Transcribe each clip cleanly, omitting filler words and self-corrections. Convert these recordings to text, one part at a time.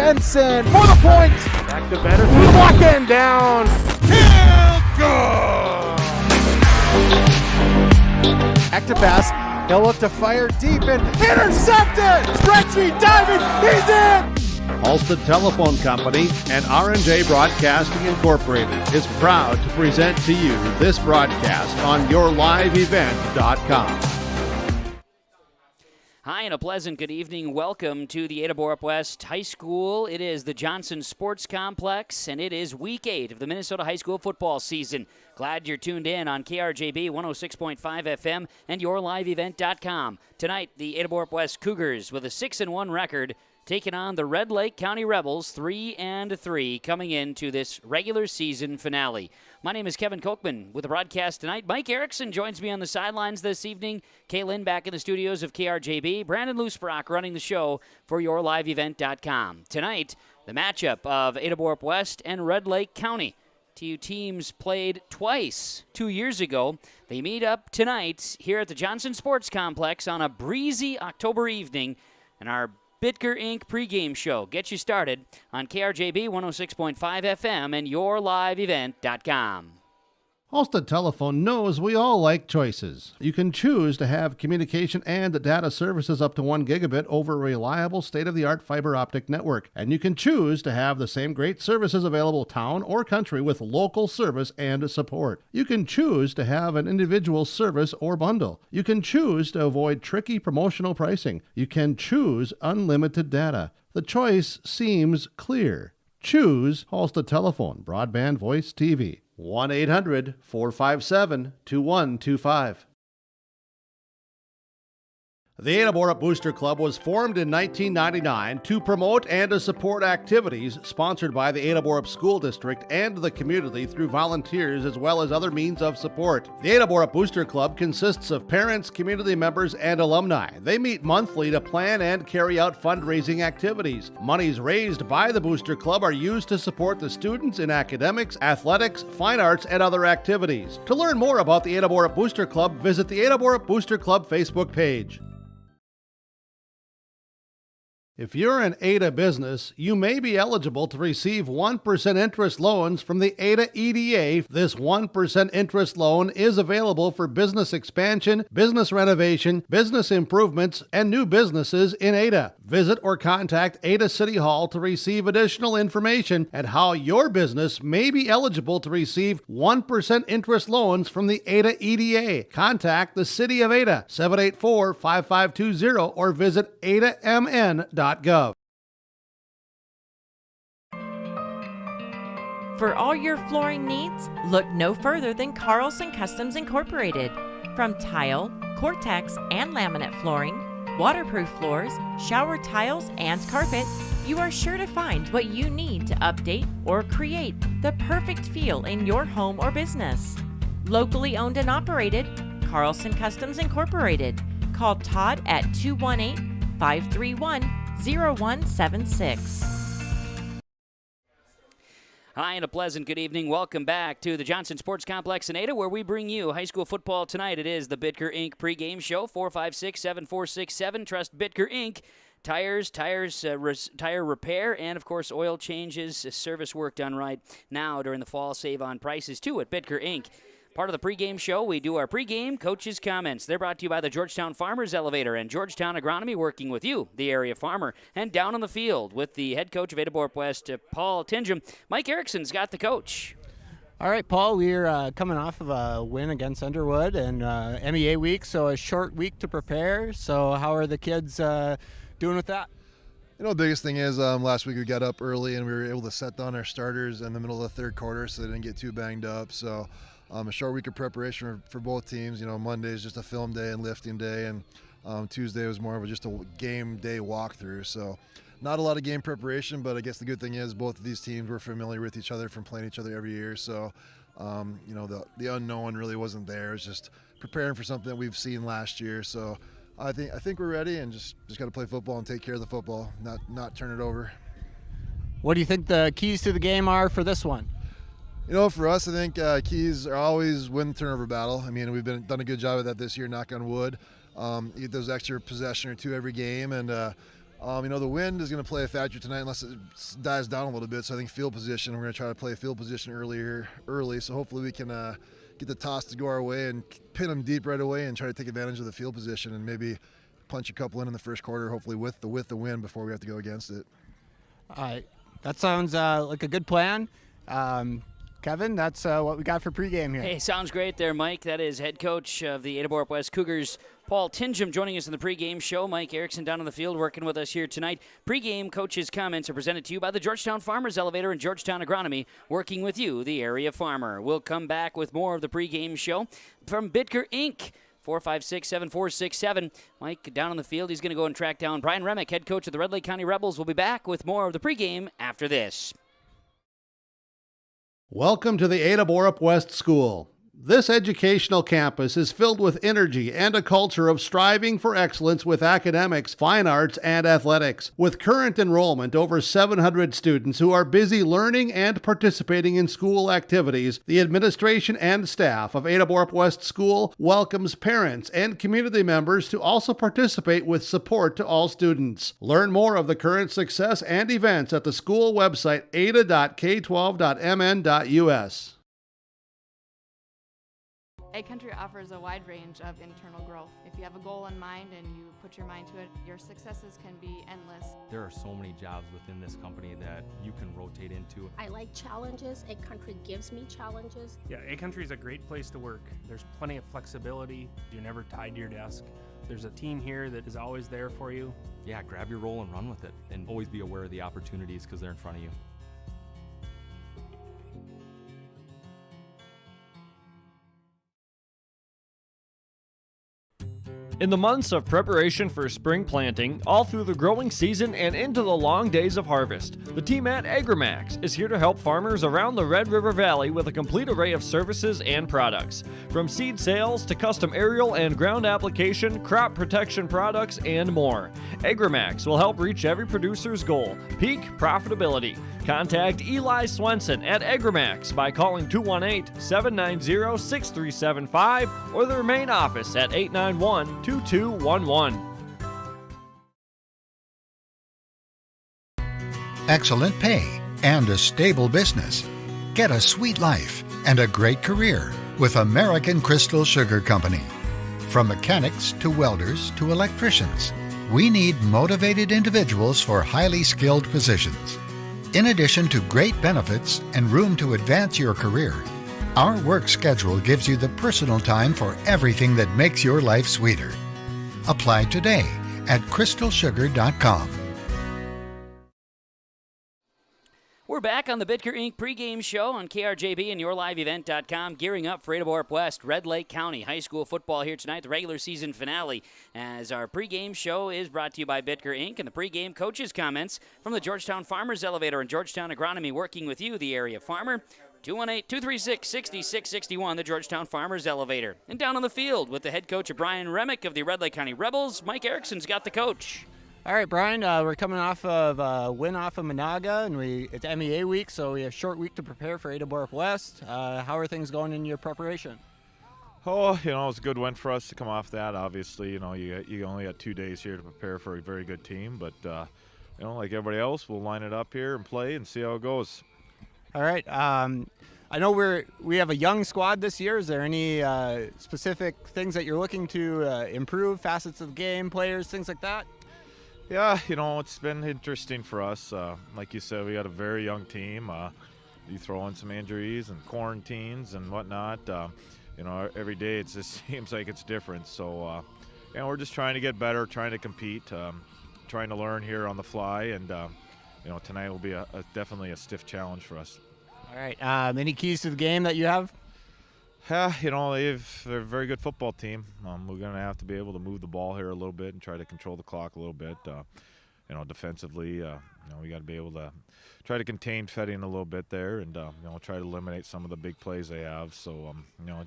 Benson for the point. Back to better through the block and down. Kill goal! to pass. He'll look to fire deep and intercepted! Stretchy, diving, he's in! Halstead Telephone Company and R&J Broadcasting Incorporated is proud to present to you this broadcast on yourliveevent.com. Hi, and a pleasant good evening. Welcome to the Ada-Borup-West High School. It is the Johnson Sports Complex, and it is Week 8 of the Minnesota High School football season. Glad you're tuned in on KRJB 106.5 FM and yourliveevent.com. Tonight, the Ada-Borup-West Cougars with a 6-1 record taking on the Red Lake County Rebels 3-3 coming into this regular season finale. My name is Kevin Kochman with the broadcast tonight. Mike Erickson joins me on the sidelines this evening. Kay Lynn back in the studios of KRJB. Brandon Loosbrock running the show for yourliveevent.com. Tonight, the matchup of Ada-Borup-West and Red Lake County. Two teams played twice 2 years ago. They meet up tonight here at the Johnson Sports Complex on a breezy October evening. And our Bitker Inc. pregame show gets you started on KRJB 106.5 FM and yourliveevent.com. Halstead Telephone knows we all like choices. You can choose to have communication and data services up to 1 gigabit over a reliable state-of-the-art fiber optic network. And you can choose to have the same great services available town or country with local service and support. You can choose to have an individual service or bundle. You can choose to avoid tricky promotional pricing. You can choose unlimited data. The choice seems clear. Choose Halstead Telephone, broadband voice TV. 1-800-457-2125. The Ada-Borup Booster Club was formed in 1999 to promote and to support activities sponsored by the Ada-Borup School District and the community through volunteers as well as other means of support. The Ada-Borup Booster Club consists of parents, community members, and alumni. They meet monthly to plan and carry out fundraising activities. Monies raised by the Booster Club are used to support the students in academics, athletics, fine arts, and other activities. To learn more about the Ada-Borup Booster Club, visit the Ada-Borup Booster Club Facebook page. If you're an Ada business, you may be eligible to receive 1% interest loans from the Ada EDA. This 1% interest loan is available for business expansion, business renovation, business improvements, and new businesses in Ada. Visit or contact Ada City Hall to receive additional information and how your business may be eligible to receive 1% interest loans from the Ada EDA. Contact the City of Ada, 784-5520, or visit adamn.gov. For all your flooring needs, look no further than Carlson Customs Incorporated. From tile, Cortex, and laminate flooring, waterproof floors, shower tiles, and carpet, you are sure to find what you need to update or create the perfect feel in your home or business. Locally owned and operated, Carlson Customs Incorporated. Call Todd at 218-531-0176. Hi, and a pleasant good evening. Welcome back to the Johnson Sports Complex in Ada, where we bring you high school football tonight. It is the Bitker Inc. pregame show, 456-7467. Trust Bitker Inc. Tires, tire repair, and, of course, oil changes, service work done right now during the fall. Save on prices, too, at Bitker Inc. Part of the pregame show, we do our pregame coaches' comments. They're brought to you by the Georgetown Farmers Elevator and Georgetown Agronomy, working with you, the area farmer. And down on the field with the head coach of Ada-Borup-West, Paul Tindrum. Mike Erickson's got the coach. All right, Paul, we're coming off of a win against Underwood and MEA week, so a short week to prepare. So how are the kids doing with that? You know, the biggest thing is last week we got up early and we were able to set down our starters in the middle of the third quarter so they didn't get too banged up. So a short week of preparation for both teams. You know, Monday is just a film day and lifting day, and Tuesday was more of just a game day walkthrough. So not a lot of game preparation, but I guess the good thing is both of these teams were familiar with each other from playing each other every year. So, you know, the unknown really wasn't there. It's just preparing for something that we've seen last year. So I think we're ready and just got to play football and take care of the football, not turn it over. What do you think the keys to the game are for this one? You know, for us, I think keys are always win the turnover battle. I mean, we've done a good job of that this year, knock on wood. You get those extra possession or two every game, and you know, the wind is going to play a factor tonight unless it dies down a little bit. So I think field position, we're going to try to play field position early. So hopefully we can get the toss to go our way and pin them deep right away and try to take advantage of the field position and maybe punch a couple in the first quarter, hopefully with the win before we have to go against it. All right, that sounds like a good plan. Kevin, that's what we got for pregame here. Hey, sounds great there, Mike. That is head coach of the Ada-Borup-West Cougars, Paul Tingham, joining us in the pregame show. Mike Erickson down on the field working with us here tonight. Pregame coach's comments are presented to you by the Georgetown Farmers Elevator and Georgetown Agronomy, working with you, the area farmer. We'll come back with more of the pregame show from Bitker Inc. 456-7467. Mike down on the field. He's going to go and track down Brian Remick, head coach of the Red Lake County Rebels. We'll be back with more of the pregame after this. Welcome to the Ada-Borup-West School. This educational campus is filled with energy and a culture of striving for excellence with academics, fine arts, and athletics. With current enrollment over 700 students who are busy learning and participating in school activities, the administration and staff of Ada-Borup-West School welcomes parents and community members to also participate with support to all students. Learn more of the current success and events at the school website ada.k12.mn.us. Ag Country offers a wide range of internal growth. If you have a goal in mind and you put your mind to it, your successes can be endless. There are so many jobs within this company that you can rotate into. I like challenges. Ag Country gives me challenges. Yeah, Ag Country is a great place to work. There's plenty of flexibility. You're never tied to your desk. There's a team here that is always there for you. Yeah, grab your role and run with it. And always be aware of the opportunities because they're in front of you. In the months of preparation for spring planting, all through the growing season and into the long days of harvest, the team at AgriMax is here to help farmers around the Red River Valley with a complete array of services and products. From seed sales to custom aerial and ground application, crop protection products, and more. AgriMax will help reach every producer's goal, peak profitability. Contact Eli Swenson at AgriMax by calling 218-790-6375 or their main office at 891-2211. Excellent pay and a stable business. Get a sweet life and a great career with American Crystal Sugar Company. From mechanics to welders to electricians, we need motivated individuals for highly skilled positions. In addition to great benefits and room to advance your career, our work schedule gives you the personal time for everything that makes your life sweeter. Apply today at crystalsugar.com. We're back on the Bitker Inc. pregame show on KRJB and YourLiveEvent.com, gearing up for Ada-Borup-West Red Lake County High School football here tonight, the regular season finale, as our pregame show is brought to you by Bitker Inc. and the pregame coaches' comments from the Georgetown Farmers Elevator and Georgetown Agronomy, working with you, the area farmer. 218-236-6661, the Georgetown Farmers Elevator. And down on the field with the head coach of Brian Remick of the Red Lake County Rebels, Mike Erickson's got the coach. All right, Brian, we're coming off of a win off of Monaga, and it's MEA week, so we have a short week to prepare for Ada-Borup-West. How are things going in your preparation? Oh, it's a good win for us to come off that. Obviously, you only got 2 days here to prepare for a very good team, but, like everybody else, we'll line it up here and play and see how it goes. All right. I know we have a young squad this year. Is there any specific things that you're looking to improve, facets of the game, players, things like that? Yeah, it's been interesting for us. Like you said, we got a very young team. You throw in some injuries and quarantines and whatnot. Every day it just seems like it's different. So, we're just trying to get better, trying to compete, trying to learn here on the fly. And, tonight will be definitely a stiff challenge for us. All right. Any keys to the game that you have? Yeah, they're a very good football team. We're going to have to be able to move the ball here a little bit and try to control the clock a little bit. Defensively, we got to be able to try to contain Fetting a little bit there and, try to eliminate some of the big plays they have. So,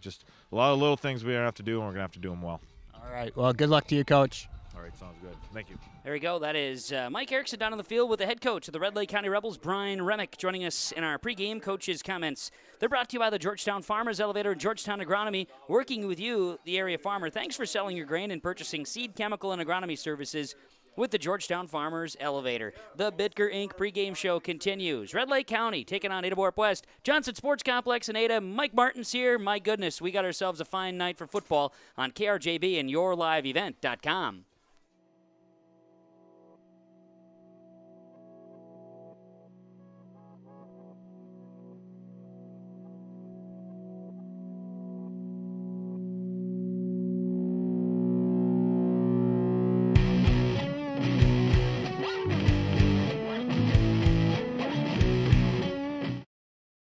just a lot of little things we're going to have to do, and we're going to have to do them well. All right. Well, good luck to you, Coach. All right, sounds good. Thank you. There we go. That is Mike Erickson down on the field with the head coach of the Red Lake County Rebels, Brian Remick, joining us in our pregame coaches' comments. They're brought to you by the Georgetown Farmers Elevator and Georgetown Agronomy, working with you, the area farmer. Thanks for selling your grain and purchasing seed, chemical, and agronomy services with the Georgetown Farmers Elevator. The Bitker Inc. pregame show continues. Red Lake County taking on Ada-Borup-West. Johnson Sports Complex in Ada. Mike Martin's here. My goodness, we got ourselves a fine night for football on KRJB and YourLiveEvent.com.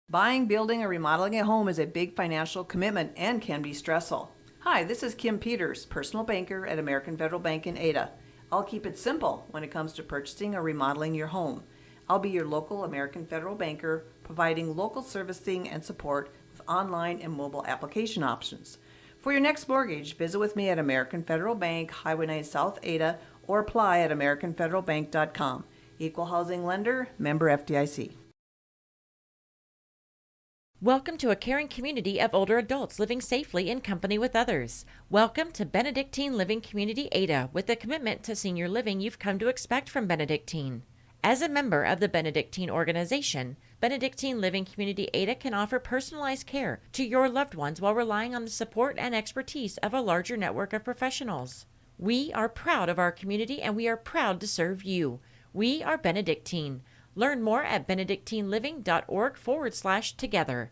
Buying, building, or remodeling a home is a big financial commitment and can be stressful. Hi, this is Kim Peters, personal banker at American Federal Bank in Ada. I'll keep it simple when it comes to purchasing or remodeling your home. I'll be your local American Federal banker, providing local servicing and support with online and mobile application options. For your next mortgage, visit with me at American Federal Bank, Highway 9 South Ada, or apply at AmericanFederalBank.com. Equal housing lender, member FDIC. Welcome to a caring community of older adults living safely in company with others. Welcome to Benedictine Living Community Ada, with the commitment to senior living you've come to expect from Benedictine. As a member of the Benedictine organization, Benedictine Living Community Ada can offer personalized care to your loved ones while relying on the support and expertise of a larger network of professionals. We are proud of our community and we are proud to serve you. We are Benedictine. Learn more at benedictineliving.org/together.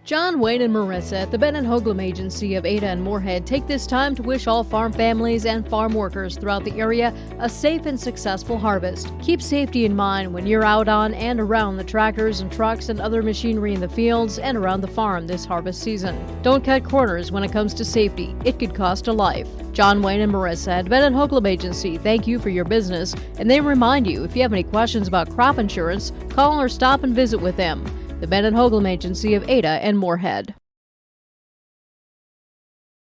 John, Wayne, and Marissa at the Ben & Hoagland Agency of Ada and Moorhead take this time to wish all farm families and farm workers throughout the area a safe and successful harvest. Keep safety in mind when you're out on and around the tractors and trucks and other machinery in the fields and around the farm this harvest season. Don't cut corners when it comes to safety. It could cost a life. John, Wayne, and Marissa at Ben & Hoagland Agency thank you for your business, and they remind you if you have any questions about crop insurance, call or stop and visit with them. The Ben & Hoagland Agency of Ada and Moorhead.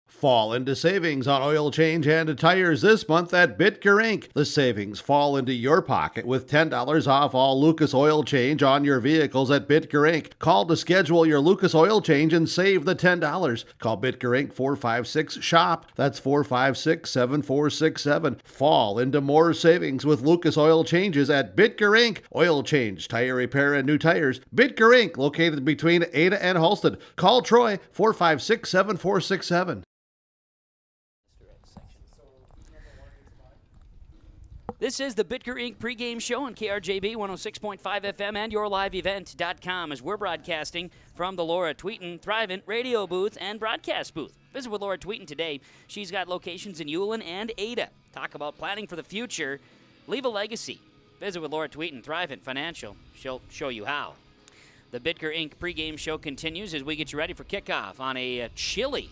Fall into savings on oil change and tires this month at Bitker Inc. The savings fall into your pocket with $10 off all Lucas Oil Change on your vehicles at Bitker Inc. Call to schedule your Lucas Oil Change and save the $10. Call Bitker Inc. 456-SHOP. That's 456-7467. Fall into more savings with Lucas Oil Changes at Bitker Inc. Oil change, tire repair, and new tires. Bitker Inc. Located between Ada and Halsted. Call Troy 456-7467. This is the Bitker Inc. pregame show on KRJB 106.5 FM and YourLiveEvent.com as we're broadcasting from the Laura Tweeton Thrivent radio booth and broadcast booth. Visit with Laura Tweeton today. She's got locations in Ulen and Ada. Talk about planning for the future. Leave a legacy. Visit with Laura Tweeton Thrivent Financial. She'll show you how. The Bitker Inc. pregame show continues as we get you ready for kickoff on a chilly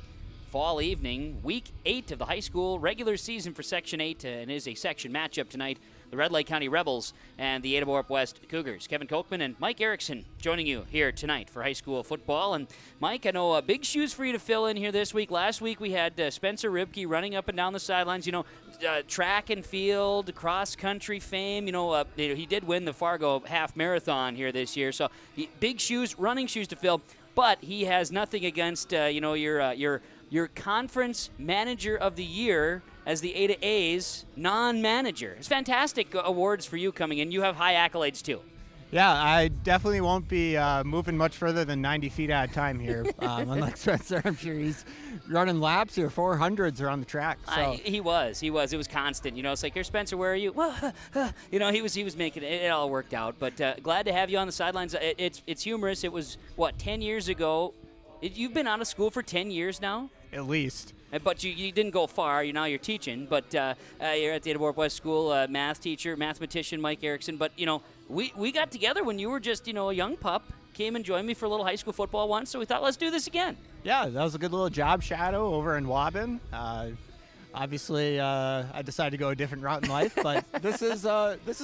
fall evening, week 8 of the high school regular season for Section 8, and is a section matchup tonight. The Red Lake County Rebels and the Ada-Borup-West Cougars. Kevin Kochman and Mike Erickson joining you here tonight for high school football. And Mike, I know big shoes for you to fill in here this week. Last week we had Spencer Ribke running up and down the sidelines. You know, track and field, cross-country fame. He did win the Fargo half marathon here this year. So big shoes, running shoes to fill. But he has nothing against your conference manager of the year as the Ada A's non-manager. It's fantastic awards for you coming in. You have high accolades too. Yeah, I definitely won't be moving much further than 90 feet at a time here. Unlike Spencer, I'm sure he's running laps here, 400s around the track. So. He was. It was constant. It's like, here, Spencer, where are you? Well, he was making it. It all worked out. But glad to have you on the sidelines. It's humorous. It was, 10 years ago? You've been out of school for 10 years now? At least. But you didn't go far. You're teaching. But you're at the Ada-Borup-West School, mathematician Mike Erickson. But, we got together when you were just, a young pup. Came and joined me for a little high school football once. So we thought, let's do this again. Yeah, that was a good little job shadow over in Waubun. Obviously, I decided to go a different route in life, but this is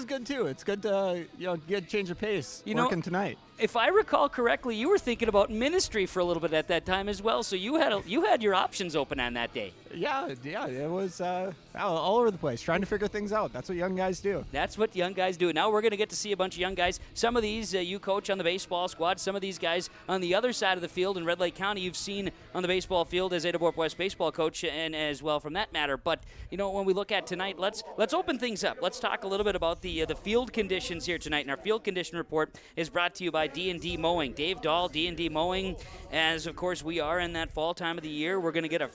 good too. It's good to get a change of pace working tonight. If I recall correctly, you were thinking about ministry for a little bit at that time as well. So you had your options open on that day. Yeah, it was all over the place, trying to figure things out. That's what young guys do. That's what young guys do. Now we're going to get to see a bunch of young guys. Some of these you coach on the baseball squad. Some of these guys on the other side of the field in Red Lake County you've seen on the baseball field as Ada-Borup-West baseball coach and as well from that matter. But, when we look at tonight, let's open things up. Let's talk a little bit about the field conditions here tonight. And our field condition report is brought to you by D&D Mowing. Dave Dahl, D&D Mowing. As, of course, we are in that fall time of the year, we're going to get a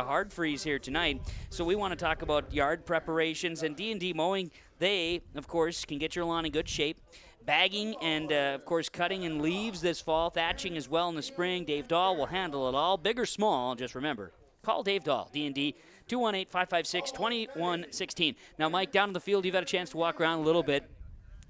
hard freeze here tonight. So we want to talk about yard preparations. And D&D Mowing, they, of course, can get your lawn in good shape. Bagging and, of course, cutting and leaves this fall, thatching as well in the spring. Dave Dahl will handle it all, big or small. Just remember, call Dave Dahl, D&D, 218-556-2116. Now, Mike, down in the field, you've had a chance to walk around a little bit.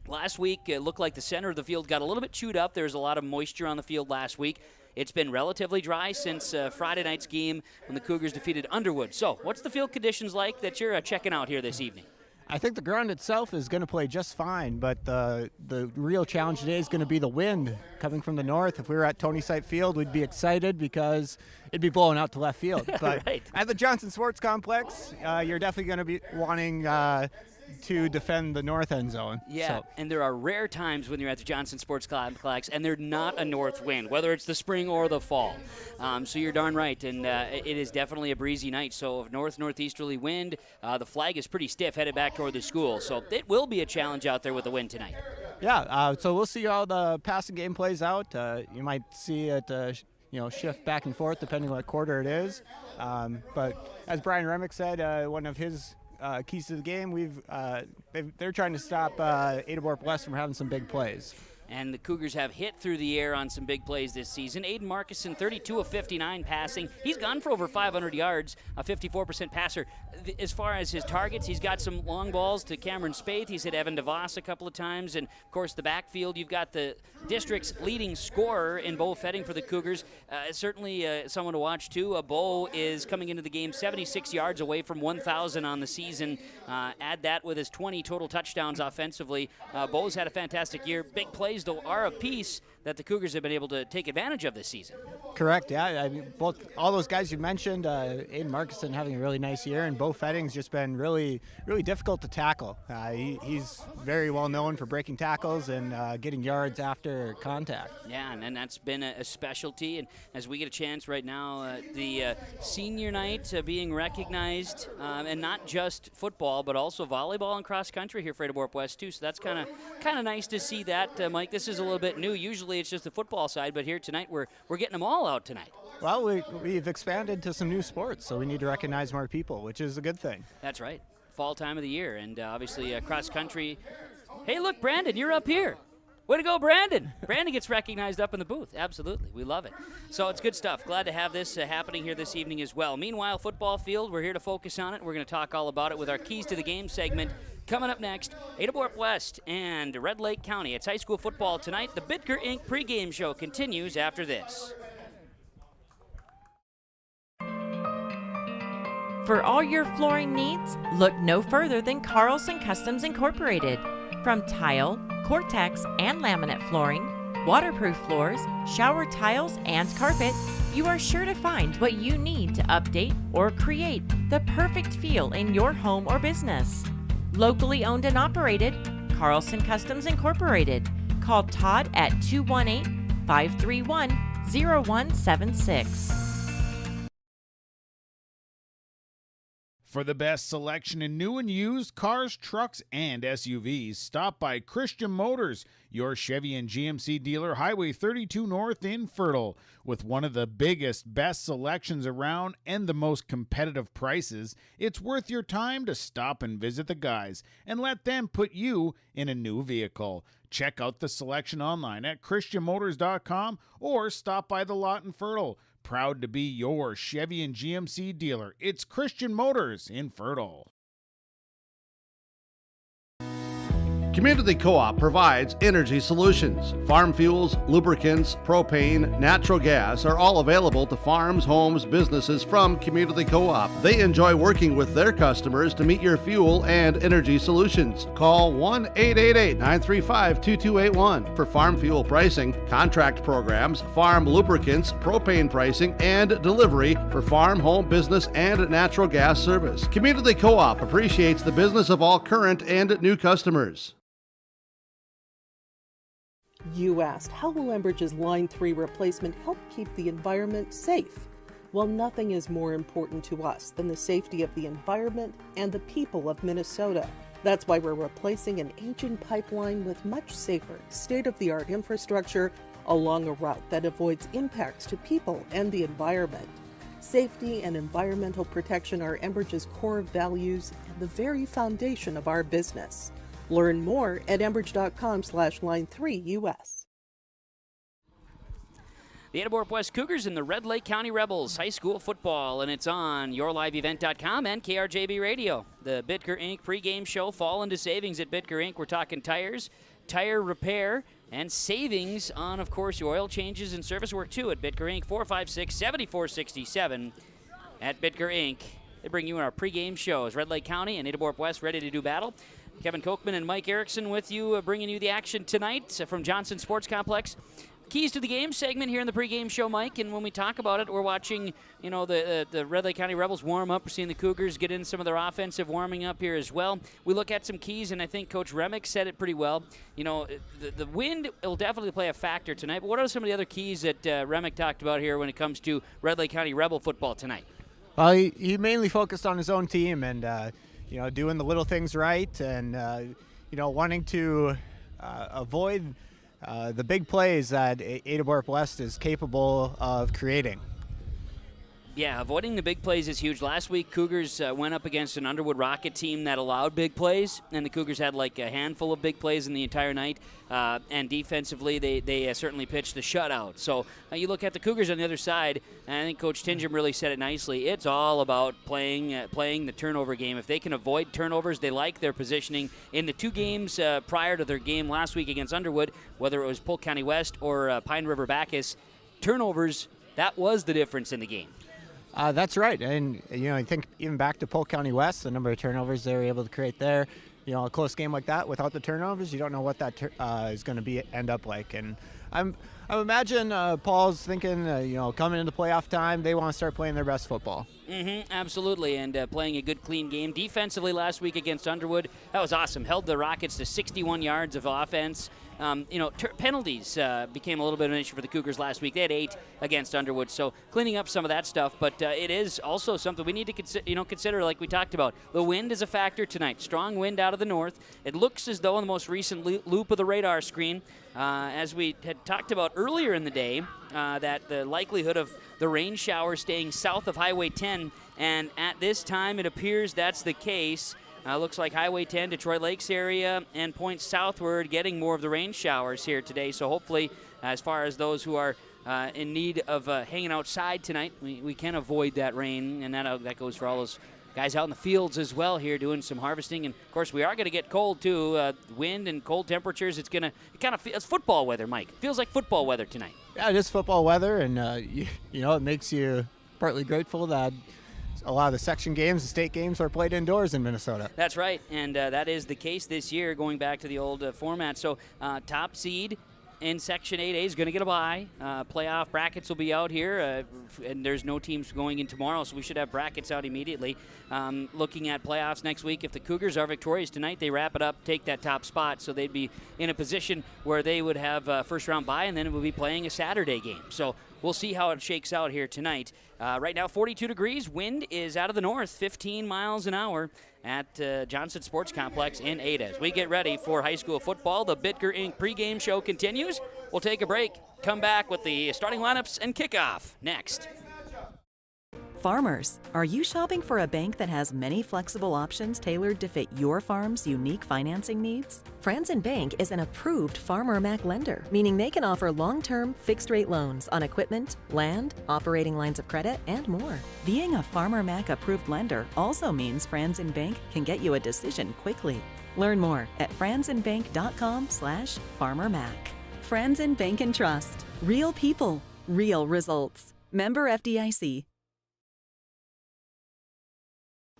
Last week, it looked like the center of the field got a little bit chewed up. There was a lot of moisture on the field last week. It's been relatively dry since Friday night's game when the Cougars defeated Underwood. So, what's the field conditions like that you're checking out here this evening? I think the ground itself is going to play just fine, but the real challenge today is going to be the wind coming from the north. If we were at Tony Site Field, we'd be excited because it'd be blowing out to left field. But right. At the Johnson Sports Complex, you're definitely going to be wanting to defend the north end zone. Yeah, and there are rare times when you're at the Johnson Sports Complex and there's not a north wind, whether it's the spring or the fall. So you're darn right, and it is definitely a breezy night. So northeasterly wind, the flag is pretty stiff headed back toward the school. So it will be a challenge out there with the wind tonight. Yeah, so we'll see how the passing game plays out. You might see it shift back and forth depending on what quarter it is. But as Brian Remick said, one of his keys to the game, they're trying to stop Ada-Borup-West from having some big plays. And the Cougars have hit through the air on some big plays this season. Aiden Markison, 32 of 59 passing. He's gone for over 500 yards, a 54% passer. As far as his targets, he's got some long balls to Cameron Spaeth. He's hit Evan DeVos a couple of times. And, of course, the backfield, you've got the district's leading scorer in Bo Fetting for the Cougars. Certainly someone to watch, too. Bo is coming into the game 76 yards away from 1,000 on the season. Add that with his 20 total touchdowns offensively. Bo's had a fantastic year. Big plays, though, are a piece that the Cougars have been able to take advantage of this season. Correct, yeah. I mean, all those guys you mentioned, Aiden Markison having a really nice year, and Bo Fetting's just been really, really difficult to tackle. He's very well known for breaking tackles and getting yards after contact. Yeah, and that's been a specialty. And as we get a chance right now, the senior night being recognized, and not just football, but also volleyball and cross country here for Ada-Borup-West too. So that's kind of nice to see that, Mike. This is a little bit new. Usually it's just the football side, but here tonight we're getting them all out tonight. Well, we've expanded to some new sports, so we need to recognize more people, which is a good thing. That's right. Fall time of the year, and obviously cross country. Hey, look, Brandon, you're up here. Way to go, Brandon. Brandon gets recognized up in the booth. Absolutely. We love it. So it's good stuff. Glad to have this happening here this evening as well. Meanwhile, football field, we're here to focus on it. We're going to talk all about it with our Keys to the Game segment. Coming up next, Ada-Borup-West and Red Lake County. It's high school football tonight. The Bitker Inc. pregame show continues after this. For all your flooring needs, look no further than Carlson Customs Incorporated. From tile, Cortex, and laminate flooring, waterproof floors, shower tiles, and carpet, you are sure to find what you need to update or create the perfect feel in your home or business. Locally owned and operated, Carlson Customs Incorporated. Call Todd at 218-531-0176. For the best selection in new and used cars, trucks, and SUVs, stop by Christian Motors, your Chevy and GMC dealer, Highway 32 North in Fertile. With one of the biggest, best selections around and the most competitive prices, it's worth your time to stop and visit the guys and let them put you in a new vehicle. Check out the selection online at christianmotors.com or stop by the lot in Fertile. Proud to be your Chevy and GMC dealer. It's Christian Motors in Fertile. Community Co-op provides energy solutions. Farm fuels, lubricants, propane, natural gas are all available to farms, homes, businesses from Community Co-op. They enjoy working with their customers to meet your fuel and energy solutions. Call 1-888-935-2281 for farm fuel pricing, contract programs, farm lubricants, propane pricing, and delivery for farm, home, business, and natural gas service. Community Co-op appreciates the business of all current and new customers. You asked, how will Enbridge's Line 3 replacement help keep the environment safe? Well, nothing is more important to us than the safety of the environment and the people of Minnesota. That's why we're replacing an aging pipeline with much safer, state-of-the-art infrastructure along a route that avoids impacts to people and the environment. Safety and environmental protection are Enbridge's core values and the very foundation of our business. Learn more at enbridge.com/line3US. The Ada-Borup-West Cougars and the Red Lake County Rebels high school football, and it's on yourliveevent.com and KRJB Radio. The Bitker Inc. pregame show, fall into savings at Bitker Inc. We're talking tires, tire repair, and savings on, of course, your oil changes and service work, too, at Bitker Inc. 456-7467 at Bitker Inc. They bring you in our pregame shows. Red Lake County and Ada-Borup-West ready to do battle. Kevin Kochman and Mike Erickson with you, bringing you the action tonight from Johnson Sports Complex. Keys to the game segment here in the pregame show, Mike, and when we talk about it, we're watching, the Red Lake County Rebels warm up. We're seeing the Cougars get in some of their offensive warming up here as well. We look at some keys, and I think Coach Remick said it pretty well. The wind will definitely play a factor tonight, but what are some of the other keys that Remick talked about here when it comes to Red Lake County Rebel football tonight? Well, he mainly focused on his own team and, doing the little things right and, wanting to avoid the big plays that Ada-Borup-West is capable of creating. Yeah, avoiding the big plays is huge. Last week, Cougars went up against an Underwood Rocket team that allowed big plays, and the Cougars had like a handful of big plays in the entire night. And defensively, they certainly pitched a shutout. So you look at the Cougars on the other side, and I think Coach Tingham really said it nicely. It's all about playing the turnover game. If they can avoid turnovers, they like their positioning. In the two games prior to their game last week against Underwood, whether it was Polk County West or Pine River Bacchus, turnovers, that was the difference in the game. That's right, and I think even back to Polk County West, the number of turnovers they were able to create there. A close game like that without the turnovers, you don't know what that is going to end up like. And I imagine Paul's thinking, coming into playoff time, they want to start playing their best football. Absolutely, and playing a good, clean game. Defensively last week against Underwood, that was awesome. Held the Rockets to 61 yards of offense. Penalties became a little bit of an issue for the Cougars last week. They had 8 against Underwood, so cleaning up some of that stuff. But it is also something we need to consider, like we talked about. The wind is a factor tonight. Strong wind out of the north. It looks as though on the most recent loop of the radar screen, as we had talked about earlier in the day, that the likelihood of the rain shower staying south of Highway 10, and at this time it appears that's the case. Looks like Highway 10, Detroit Lakes area, and points southward, getting more of the rain showers here today. So hopefully, as far as those who are in need of hanging outside tonight, we can avoid that rain, and that goes for all those guys out in the fields as well here doing some harvesting. And, of course, we are going to get cold, too. Wind and cold temperatures. It's football weather, Mike. Feels like football weather tonight. Yeah, it is football weather, and, it makes you partly grateful that a lot of the section games, the state games, are played indoors in Minnesota. That's right, and that is the case this year, going back to the old format. So top seed in Section 8A is going to get a bye. Playoff brackets will be out here, and there's no teams going in tomorrow, so we should have brackets out immediately. Looking at playoffs next week, if the Cougars are victorious tonight, they wrap it up, take that top spot, so they'd be in a position where they would have a first-round bye, and then it would be playing a Saturday game. So we'll see how it shakes out here tonight. Right now, 42 degrees. Wind is out of the north, 15 miles an hour at Johnson Sports Complex in Ada. As we get ready for high school football, the Bitker Inc. pregame show continues. We'll take a break, come back with the starting lineups and kickoff next. Farmers, are you shopping for a bank that has many flexible options tailored to fit your farm's unique financing needs? Franzen Bank is an approved Farmer Mac lender, meaning they can offer long-term, fixed-rate loans on equipment, land, operating lines of credit, and more. Being a Farmer Mac approved lender also means Franzen Bank can get you a decision quickly. Learn more at franzenbank.com/farmermac. Franzen Bank and Trust. Real people, real results. Member FDIC.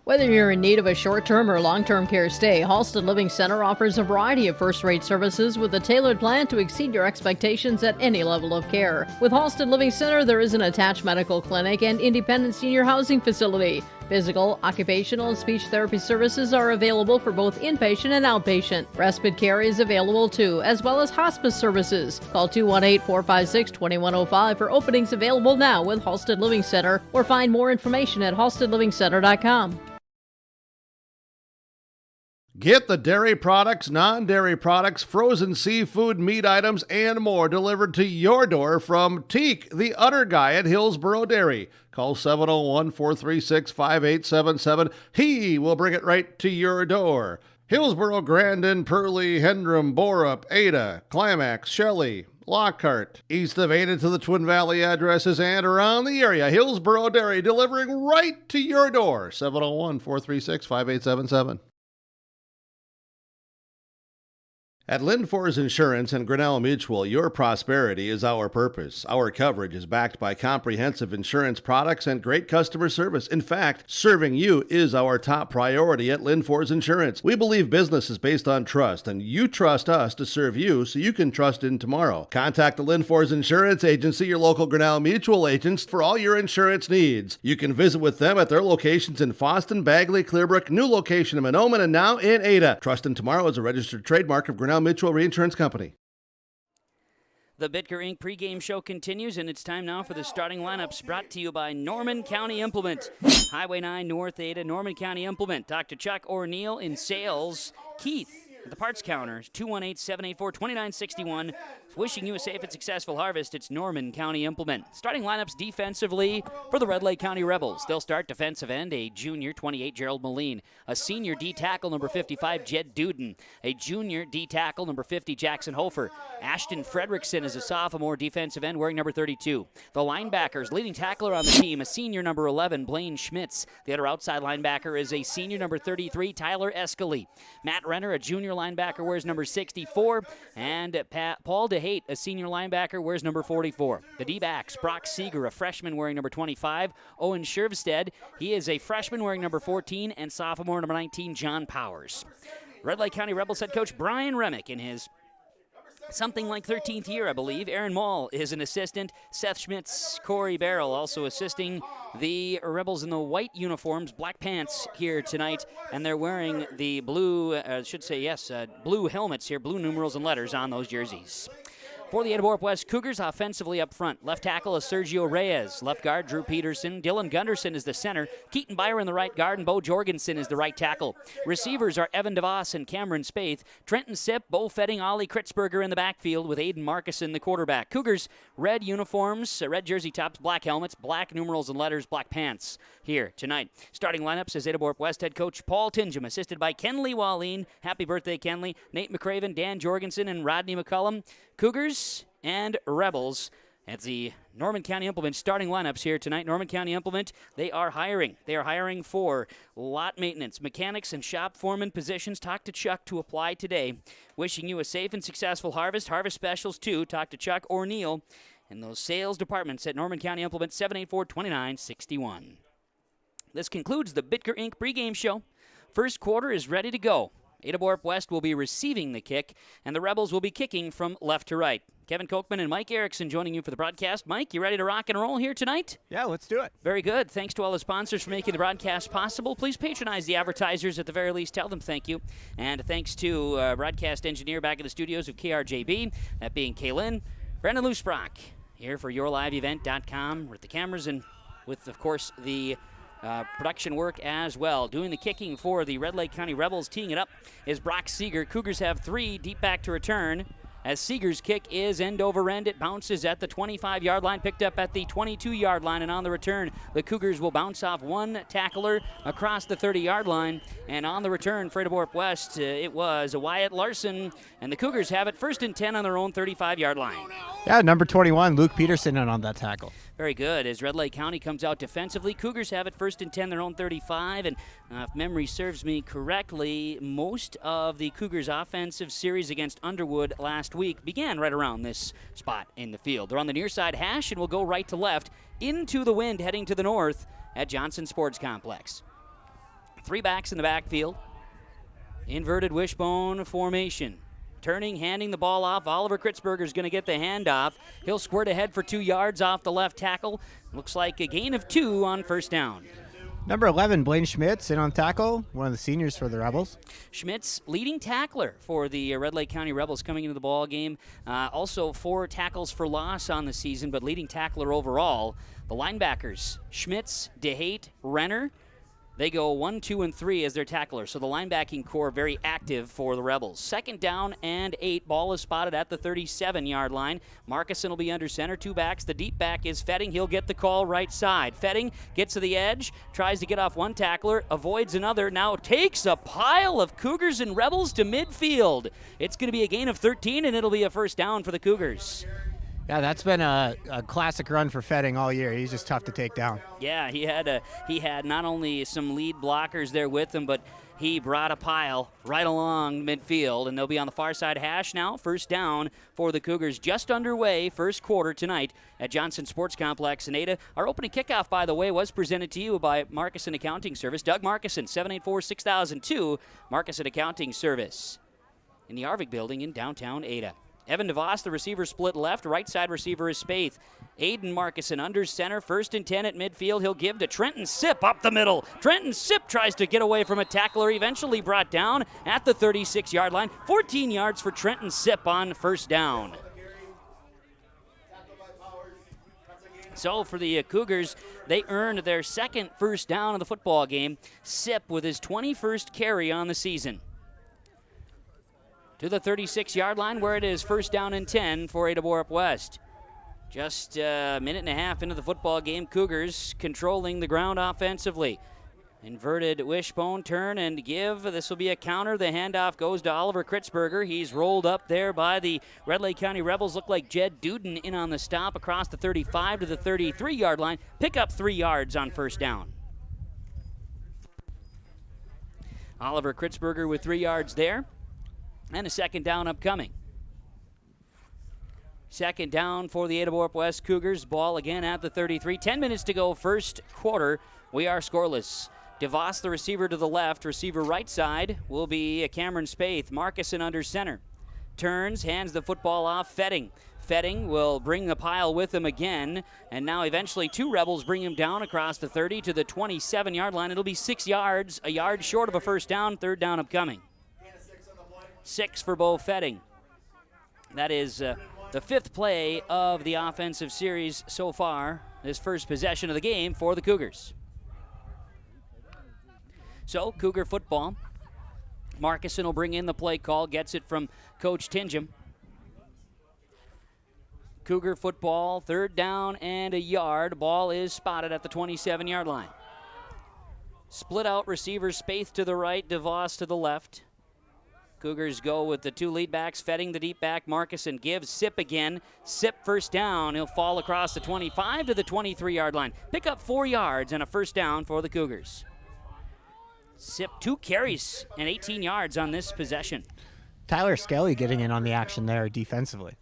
Whether you're in need of a short-term or long-term care stay, Halsted Living Center offers a variety of first-rate services with a tailored plan to exceed your expectations at any level of care. With Halsted Living Center, there is an attached medical clinic and independent senior housing facility. Physical, occupational, and speech therapy services are available for both inpatient and outpatient. Respite care is available too, as well as hospice services. Call 218-456-2105 for openings available now with Halsted Living Center, or find more information at halstedlivingcenter.com. Get the dairy products, non-dairy products, frozen seafood, meat items, and more delivered to your door from Teak, the Udder Guy at Hillsboro Dairy. Call 701-436-5877. He will bring it right to your door. Hillsboro, Grandin, Purley, Hendrum, Borup, Ada, Climax, Shelley, Lockhart. East of Ada to the Twin Valley addresses and around the area. Hillsboro Dairy delivering right to your door. 701-436-5877. At Lindfors Insurance and Grinnell Mutual, your prosperity is our purpose. Our coverage is backed by comprehensive insurance products and great customer service. In fact, serving you is our top priority at Lindfors Insurance. We believe business is based on trust, and you trust us to serve you so you can trust in tomorrow. Contact the Lindfors Insurance Agency, your local Grinnell Mutual agents, for all your insurance needs. You can visit with them at their locations in Foston, Bagley, Clearbrook, new location in Manoman, and now in Ada. Trust in Tomorrow is a registered trademark of Grinnell Mutual Reinsurance Company. The Bitker Inc. pregame show continues, and it's time now for the starting lineups, brought to you by Norman County Implement. Highway 9 North Ada, Norman County Implement. Dr. Chuck O'Neill in sales. Keith at the parts counter, 218-784-2961. Wishing you a safe and successful harvest, it's Norman County Implement. Starting lineups defensively for the Red Lake County Rebels. They'll start defensive end, a junior, 28, Gerald Moline. A senior D-tackle, number 55, Jed Duden. A junior D-tackle, number 50, Jackson Hofer. Ashton Fredrickson is a sophomore defensive end, wearing number 32. The linebackers, leading tackler on the team, a senior, number 11, Blaine Schmitz. The other outside linebacker is a senior, number 33, Tyler Escalay. Matt Renner, a junior linebacker, wears number 64. And Paul DeHate, a senior linebacker, wears number 44. The D-backs, Brock Seeger, a freshman, wearing number 25. Owen Schervstedt, he is a freshman, wearing number 14. And sophomore, number 19, John Powers. Red Lake County Rebels head coach Brian Remick in his something like 13th year, I believe. Aaron Mall is an assistant. Seth Schmitz, Corey Barrell also assisting the Rebels in the white uniforms, black pants here tonight, and they're wearing the blue, blue helmets here, blue numerals and letters on those jerseys. For the Ada-Borup-West Cougars, offensively up front, left tackle is Sergio Reyes. Left guard, Drew Peterson. Dylan Gunderson is the center. Keaton Byron, the right guard, and Bo Jorgensen is the right tackle. Receivers are Evan DeVos and Cameron Spaeth. Trenton Sipp, Bo Fetting, Ollie Kritzberger in the backfield with Aiden Markison, the quarterback. Cougars, red uniforms, red jersey tops, black helmets, black numerals and letters, black pants here tonight. Starting lineups is Ada-Borup-West head coach Paul Tingham, assisted by Kenley Wallin. Happy birthday, Kenley. Nate McCraven, Dan Jorgensen, and Rodney McCullum. Cougars and Rebels at the Norman County Implement starting lineups here tonight. Norman County Implement, they are hiring. They are hiring for lot maintenance, mechanics, and shop foreman positions. Talk to Chuck to apply today. Wishing you a safe and successful harvest. Harvest specials, too. Talk to Chuck or Neil in those sales departments at Norman County Implement, 784-2961. This concludes the Bitker Inc. pregame show. First quarter is ready to go. Ada-Borup-West will be receiving the kick, and the Rebels will be kicking from left to right. Kevin Kochman and Mike Erickson joining you for the broadcast. Mike, you ready to rock and roll here tonight? Yeah, let's do it. Very good. Thanks to all the sponsors for making the broadcast possible. Please patronize the advertisers at the very least. Tell them thank you. And thanks to broadcast engineer back in the studios of KRJB, that being Kaylin, Brendan Loosbrock, here for YourLiveEvent.com with the cameras and with, of course, the production work as well. Doing the kicking for the Red Lake County Rebels, teeing it up, is Brock Seeger. Cougars have 3 deep back to return. As Seeger's kick is end over end, it bounces at the 25-yard line, picked up at the 22-yard line, and on the return, the Cougars will bounce off one tackler across the 30-yard line, and on the return for Ada-Borup-West, it was Wyatt Larson, and the Cougars have it 1st and 10 on their own 35-yard line. Yeah, number 21, Luke Peterson, on that tackle. Very good. As Red Lake County comes out defensively, Cougars have it 1st and 10, their own 35. And if memory serves me correctly, most of the Cougars' offensive series against Underwood last week began right around this spot in the field. They're on the near side hash and will go right to left into the wind heading to the north at Johnson Sports Complex. 3 backs in the backfield. Inverted wishbone formation. Turning, handing the ball off. Oliver Kritzberger's going to get the handoff. He'll squirt ahead for 2 yards off the left tackle. Looks like a gain of 2 on first down. Number 11, Blaine Schmitz, in on tackle, one of the seniors for the Rebels. Schmitz, leading tackler for the Red Lake County Rebels coming into the ball game. Also 4 tackles for loss on the season, but leading tackler overall. The linebackers, Schmitz, DeHate, Renner. They go 1, 2, and 3 as their tacklers. So the linebacking core very active for the Rebels. 2nd down and 8. Ball is spotted at the 37-yard line. Markison will be under center. 2 backs. The deep back is Fetting. He'll get the call right side. Fetting gets to the edge, tries to get off one tackler, avoids another, now takes a pile of Cougars and Rebels to midfield. It's going to be a gain of 13, and it'll be a first down for the Cougars. Yeah, that's been a classic run for Fetting all year. He's just tough to take down. Yeah, he had not only some lead blockers there with him, but he brought a pile right along midfield, and they'll be on the far side hash now. First down for the Cougars, just underway, first quarter tonight at Johnson Sports Complex in Ada. Our opening kickoff, by the way, was presented to you by Markison Accounting Service. Doug Markison, 784-6002, Markison Accounting Service in the Arvig Building in downtown Ada. Evan DeVos, the receiver, split left. Right side receiver is Spaeth. Aiden Markison under center. 1st and 10 at midfield. He'll give to Trenton Sipp up the middle. Trenton Sipp tries to get away from a tackler, eventually brought down at the 36-yard line. 14 yards for Trenton Sipp on first down. So for the Cougars, they earned their 2nd first down of the football game. Sipp with his 21st carry on the season. To the 36-yard line where it is 1st down and 10 for Ada-Borup-West. Just a minute and a half into the football game, Cougars controlling the ground offensively. Inverted wishbone, turn and give. This will be a counter. The handoff goes to Oliver Kritzberger. He's rolled up there by the Red Lake County Rebels. Look like Jed Duden in on the stop across the 35 to the 33-yard line. Pick up 3 yards on first down. Oliver Kritzberger with 3 yards there. And a 2nd down upcoming. 2nd down for the Ada-Borup-West Cougars. Ball again at the 33. 10 minutes to go, first quarter. We are scoreless. DeVos, the receiver to the left. Receiver right side will be Cameron Spaeth. Markison under center. Turns, hands the football off. Fetting. Fetting will bring the pile with him again. And now eventually 2 Rebels bring him down across the 30 to the 27-yard line. It'll be 6 yards, a yard short of a first down. 3rd down upcoming. 6 for Bo Fetting. That is the 5th play of the offensive series so far. This first possession of the game for the Cougars. So, Cougar football. Markison will bring in the play call, gets it from Coach Tingham. Cougar football, 3rd down and a yard. Ball is spotted at the 27-yard line. Split out receiver, Spaeth to the right, DeVos to the left. Cougars go with the 2 lead backs, Fetting the deep back. Markison gives Sipp again. Sipp first down. He'll fall across the 25 to the 23-yard line. Pick up 4 yards and a first down for the Cougars. Sipp 2 carries and 18 yards on this possession. Tyler Skelly getting in on the action there defensively.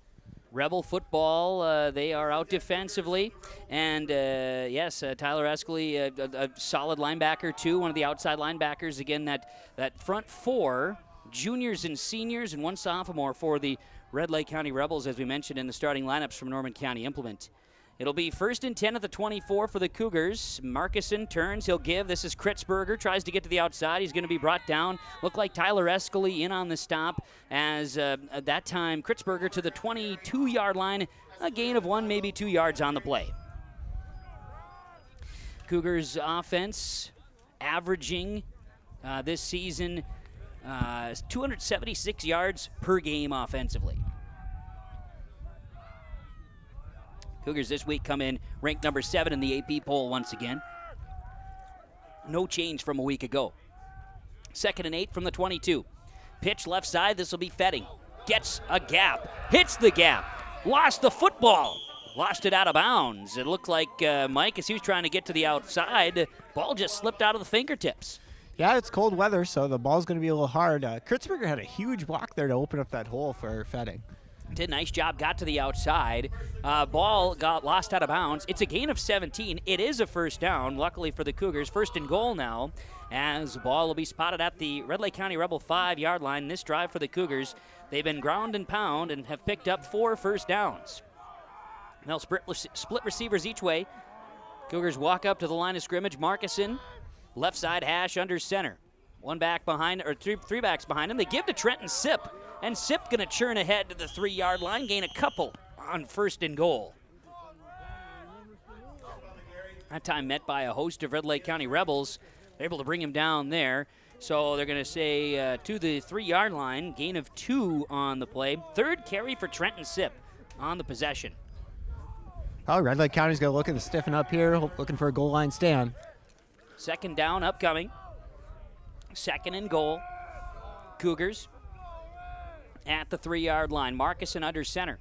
Rebel football, they are out defensively. And, yes, Tyler Escaley, a solid linebacker, too. One of the outside linebackers. Again, that front 4, juniors and seniors, and 1 sophomore for the Red Lake County Rebels, as we mentioned in the starting lineups from Norman County Implement. It'll be 1st and 10 at the 24 for the Cougars. Markison turns, he'll give. This is Kritzberger, tries to get to the outside. He's going to be brought down. Look like Tyler Escaley in on the stop as at that time Kritzberger to the 22-yard line. A gain of 1, maybe 2 yards on the play. Cougars offense averaging this season 276 yards per game offensively. Cougars this week come in ranked number 7 in the AP poll once again. No change from a week ago. 2nd and 8 from the 22. Pitch left side, this will be Fetting. Gets a gap, hits the gap, lost the football. lost it out of bounds. It looked like Mike, as he was trying to get to the outside, ball just slipped out of the fingertips. Yeah, it's cold weather, so the ball's going to be a little hard. Kritzberger had a huge block there to open up that hole for Fetting. Did a nice job, got to the outside. Ball got lost out of bounds. It's a gain of 17. It is a first down, luckily for the Cougars. First and goal now, as the ball will be spotted at the Red Lake County Rebel 5-yard line. This drive for the Cougars, they've been ground and pound and have picked up 4 first downs. They'll split receivers each way. Cougars walk up to the line of scrimmage. Markison, left side hash under center. One back behind, or three backs behind him. They give to Trenton Sip, and Sip going to churn ahead to the 3-yard line, gain a couple on first and goal. That time met by a host of Red Lake County Rebels. They're able to bring him down there. So they're going to say to the 3-yard line, gain of 2 on the play. Third carry for Trenton Sip on the possession. Oh, Red Lake County's going to look to stiffen up here, looking for a goal line stand. Second down upcoming. Second and goal. Cougars at the 3-yard line. Markison under center.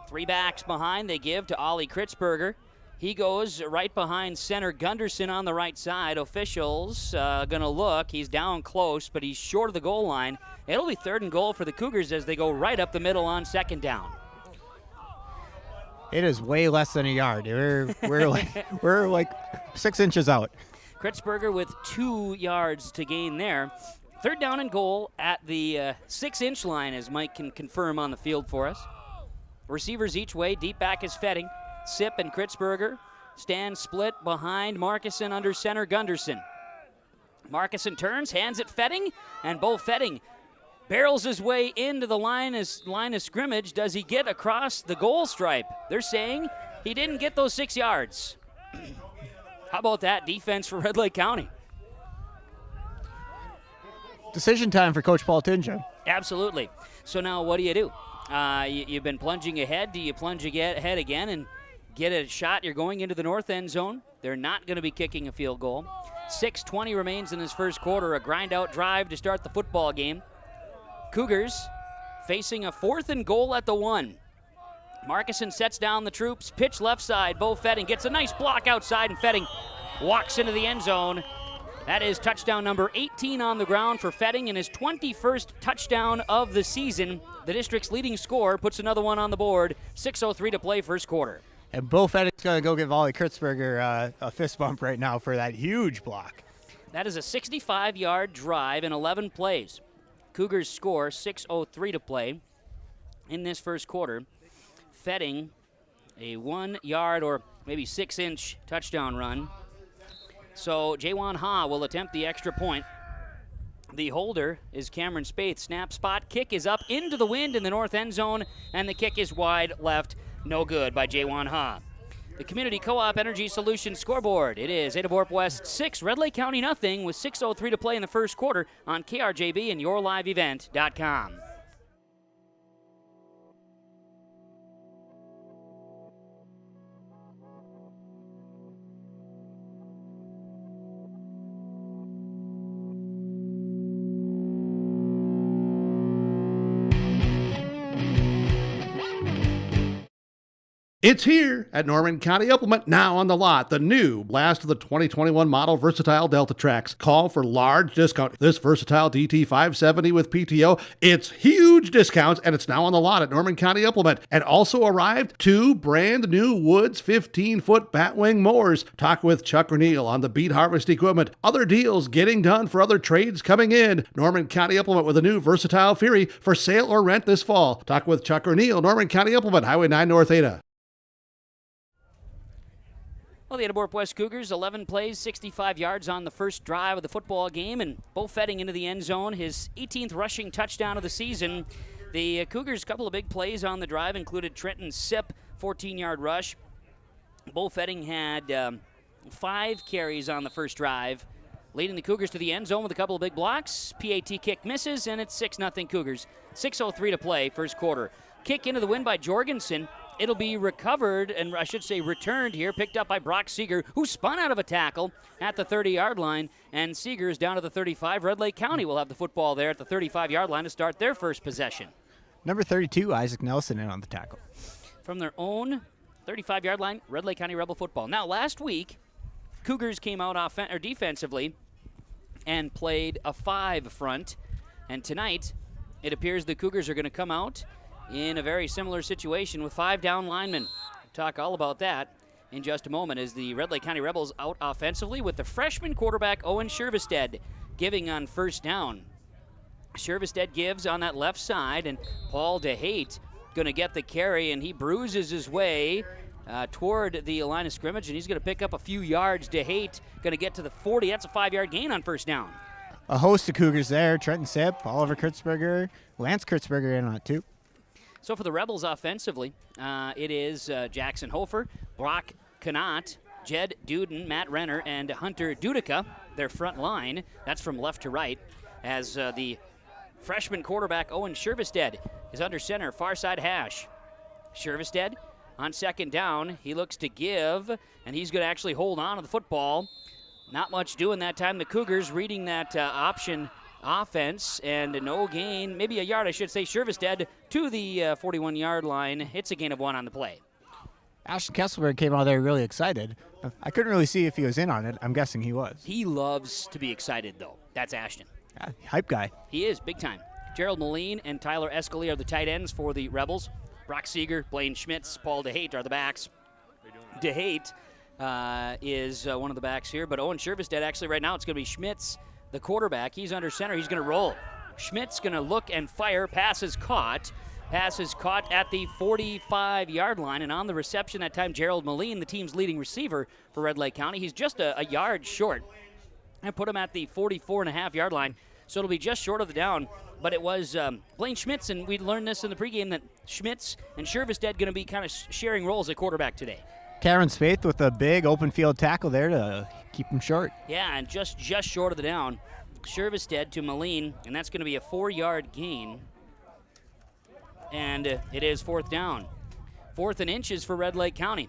3 backs behind. They give to Ollie Kritzberger. He goes right behind center. Gunderson on the right side. Officials going to look. He's down close, but he's short of the goal line. It'll be third and goal for the Cougars as they go right up the middle on second down. It is way less than a yard. We're like 6 inches out. Kritzberger with 2 yards to gain there. Third down and goal at the 6-inch line, as Mike can confirm on the field for us. Receivers each way. Deep back is Fetting. Sip and Kritzberger stand split behind Markison under center Gunderson. Markison turns, hands it Fetting, and Bo Fetting barrels his way into the line of scrimmage. Does he get across the goal stripe? They're saying he didn't get those 6 yards. How about that defense for Red Lake County? Decision time for Coach Paul Tinja. Absolutely. So now what do? You've been plunging ahead. Do you plunge ahead again and get a shot? You're going into the north end zone. They're not going to be kicking a field goal. 6:20 remains in this first quarter. A grind-out drive to start the football game. Cougars facing a 4th and goal at the 1. Markison sets down the troops. Pitch left side. Bo Fetting gets a nice block outside, and Fetting walks into the end zone. That is touchdown number 18 on the ground for Fetting and his 21st touchdown of the season. The district's leading scorer puts another one on the board. 6:03 to play first quarter. And Bo Fetting's going to go give Ollie Kritzberger a fist bump right now for that huge block. That is a 65-yard drive in 11 plays. Cougars score. 6:03 to play in this first quarter. Fetting a 1-yard or maybe 6-inch touchdown run. So Jawan Ha will attempt the extra point. The holder is Cameron Spaeth. Snap spot. Kick is up into the wind in the north end zone, and the kick is wide left. No good by Jawan Ha. The Community Co-op Energy Solutions scoreboard. It is Ada-Borup-West 6, Red Lake County nothing, with 6:03 to play in the first quarter on KRJB and YourLiveEvent.com. It's here at Norman County Implement, now on the lot. The new Blast of the 2021 model Versatile Delta Tracks. Call for large discount. This Versatile DT 570 with PTO, it's huge discounts, and it's now on the lot at Norman County Implement. And also arrived 2 brand new Woods 15-foot Batwing mowers. Talk with Chuck O'Neill on the beet harvest equipment. Other deals getting done for other trades coming in. Norman County Implement with a new Versatile Fury for sale or rent this fall. Talk with Chuck O'Neill, Norman County Implement, Highway 9 North Ada. Well, the Ada-Borup-West Cougars, 11 plays, 65 yards on the first drive of the football game, and Bo Fetting into the end zone, his 18th rushing touchdown of the season. The Cougars' couple of big plays on the drive included Trenton Sip, 14-yard rush. Bo Fetting had 5 carries on the first drive, leading the Cougars to the end zone with a couple of big blocks. PAT kick misses, and it's 6-0 Cougars. 6:03 to play, first quarter. Kick into the wind by Jorgensen. It'll be recovered, and I should say returned here, picked up by Brock Seeger, who spun out of a tackle at the 30-yard line, and Seeger is down to the 35. Red Lake County will have the football there at the 35-yard line to start their first possession. Number 32, Isaac Nelson, in on the tackle. From their own 35-yard line, Red Lake County Rebel football. Now, last week, Cougars came out defensively and played a 5 front. And tonight, it appears the Cougars are going to come out in a very similar situation with 5 down linemen. We'll talk all about that in just a moment as the Red Lake County Rebels out offensively with the freshman quarterback Owen Shervestead giving on first down. Shervestead gives on that left side, and Paul DeHate going to get the carry, and he bruises his way toward the line of scrimmage, and he's going to pick up a few yards. DeHate going to get to the 40. That's a 5-yard gain on first down. A host of Cougars there. Trenton Sipp, Oliver Kurtzberger, Lance Kurtzberger in on it too. So for the Rebels offensively, it is Jackson Hofer, Brock Canott, Jed Duden, Matt Renner, and Hunter Dudica, their front line. That's from left to right, as the freshman quarterback Owen Shervestead is under center, far side hash. Shervestead on second down, he looks to give, and he's going to actually hold on to the football. Not much doing that time. The Cougars reading that option offense, and no gain, maybe a yard, I should say. Shervestead to the 41-yard line. It's a gain of 1 on the play. Ashton Kesselberg came out there really excited. I couldn't really see if he was in on it. I'm guessing he was. He loves to be excited, though. That's Ashton. Hype guy. He is, big time. Gerald Moline and Tyler Escali are the tight ends for the Rebels. Brock Seeger, Blaine Schmitz, Paul DeHate are the backs. DeHate is one of the backs here, but Owen Shervestead, actually right now it's going to be Schmitz, the quarterback. He's under center. He's going to roll. Schmitz going to look and fire. Pass is caught. Pass is caught at the 45-yard line, and on the reception that time, Gerald Moline, the team's leading receiver for Red Lake County. He's just a yard short. I put him at the 44.5-yard line, so it'll be just short of the down. But it was Blaine Schmitz, and we learned this in the pregame that Schmitz and Shervestead going to be kind of sharing roles at quarterback today. Cameron Spaeth with a big open field tackle there to keep him short. Yeah, and just short of the down. Shervestead to Moline, and that's going to be a 4-yard gain. And it is 4th down. 4th and inches for Red Lake County.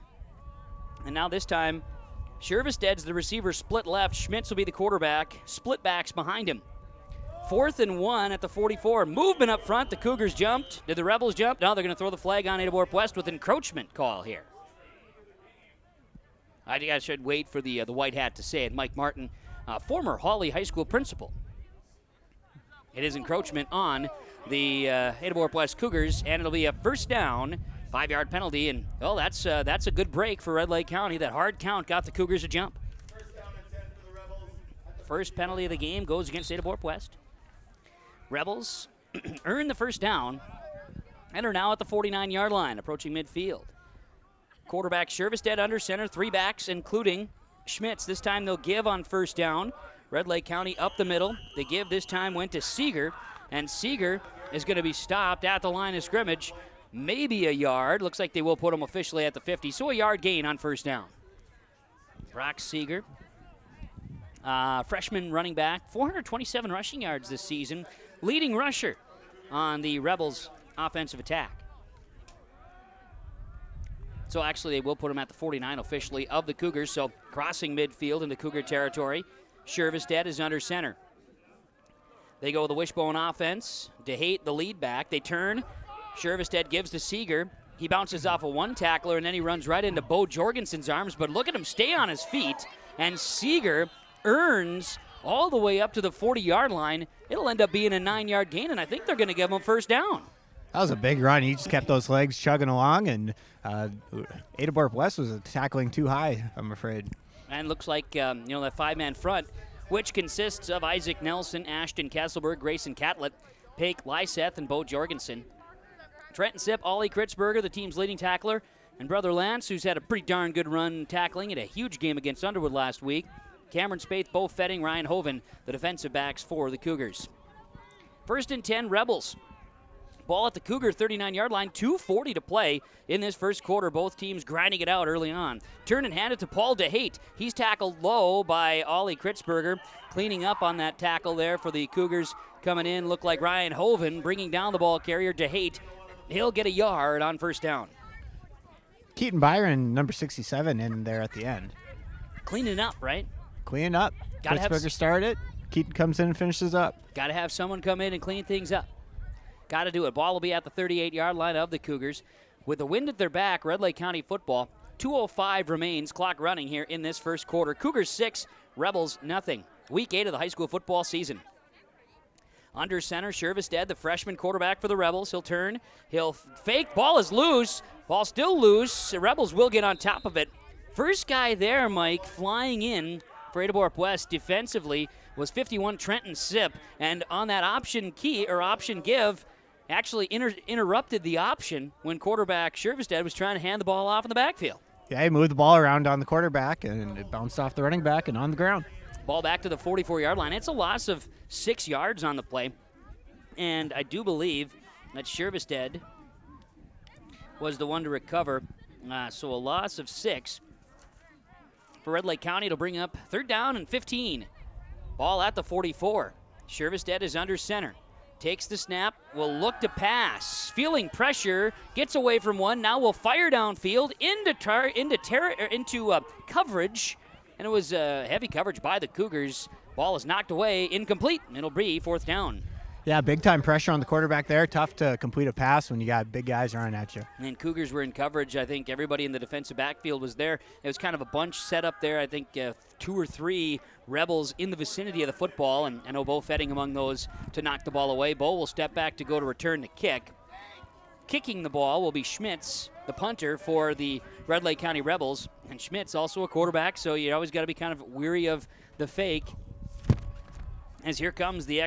And now this time, Shervestead's the receiver, split left. Schmitz will be the quarterback, split backs behind him. 4th and 1 at the 44. Movement up front. The Cougars jumped. Did the Rebels jump? No, they're going to throw the flag on Ada-Borup-West with encroachment call here. I think I should wait for the white hat to say it. Mike Martin, former Hawley High School principal. It is encroachment on the Ada-Borup-West Cougars, and it'll be a first down, 5-yard penalty. And that's a good break for Red Lake County. That hard count got the Cougars a jump. First penalty of the game goes against Ada-Borup-West. Rebels earn the first down and are now at the 49-yard line, approaching midfield. Quarterback Shervestead under center, 3 backs, including Schmitz. This time they'll give on first down. Red Lake County up the middle. The give this time went to Seeger, and Seeger is going to be stopped at the line of scrimmage. Maybe a yard. Looks like they will put him officially at the 50, so a yard gain on first down. Brock Seeger, freshman running back, 427 rushing yards this season, leading rusher on the Rebels' offensive attack. So actually they will put him at the 49 officially of the Cougars, so crossing midfield into Cougar territory. Shervestead is under center. They go with the wishbone offense. DeHate, the lead back. They turn. Shervestead gives to Seeger. He bounces off of one tackler, and then he runs right into Bo Jorgensen's arms, but look at him stay on his feet, and Seeger earns all the way up to the 40-yard line. It'll end up being a 9-yard gain, and I think they're going to give him first down. That was a big run. He just kept those legs chugging along, and Ada-Borup-West was tackling too high, I'm afraid. And looks like, that 5-man front, which consists of Isaac Nelson, Ashton Kesselberg, Grayson Catlett, Paik Lyseth, and Bo Jorgensen. Trenton Sipp, Ollie Kritzberger, the team's leading tackler, and Brother Lance, who's had a pretty darn good run tackling in a huge game against Underwood last week. Cameron Spaeth, Bo Fetting, Ryan Hoven, the defensive backs for the Cougars. 1st and 10, Rebels. Ball at the Cougar 39-yard line, 2:40 to play in this first quarter. Both teams grinding it out early on. Turn and hand it to Paul DeHate. He's tackled low by Ollie Kritzberger. Cleaning up on that tackle there for the Cougars coming in. Looked like Ryan Hoven bringing down the ball carrier. DeHate, he'll get a yard on first down. Keaton Byron, number 67, in there at the end. Cleaning up, right? Cleaning up. Kritzberger started. Keaton comes in and finishes up. Got to have someone come in and clean things up. Got to do it. Ball will be at the 38-yard line of the Cougars. With the wind at their back, Red Lake County football, 2:05 remains, clock running here in this first quarter. Cougars 6, Rebels nothing. Week 8 of the high school football season. Under center, Shervestead, the freshman quarterback for the Rebels. He'll turn, he'll fake, ball is loose. Ball still loose. The Rebels will get on top of it. First guy there, Mike, flying in for Ada-Borup-West defensively was 51 Trenton Sipp, and on that option give, actually interrupted the option when quarterback Shervestead was trying to hand the ball off in the backfield. Yeah, he moved the ball around on the quarterback, and it bounced off the running back and on the ground. Ball back to the 44-yard line. It's a loss of 6 yards on the play, and I do believe that Shervestead was the one to recover. So a loss of 6. For Red Lake County, it'll bring up 3rd down and 15. Ball at the 44. Shervestead is under center. Takes the snap, will look to pass. Feeling pressure, gets away from one. Now will fire downfield into coverage. And it was heavy coverage by the Cougars. Ball is knocked away, incomplete, and it'll be 4th down. Yeah, big-time pressure on the quarterback there. Tough to complete a pass when you got big guys running at you. And Cougars were in coverage. I think everybody in the defensive backfield was there. It was kind of a bunch set up there. I think 2 or 3 Rebels in the vicinity of the football, and I know Bo Fetting among those to knock the ball away. Bo will step back to go to return the kick. Kicking the ball will be Schmitz, the punter for the Red Lake County Rebels. And Schmitz also a quarterback, so you always got to be kind of weary of the fake. As here comes the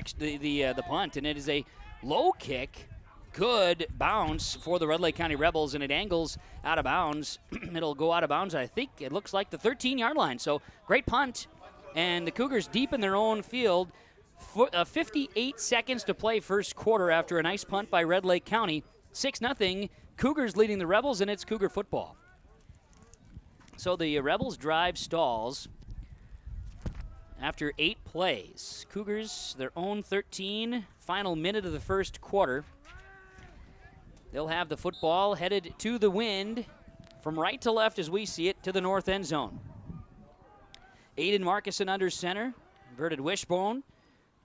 punt, and it is a low kick. Good bounce for the Red Lake County Rebels, and it angles out of bounds. It'll go out of bounds, I think it looks like the 13-yard line. So great punt, and the Cougars deep in their own field. 58 seconds to play first quarter after a nice punt by Red Lake County. 6-0, Cougars leading the Rebels, and it's Cougar football. So the Rebels drive stalls after 8 plays. Cougars, their own 13, final minute of the first quarter. They'll have the football headed to the wind from right to left as we see it to the north end zone. Aiden Markison under center, inverted wishbone,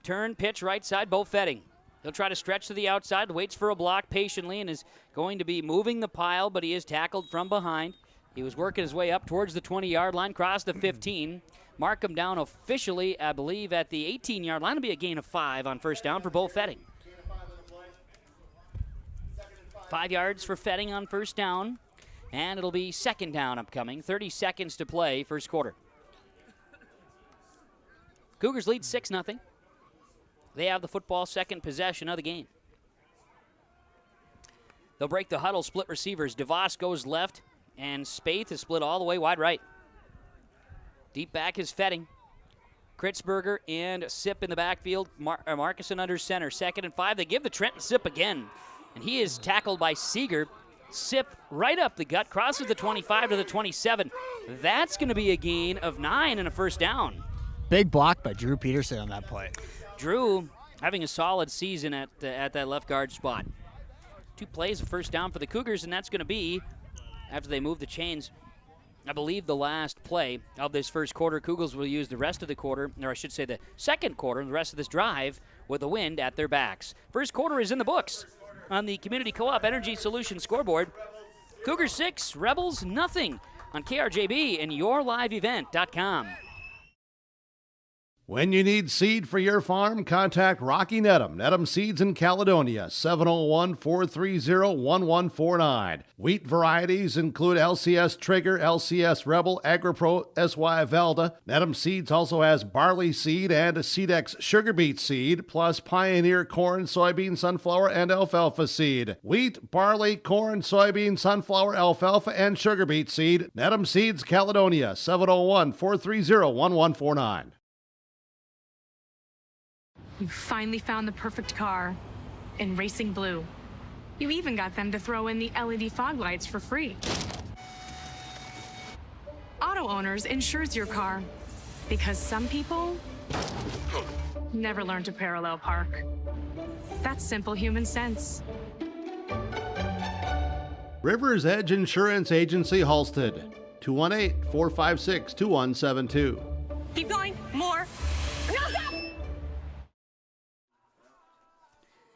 turn, pitch right side, Bo Fetting. He'll try to stretch to the outside, waits for a block patiently, and is going to be moving the pile, but he is tackled from behind. He was working his way up towards the 20-yard line, crossed the 15. Mark him down officially, I believe, at the 18-yard line. It'll be a gain of 5 on first down for Bo Fetting. 5 yards for Fetting on first down, and it'll be 2nd down upcoming. 30 seconds to play first quarter. Cougars lead 6-0. They have the football, second possession of the game. They'll break the huddle, split receivers. DeVos goes left, and Spaeth is split all the way wide right. Deep back is Fetting. Kritzberger and Sipp in the backfield. Markison under center. 2nd and 5. They give the Trenton Sipp again. And he is tackled by Seeger. Sipp right up the gut. Crosses the 25 to the 27. That's going to be a gain of 9 and a first down. Big block by Drew Peterson on that play. Drew having a solid season at that left guard spot. 2 plays of first down for the Cougars, and that's going to be, after they move the chains, I believe the last play of this first quarter. Cougars will use the rest of the quarter, or I should say the second quarter, and the rest of this drive with the wind at their backs. First quarter is in the books on the Community Co-op Energy Solutions scoreboard. Cougars 6, Rebels nothing on KRJB and YourLiveEvent.com. When you need seed for your farm, contact Rocky Nedham. Nedham Seeds in Caledonia, 701-430-1149. Wheat varieties include LCS Trigger, LCS Rebel, AgriPro, SY Velda. Nedham Seeds also has barley seed and Seedex sugar beet seed, plus Pioneer corn, soybean, sunflower, and alfalfa seed. Wheat, barley, corn, soybean, sunflower, alfalfa, and sugar beet seed. Nedham Seeds, Caledonia, 701-430-1149. You finally found the perfect car in racing blue. You even got them to throw in the LED fog lights for free. Auto Owners insures your car because some people never learn to parallel park. That's simple human sense. River's Edge Insurance Agency, Halsted, 218-456-2172. Keep going, more. No, stop!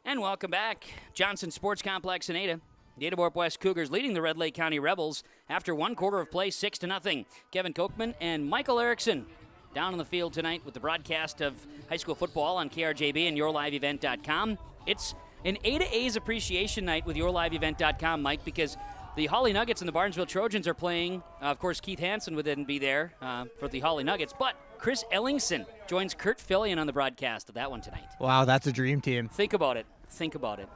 And welcome back. Johnson Sports Complex in Ada. The Ada-Borup-West Cougars leading the Red Lake County Rebels after one quarter of play, 6-0. Kevin Kochman and Michael Erickson down on the field tonight with the broadcast of high school football on KRJB and YourLiveEvent.com. It's an Ada A's appreciation night with YourLiveEvent.com, Mike, because the Holly Nuggets and the Barnesville Trojans are playing. Of course, Keith Hansen would then be there for the Holly Nuggets, but Chris Ellingson joins Kurt Fillion on the broadcast of that one tonight. Wow, that's a dream team. Think about it. Think about it.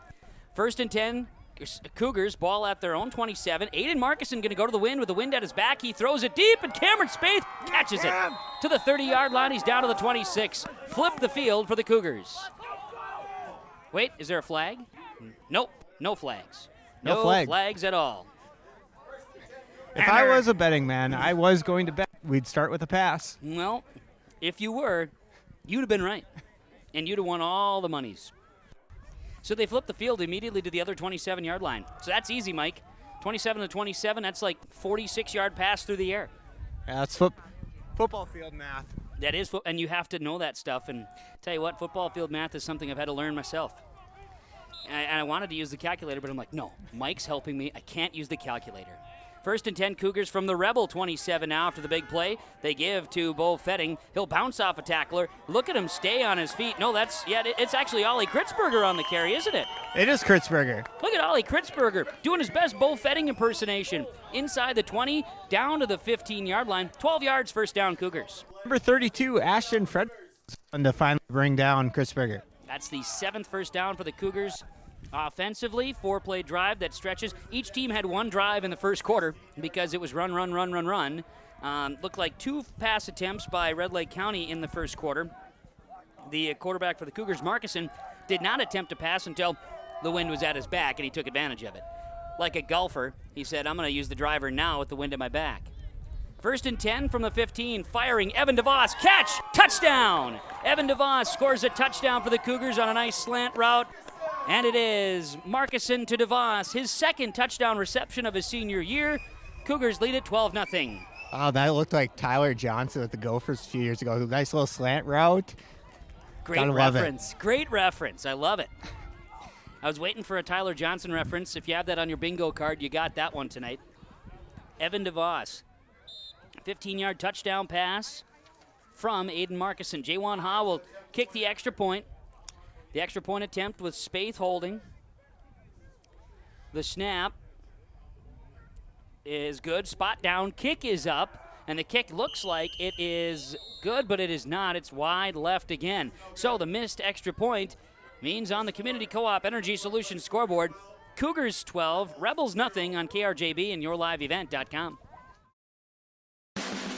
1st and 10. Cougars ball at their own 27. Aiden Markison going to go to the wind with the wind at his back. He throws it deep, and Cameron Spaeth catches it to the 30-yard line. He's down to the 26. Flip the field for the Cougars. Wait, is there a flag? Nope, no flags. No flags at all. If I was a betting man, I was going to bet we'd start with a pass. Well, if you were, you'd have been right, and you'd have won all the monies. So they flip the field immediately to the other 27-yard line. So that's easy, Mike. 27 to 27, that's like 46-yard pass through the air. Yeah, that's football field math. That is, and you have to know that stuff. And tell you what, football field math is something I've had to learn myself. And I wanted to use the calculator, but I'm like, no, Mike's helping me. I can't use the calculator. 1st and 10, Cougars from the Rebel 27 now after the big play. They give to Bo Fetting. He'll bounce off a tackler. Look at him stay on his feet. No, it's actually Ollie Kritzberger on the carry, isn't it? It is Kritzberger. Look at Ollie Kritzberger doing his best Bo Fetting impersonation. Inside the 20, down to the 15-yard line. 12 yards, first down, Cougars. Number 32, Ashton Fred, to finally bring down Kritzberger. That's the 7th first down for the Cougars. Offensively, 4-play drive that stretches. Each team had one drive in the first quarter because it was run. Looked like 2 pass attempts by Red Lake County in the first quarter. The quarterback for the Cougars, Markison, did not attempt to pass until the wind was at his back, and he took advantage of it. Like a golfer, he said, I'm going to use the driver now with the wind at my back. 1st and 10 from the 15, firing Evan DeVos. Catch! Touchdown! Evan DeVos scores a touchdown for the Cougars on a nice slant route. And it is Markison to DeVos, his 2nd touchdown reception of his senior year. Cougars lead it 12-0. Oh, that looked like Tyler Johnson with the Gophers a few years ago. Nice little slant route. Great reference. Great reference. I love it. I was waiting for a Tyler Johnson reference. If you have that on your bingo card, you got that one tonight. Evan DeVos. 15-yard touchdown pass from Aiden Markison. Jaywan Ha will kick the extra point. The extra point attempt with Spaeth holding. The snap is good. Spot down. Kick is up. And the kick looks like it is good, but it is not. It's wide left again. So the missed extra point means on the Community Co-op Energy Solutions scoreboard, Cougars 12, Rebels nothing on KRJB and YourLiveEvent.com.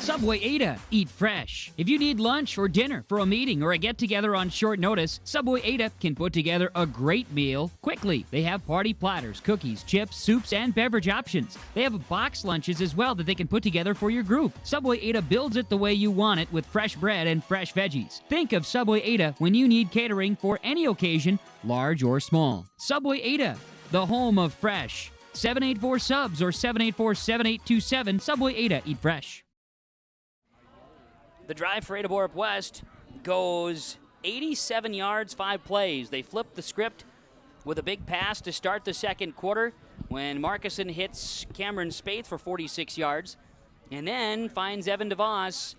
Subway Ada. Eat fresh. If you need lunch or dinner for a meeting or a get-together on short notice, Subway Ada can put together a great meal quickly. They have party platters, cookies, chips, soups, and beverage options. They have box lunches as well that they can put together for your group. Subway Ada builds it the way you want it with fresh bread and fresh veggies. Think of Subway Ada when you need catering for any occasion, large or small. Subway Ada, the home of fresh. 784-SUBS or 784-7827. Subway Ada. Eat fresh. The drive for Ada-Borup-West goes 87 yards, 5 plays. They flip the script with a big pass to start the second quarter when Markison hits Cameron Spaeth for 46 yards and then finds Evan DeVos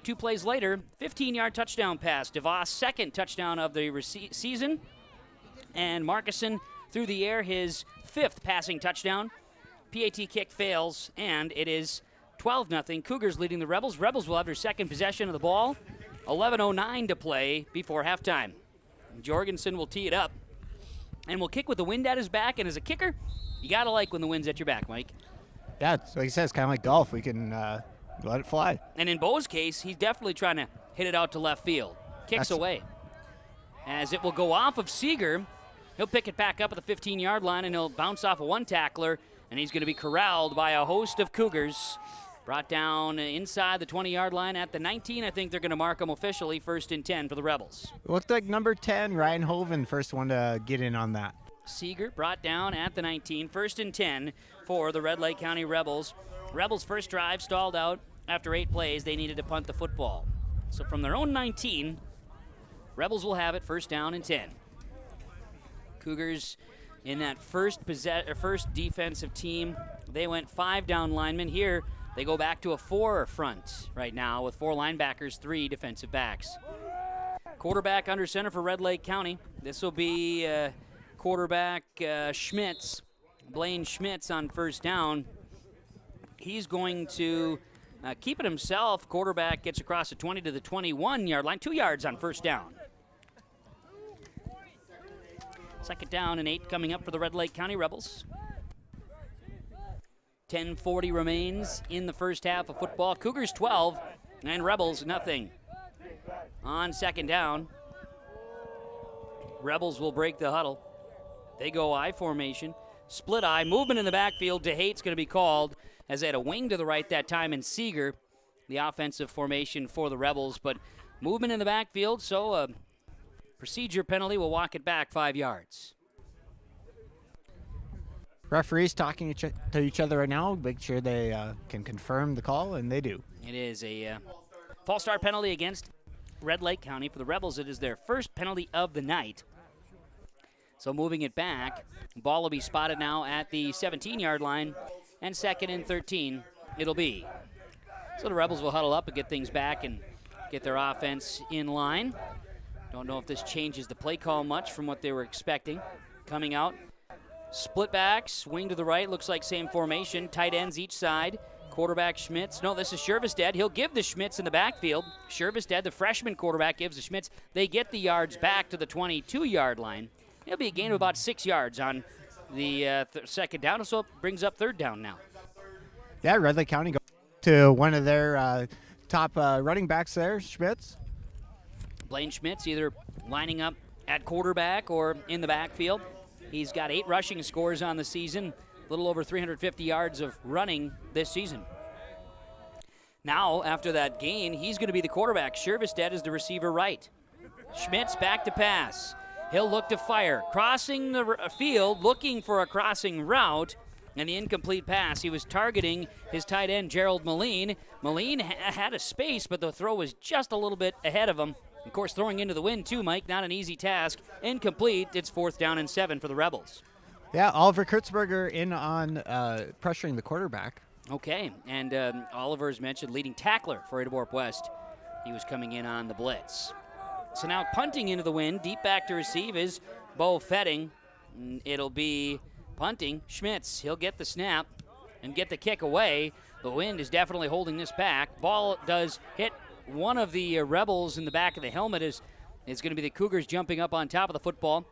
2 plays later, 15-yard touchdown pass. DeVos' 2nd touchdown of the season, and Markison through the air his 5th passing touchdown. PAT kick fails, and it is 12-0. Cougars leading the Rebels. Rebels will have their 2nd possession of the ball. 11:09 to play before halftime. Jorgensen will tee it up and will kick with the wind at his back. And as a kicker, you got to like when the wind's at your back, Mike. Yeah, like you said, it's kind of like golf. We can let it fly. And in Bo's case, he's definitely trying to hit it out to left field. Kicks away. As it will go off of Seeger. He'll pick it back up at the 15-yard line, and he'll bounce off of one tackler, and he's going to be corralled by a host of Cougars. Brought down inside the 20-yard line at the 19. I think they're going to mark him officially 1st and 10 for the Rebels. It looked like number 10, Ryan Hoven, first one to get in on that. Seeger brought down at the 19. 1st and 10 for the Red Lake County Rebels. Rebels' first drive stalled out after 8 plays. They needed to punt the football. So from their own 19, Rebels will have it 1st down and 10. Cougars In that first defensive team, they went 5 down linemen. Here, they go back to a 4 front right now with 4 linebackers, 3 defensive backs. Quarterback under center for Red Lake County. This will be quarterback Schmitz, Blaine Schmitz on first down. He's going to keep it himself. Quarterback gets across the 20 to the 21-yard line, 2 yards on first down. Second down and 8 coming up for the Red Lake County Rebels. 10:40 remains in the first half of football. Cougars 12 and Rebels nothing. On second down, Rebels will break the huddle. They go I formation, split I, movement in the backfield. DeHate's going to be called as they had a wing to the right that time, and Seeger, the offensive formation for the Rebels. But movement in the backfield, so a procedure penalty will walk it back 5 yards. Referees talking to each other right now, make sure they can confirm the call, and they do. It is a false start penalty against Red Lake County. For the Rebels, it is their first penalty of the night. So moving it back, ball will be spotted now at the 17-yard line, and 2nd and 13 it'll be. So the Rebels will huddle up and get things back and get their offense in line. Don't know if this changes the play call much from what they were expecting. Coming out, split backs, wing to the right, looks like same formation, tight ends each side. Quarterback Schmitz. No, this is Shervestead. He'll give the Schmitz in the backfield. Shervestead, the freshman quarterback, gives the Schmitz. They get the yards back to the 22-yard line. It'll be a gain of about 6 yards on the second down, so it brings up third down now. Yeah, Red Lake County goes to one of their top running backs there, Schmitz. Blaine Schmitz either lining up at quarterback or in the backfield. He's got 8 rushing scores on the season, a little over 350 yards of running this season. Now, after that gain, he's going to be the quarterback. Shervestead is the receiver right. Schmitz back to pass. He'll look to fire. Crossing the field, looking for a crossing route, and the incomplete pass. He was targeting his tight end, Gerald Moline. Moline had a space, but the throw was just a little bit ahead of him. Of course, throwing into the wind too, Mike, not an easy task. Incomplete. It's 4th down and 7 for the Rebels. Yeah, Oliver Kurtzberger in on pressuring the quarterback. Okay, and Oliver's mentioned leading tackler for Ada-Borup-West. He was coming in on the blitz. So now punting into the wind, deep back to receive is Bo Fetting. It'll be punting. Schmitz, he'll get the snap and get the kick away. The wind is definitely holding this back. Ball does hit one of the Rebels in the back of the helmet. Is going to be the Cougars jumping up on top of the football.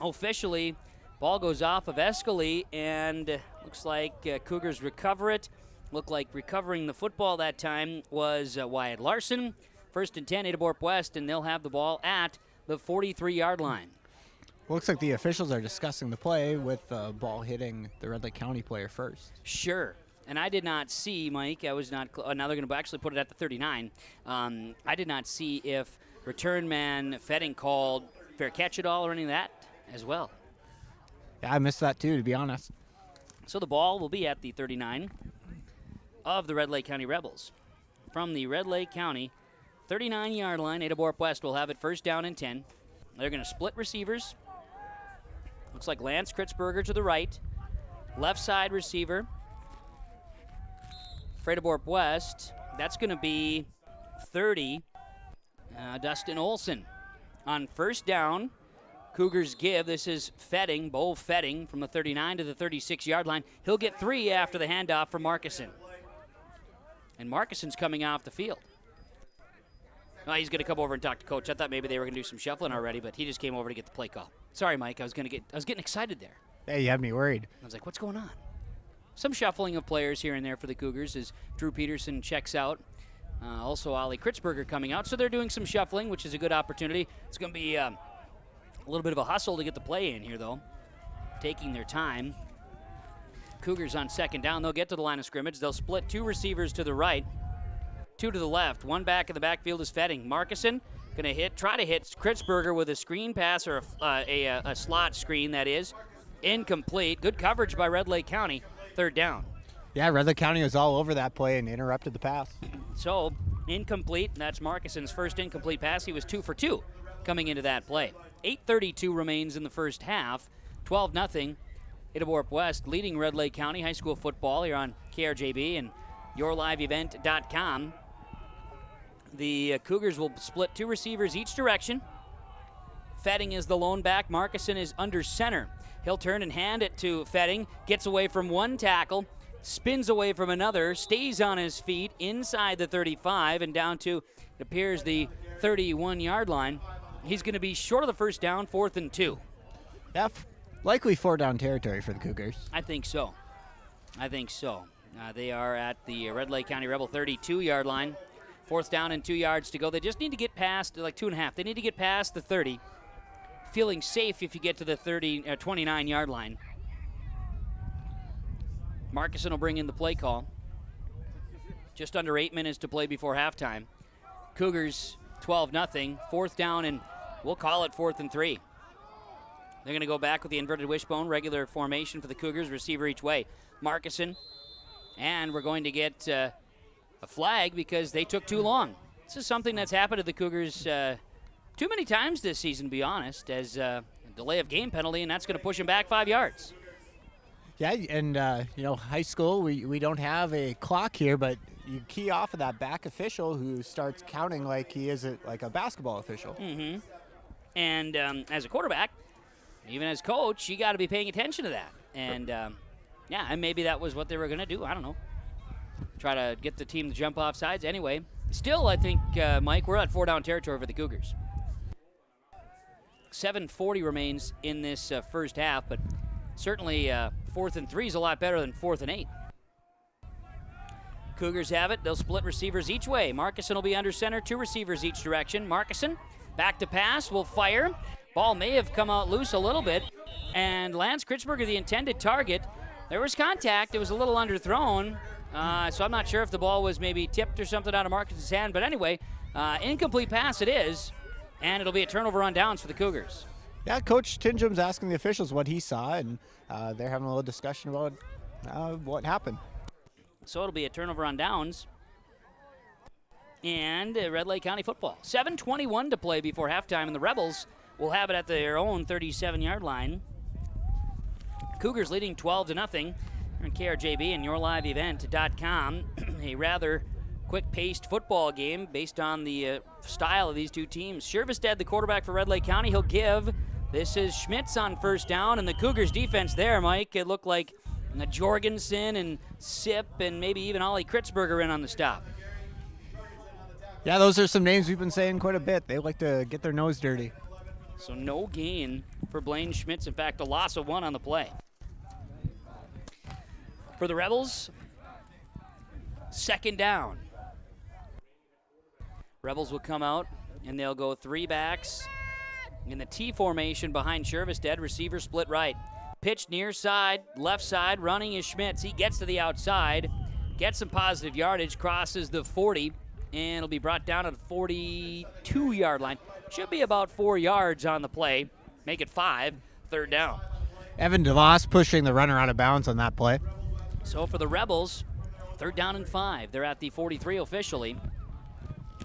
Officially, ball goes off of Escali, and looks like Cougars recover it. Looked like recovering the football that time was Wyatt Larson. 1st and 10, Ada-Borup-West, and they'll have the ball at the 43-yard line. Looks like the officials are discussing the play with the ball hitting the Red Lake County player first. Sure. And I did not see, Mike, I was not, now they're going to actually put it at the 39. I did not see if return man Fetting called fair catch at all or any of that as well. Yeah, I missed that too, to be honest. So the ball will be at the 39 of the Red Lake County Rebels. From the Red Lake County 39-yard line, Ada-Borup-West will have it 1st down and 10. They're going to split receivers. Looks like Lance Kritzberger to the right. Left side receiver for Ada-Borup-West. That's going to be 30, Dustin Olson. On 1st down, Cougars give. This is Fetting, Bo Fetting, from the 39 to the 36-yard line. He'll get 3 after the handoff for Markison. And Markison's coming off the field. Oh, he's going to come over and talk to Coach. I thought maybe they were going to do some shuffling already, but he just came over to get the play call. Sorry, Mike. I was getting excited there. Hey, you had me worried. I was like, what's going on? Some shuffling of players here and there for the Cougars as Drew Peterson checks out. Also, Ollie Kritzberger coming out. So they're doing some shuffling, which is a good opportunity. It's going to be a little bit of a hustle to get the play in here, though. Taking their time. Cougars on 2nd down. They'll get to the line of scrimmage. They'll split 2 receivers to the right, 2 to the left. 1 back in the backfield is Fetting. Markison going to try to hit Kritzberger with a screen pass, or a slot screen, that is. Incomplete. Good coverage by Red Lake County. 3rd down. Yeah, Red Lake County was all over that play and interrupted the pass. So, incomplete. That's Markison's first incomplete pass. He was 2 for 2 coming into that play. 8:32 remains in the first half. 12-0. Ada-Borup-West leading Red Lake County high school football here on KRJB and yourliveevent.com. The Cougars will split 2 receivers each direction. Fetting is the lone back. Markison is under center. He'll turn and hand it to Fetting. Gets away from one tackle. Spins away from another. Stays on his feet inside the 35 and down to, it appears, the 31-yard line. He's going to be short of the first down, 4th and 2. Yeah, likely 4-down territory for the Cougars. I think so. They are at the Red Lake County Rebel 32-yard line. 4th down and 2 yards to go. They just need to get past, like 2.5. They need to get past the 30. Feeling safe if you get to the 29-yard line. Markison will bring in the play call. Just under 8 minutes to play before halftime. Cougars 12-0. 4th down and we'll call it 4th and 3. They're going to go back with the inverted wishbone, regular formation for the Cougars, receiver each way. Markison, and we're going to get a flag because they took too long. This is something that's happened to the Cougars too many times this season, to be honest, as a delay of game penalty, and that's going to push them back 5 yards. Yeah, and, high school, we don't have a clock here, but you key off of that back official who starts counting like he is like a basketball official. Mm-hmm. And as a quarterback, even as coach, you got to be paying attention to that. And, and maybe that was what they were going to do. I don't know. Try to get the team to jump off sides. Anyway, still, I think, Mike, we're at 4-down territory for the Cougars. 7:40 remains in this first half, but certainly 4th and 3 is a lot better than 4th and 8. Cougars have it. They'll split receivers each way. Markison will be under center, 2 receivers each direction. Markison, back to pass, will fire. Ball may have come out loose a little bit, and Lance Kritzberger, the intended target. There was contact. It was a little underthrown, so I'm not sure if the ball was maybe tipped or something out of Markison's hand, but anyway, incomplete pass it is, and it'll be a turnover on downs for the Cougars. Yeah, Coach Tinjum's asking the officials what he saw, and they're having a little discussion about what happened. So it'll be a turnover on downs. And Red Lake County football. 7:21 to play before halftime, and the Rebels will have it at their own 37-yard line. Cougars leading 12-0. We're in KRJB and yourliveevent.com. A rather quick-paced football game based on the style of these two teams. Shervestead, the quarterback for Red Lake County, he'll give. This is Schmitz on first down, and the Cougars defense there, Mike, it looked like Jorgensen and Sip and maybe even Ollie Kritzberger in on the stop. Yeah, those are some names we've been saying quite a bit. They like to get their nose dirty. So no gain for Blaine Schmitz. In fact, a loss of 1 on the play. For the Rebels, 2nd down. Rebels will come out, and they'll go 3 backs in the T formation behind Shervestead. Receiver split right. Pitch near side, left side, running is Schmitz. He gets to the outside, gets some positive yardage, crosses the 40, and it'll be brought down at the 42-yard line. Should be about 4 yards on the play. Make it 5, 3rd down. Evan DeVos pushing the runner out of bounds on that play. So for the Rebels, 3rd down and 5. They're at the 43 officially.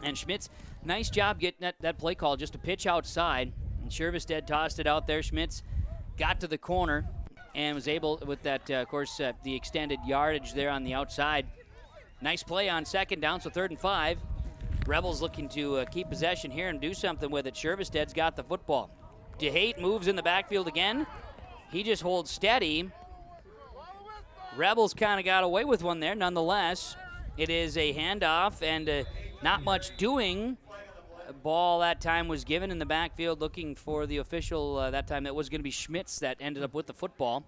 And Schmitz, nice job getting that play call, just a pitch outside. And Shervestead tossed it out there. Schmitz got to the corner and was able, with that, of course, the extended yardage there on the outside. Nice play on 2nd down, so 3rd and 5. Rebels looking to keep possession here and do something with it. Shervestead's got the football. DeHate moves in the backfield again. He just holds steady. Rebels kind of got away with one there. Nonetheless, it is a handoff and not much doing. A ball that time was given in the backfield, looking for the official that time. That was going to be Schmitz that ended up with the football.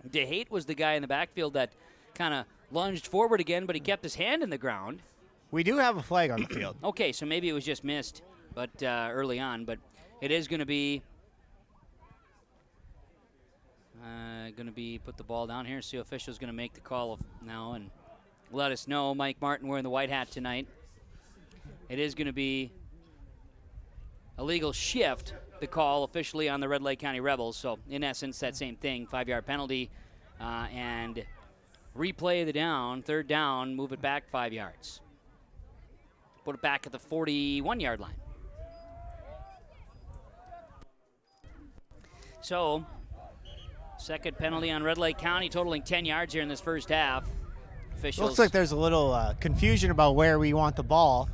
DeHate was the guy in the backfield that kind of lunged forward again, but he kept his hand in the ground. We do have a flag on the field. Okay, so maybe it was just missed, but early on. But it is going to be put the ball down here. See, official's going to make the call now and let us know. Mike Martin wearing the white hat tonight. It is going to be a legal shift, the call officially on the Red Lake County Rebels. So, in essence, that same thing, 5-yard penalty and replay the down, 3rd down, move it back 5 yards. Put it back at the 41-yard line. So, Second penalty on Red Lake County, totaling 10 yards here in this first half. Officials. Looks like there's a little confusion about where we want the ball.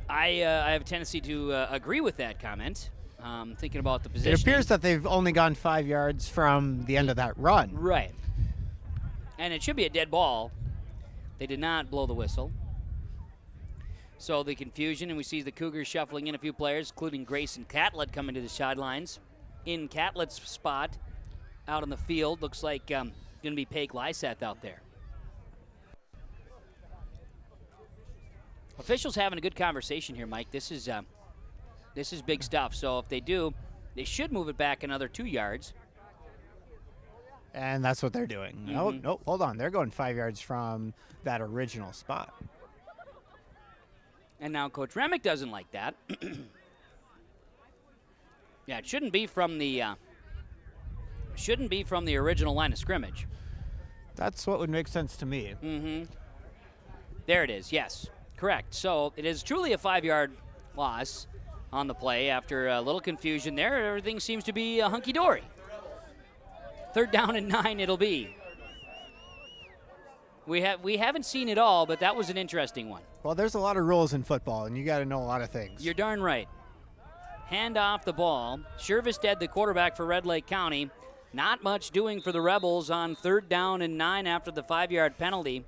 I have a tendency to agree with that comment. Thinking about the position. It appears that they've only gone 5 yards from the end of that run. Right. And it should be a dead ball. They did not blow the whistle. So the confusion, and we see the Cougars shuffling in a few players, including Grayson Catlett coming to the sidelines. In Catlett's spot, out on the field, looks like going to be Paige Lysath out there. Officials having a good conversation here, Mike. This is big stuff. So if they do, they should move it back another 2 yards. And that's what they're doing. Mm-hmm. No, hold on. They're going 5 yards from that original spot. And now Coach Remick doesn't like that. Yeah, it shouldn't be from the original line of scrimmage. That's what would make sense to me. Mm-hmm. There it is. Yes, correct. So it is truly a 5-yard loss on the play after a little confusion there. Everything seems to be hunky-dory. 3rd down and 9 it'll be. We haven't seen it all, but that was an interesting one. Well, there's a lot of rules in football, and you got to know a lot of things. You're darn right. Hand off the ball. Shervestead, the quarterback for Red Lake County. Not much doing for the Rebels on 3rd down and 9 after the 5-yard penalty,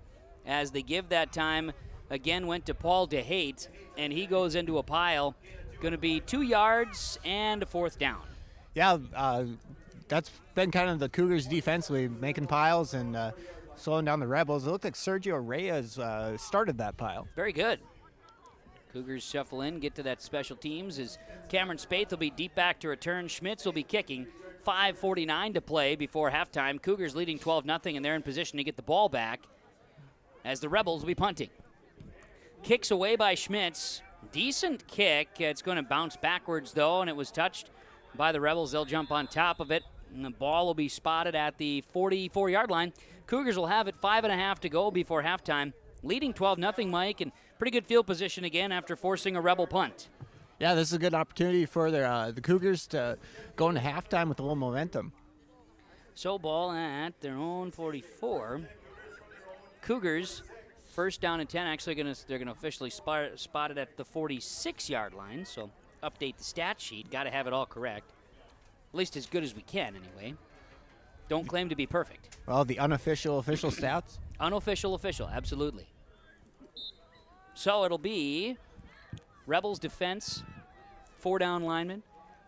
as they give that time again went to Paul DeHate, and he goes into a pile. Going to be 2 yards and a 4th down. Yeah, that's been kind of the Cougars defensively, making piles and slowing down the Rebels. It looked like Sergio Reyes started that pile. Very good. Cougars shuffle in, get to that special teams as Cameron Spaeth will be deep back to return. Schmitz will be kicking. 5:49 to play before halftime. Cougars leading 12-0, and they're in position to get the ball back as the Rebels will be punting. Kicks away by Schmitz. Decent kick. It's going to bounce backwards, though, and it was touched by the Rebels. They'll jump on top of it, and the ball will be spotted at the 44-yard line. Cougars will have it 5.5 to go before halftime. Leading 12-0, Mike, and pretty good field position again after forcing a Rebel punt. Yeah, this is a good opportunity for the Cougars to go into halftime with a little momentum. So ball at their own 44. Cougars, 1st down and 10. Actually, they're gonna officially spot it at the 46-yard line. So update the stat sheet. Got to have it all correct, at least as good as we can, anyway. Don't claim to be perfect. Well, the unofficial official stats. Unofficial official, absolutely. So it'll be Rebels defense, 4 down linemen.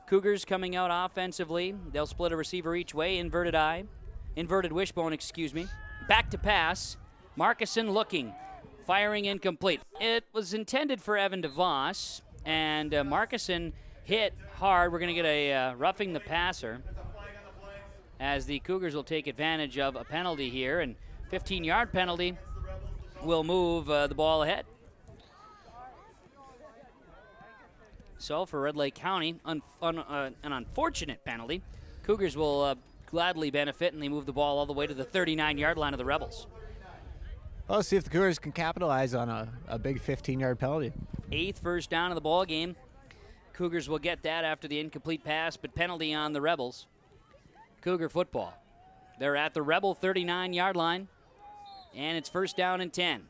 Cougars coming out offensively. They'll split a receiver each way, inverted wishbone, excuse me. Back to pass. Markison looking, firing incomplete. It was intended for Evan DeVos, and Markison hit hard. We're going to get a roughing the passer as the Cougars will take advantage of a penalty here, and 15-yard penalty will move the ball ahead. So for Red Lake County, an unfortunate penalty. Cougars will gladly benefit, and they move the ball all the way to the 39-yard line of the Rebels. Well, let's see if the Cougars can capitalize on a big 15-yard penalty. 8th first down of the ball game. Cougars will get that after the incomplete pass, but penalty on the Rebels. Cougar football. They're at the Rebel 39-yard line, and it's 1st down and 10.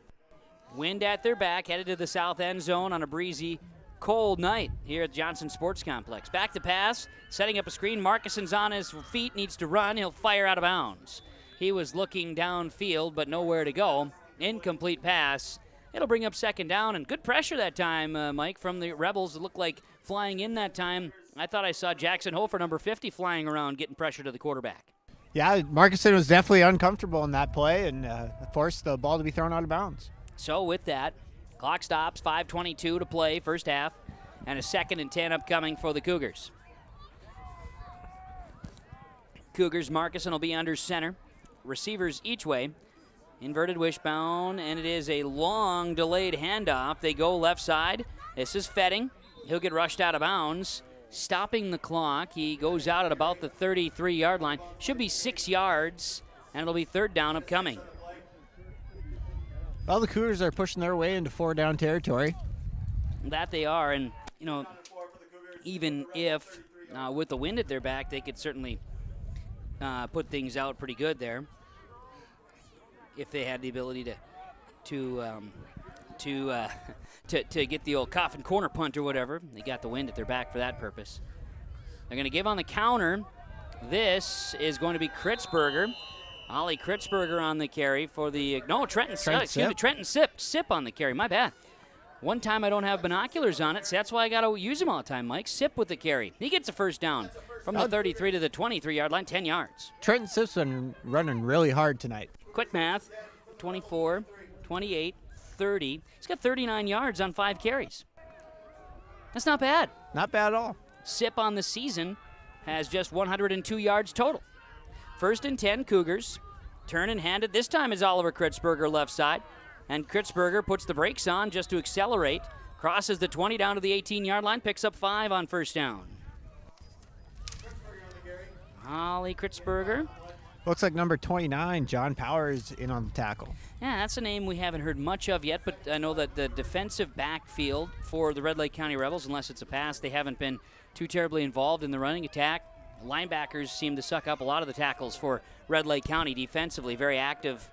Wind at their back, headed to the south end zone on a breezy, cold night here at Johnson Sports Complex. Back to pass, setting up a screen. Markison's on his feet, needs to run. He'll fire out of bounds. He was looking downfield, but nowhere to go. Incomplete pass. It'll bring up 2nd down, and good pressure that time, Mike, from the Rebels. It looked like flying in that time. I thought I saw Jackson Hofer, number 50, flying around, getting pressure to the quarterback. Yeah, Markison was definitely uncomfortable in that play and forced the ball to be thrown out of bounds. So with that, clock stops, 5:22 to play, first half, and a 2nd and 10 upcoming for the Cougars. Cougars, Markison will be under center. Receivers each way. Inverted wishbone, and it is a long delayed handoff. They go left side. This is Fetting. He'll get rushed out of bounds. Stopping the clock. He goes out at about the 33-yard line. Should be 6 yards, and it'll be 3rd down upcoming. Well, the Cougars are pushing their way into 4-down territory. That they are, and, you know, even if with the wind at their back, they could certainly put things out pretty good there. If they had the ability to get the old coffin corner punt or whatever, they got the wind at their back for that purpose. They're going to give on the counter. This is going to be Kritzberger. Ollie Kritzberger on the carry for the Trenton Sip on the carry. My bad. One time I don't have binoculars on it, so that's why I got to use them all the time, Mike. Sip with the carry. He gets a first down from the 33 to the 23-yard line, 10 yards. Trenton Sip's been running really hard tonight. Quick math, 24, 28, 30. He's got 39 yards on 5 carries. That's not bad. Not bad at all. Sip on the season has just 102 yards total. 1st and 10, Cougars. Turn and hand it. This time is Oliver Kritzberger left side. And Kritzberger puts the brakes on just to accelerate. Crosses the 20 down to the 18-yard line. Picks up 5 on first down. Ollie Kritzberger. Looks like number 29, John Powers, in on the tackle. Yeah, that's a name we haven't heard much of yet, but I know that the defensive backfield for the Red Lake County Rebels, unless it's a pass, they haven't been too terribly involved in the running attack. Linebackers seem to suck up a lot of the tackles for Red Lake County defensively. Very active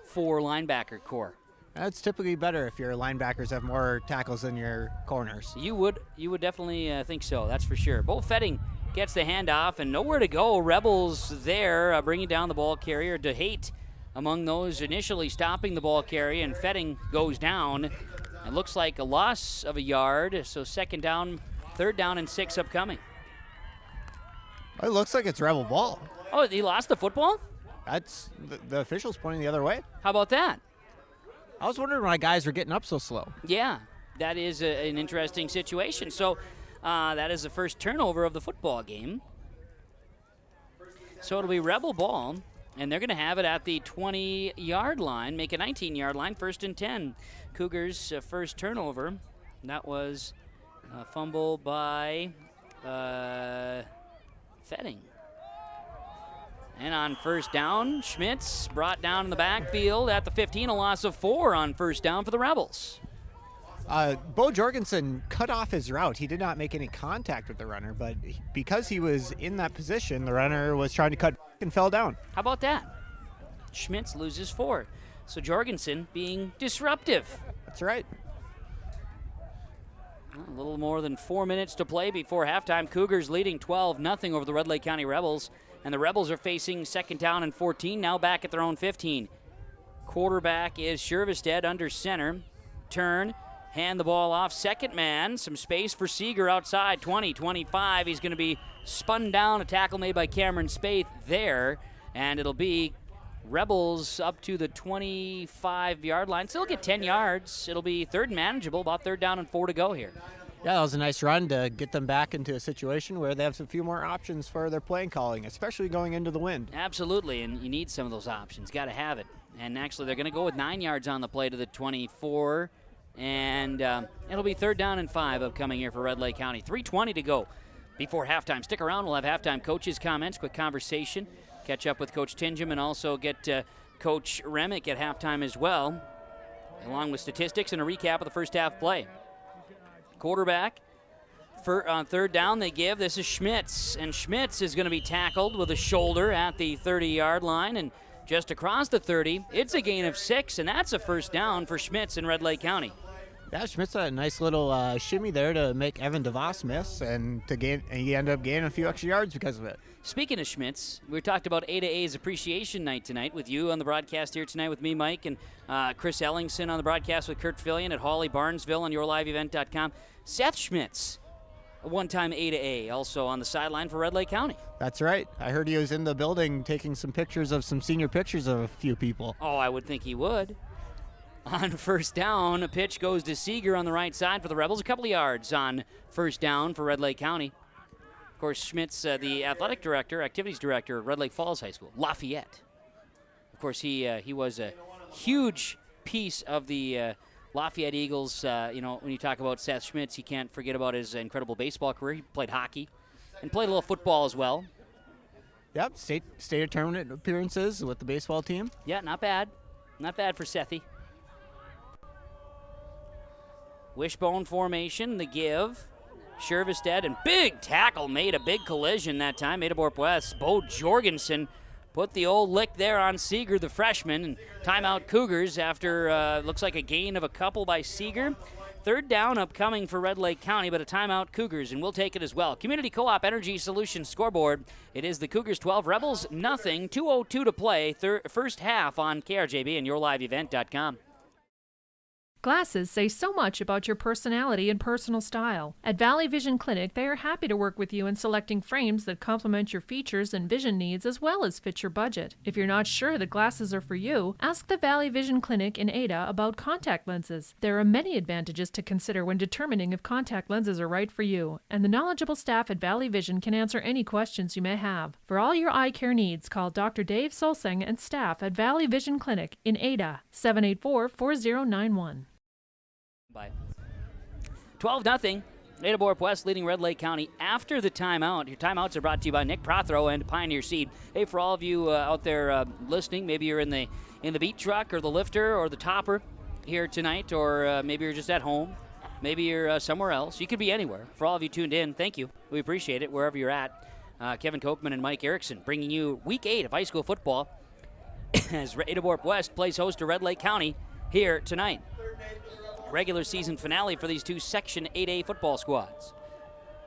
4 linebacker core. That's typically better if your linebackers have more tackles than your corners. You would definitely think so, that's for sure. Bo Fetting gets the handoff and nowhere to go. Rebels there bringing down the ball carrier. DeHate among those initially stopping the ball carrier, and Fetting goes down. It looks like a loss of a yard, so 2nd down, 3rd down and 6 upcoming. It looks like it's Rebel ball. Oh, he lost the football? That's the official's pointing the other way. How about that? I was wondering why guys were getting up so slow. Yeah, that is an interesting situation. So that is the first turnover of the football game. So it'll be Rebel ball, and they're going to have it at the 20-yard line, make a 19-yard line, 1st and 10. Cougars' first turnover. That was a fumble by Fetting. And on first down, Schmitz brought down in the backfield at the 15, a loss of 4 on first down for the Rebels. Bo Jorgensen cut off his route. He did not make any contact with the runner, but because he was in that position, the runner was trying to cut and fell down. How about that? Schmitz loses 4. So Jorgensen being disruptive. That's right. A little more than 4 minutes to play before halftime. Cougars leading 12-0 over the Red Lake County Rebels. And the Rebels are facing 2nd down and 14, now back at their own 15. Quarterback is Shervestead under center. Turn, hand the ball off. 2nd man, some space for Seeger outside. 20, 25. He's going to be spun down. A tackle made by Cameron Spaeth there. And it'll be Rebels up to the 25-yard line. Still get 10 yards. It'll be 3rd and manageable, about 3rd down and 4 to go here. Yeah, that was a nice run to get them back into a situation where they have a few more options for their playing calling, especially going into the wind. Absolutely, and you need some of those options. Got to have it. And actually, they're going to go with 9 yards on the play to the 24, and it'll be 3rd down and 5 upcoming here for Red Lake County. 3:20 to go before halftime. Stick around. We'll have halftime coaches' comments, quick conversation, catch up with Coach Tingham, and also get Coach Remick at halftime as well, along with statistics and a recap of the first half play. Quarterback on 3rd down they give. This is Schmitz, and Schmitz is going to be tackled with a shoulder at the 30-yard line, and just across the 30, it's a gain of 6, and that's a first down for Schmitz in Red Lake County. Yeah, Schmitz had a nice little shimmy there to make Evan DeVos miss, and he ended up gaining a few extra yards because of it. Speaking of Schmitz, we talked about Ada-A's Appreciation Night tonight with you on the broadcast here tonight with me, Mike, and Chris Ellingson on the broadcast with Kurt Fillion at Hawley Barnesville on yourliveevent.com. Seth Schmitz, a one-time A-to-A, also on the sideline for Red Lake County. That's right. I heard he was in the building taking some senior pictures of a few people. Oh, I would think he would. On first down, a pitch goes to Seeger on the right side for the Rebels. A couple of yards on first down for Red Lake County. Of course, Schmitz, the athletic director, activities director at Red Lake Falls High School, Lafayette. Of course, he was a huge piece of the Lafayette Eagles. When you talk about Seth Schmitz, you can't forget about his incredible baseball career. He played hockey and played a little football as well. Yep, state tournament appearances with the baseball team. Yeah, not bad. Not bad for Sethy. Wishbone formation, the give. Shervestead, and big tackle made a big collision that time. Ada-Borup-West, Bo Jorgensen put the old lick there on Seeger, the freshman, and timeout Cougars after looks like a gain of a couple by Seeger. Third down upcoming for Red Lake County, but a timeout Cougars, and we'll take it as well. Community Co-op Energy Solutions scoreboard. It is the Cougars 12, Rebels nothing. 2:02 to play. First half on KRJB and YourLiveEvent.com. Glasses say so much about your personality and personal style. At Valley Vision Clinic, they are happy to work with you in selecting frames that complement your features and vision needs as well as fit your budget. If you're not sure that glasses are for you, ask the Valley Vision Clinic in Ada about contact lenses. There are many advantages to consider when determining if contact lenses are right for you, and the knowledgeable staff at Valley Vision can answer any questions you may have. For all your eye care needs, call Dr. Dave Solseng and staff at Valley Vision Clinic in Ada, 784-4091. By 12-0. Ada-Borup-West leading Red Lake County after the timeout. Your timeouts are brought to you by Nick Prothero and Pioneer Seed. Hey, for all of you out there listening, maybe you're in the beat truck or the lifter or the topper here tonight, or maybe you're just at home. Maybe you're somewhere else. You could be anywhere. For all of you tuned in, thank you. We appreciate it wherever you're at. Kevin Kochman and Mike Erickson bringing you Week 8 of high school football as Ada-Borup-West plays host to Red Lake County here tonight. Regular season finale for these two Section 8A football squads.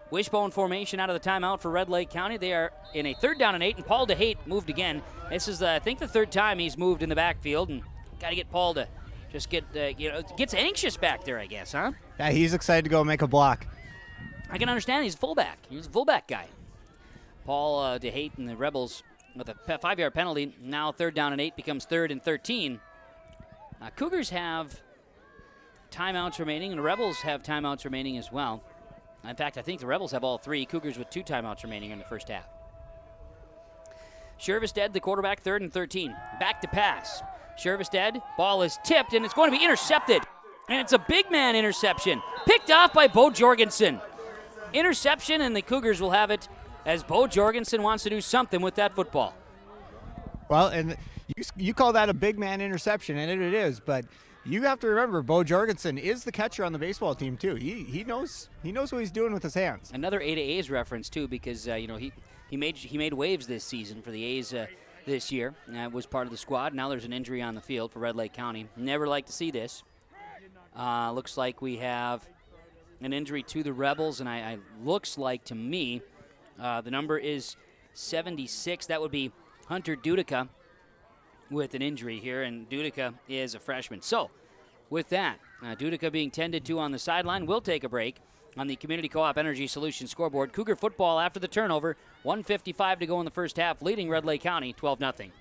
Wishbone formation out of the timeout for Red Lake County. They are in a 3rd down and 8, and Paul DeHate moved again. This is, I think, the 3rd time he's moved in the backfield, and got to get Paul to just get, gets anxious back there, I guess, huh? Yeah, he's excited to go make a block. I can understand. He's a fullback. He's a fullback guy. Paul DeHate and the Rebels with a 5-yard penalty. Now 3rd down and 8 becomes 3rd and 13. Cougars have timeouts remaining, and the Rebels have timeouts remaining as well. In fact, I think the Rebels have all 3. Cougars with 2 timeouts remaining in the first half. Shervestead, the quarterback, 3rd and 13. Back to pass. Shervestead, ball is tipped, and it's going to be intercepted. And it's a big man interception. Picked off by Bo Jorgensen. Interception, and the Cougars will have it as Bo Jorgensen wants to do something with that football. Well, and you call that a big man interception, and it is, but you have to remember, Bo Jorgensen is the catcher on the baseball team too. He knows what he's doing with his hands. Another A's reference too, because he made waves this season for the A's this year. Was part of the squad. Now there's an injury on the field for Red Lake County. Never like to see this. Looks like we have an injury to the Rebels, and I looks like to me the number is 76. That would be Hunter Dudica with an injury here, and Dudica is a freshman. So, with that, Dudica being tended to on the sideline, we'll take a break on the Community Co-op Energy Solutions scoreboard. Cougar football after the turnover, 1:55 to go in the first half, leading Red Lake County 12-0.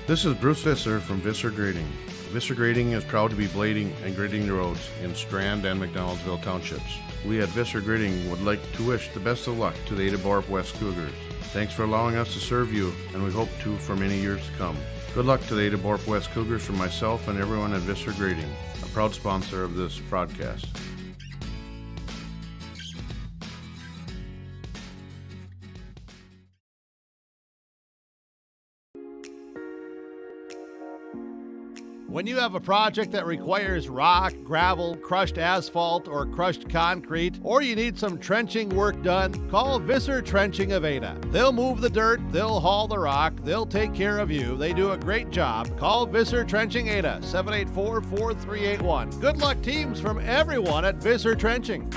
This is Bruce Visser from Visser Grading. Visser Grading is proud to be blading and grading the roads in Strand and McDonaldsville townships. We at Visser Grading would like to wish the best of luck to the Ada-Borup-West Cougars. Thanks for allowing us to serve you, and we hope to for many years to come. Good luck to the Ada-Borup-West Cougars from myself and everyone at Visser Grading, a proud sponsor of this broadcast. When you have a project that requires rock, gravel, crushed asphalt, or crushed concrete, or you need some trenching work done, call Visser Trenching of Ada. They'll move the dirt, they'll haul the rock, they'll take care of you. They do a great job. Call Visser Trenching Ada, 784-4381. Good luck, teams, from everyone at Visser Trenching.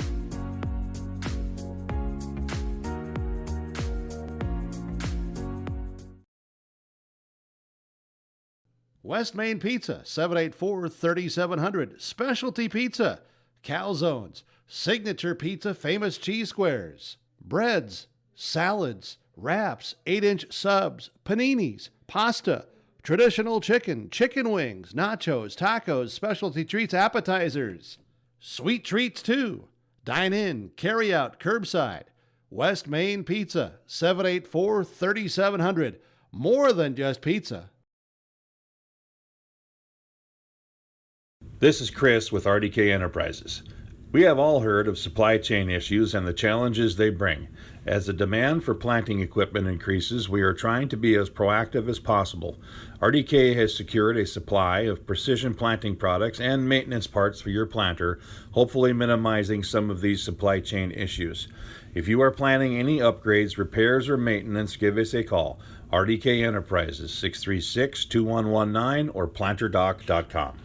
West Main Pizza, 784-3700. Specialty Pizza, calzones, signature pizza, famous cheese squares, breads, salads, wraps, 8-inch subs, paninis, pasta, traditional chicken, chicken wings, nachos, tacos, specialty treats, appetizers, sweet treats too. Dine in, carry out, curbside. West Main Pizza, 784-3700. More than just pizza. This is Chris with RDK Enterprises. We have all heard of supply chain issues and the challenges they bring. As the demand for planting equipment increases, we are trying to be as proactive as possible. RDK has secured a supply of precision planting products and maintenance parts for your planter, hopefully minimizing some of these supply chain issues. If you are planning any upgrades, repairs, or maintenance, give us a call. RDK Enterprises, 636-2119 or planterdoc.com.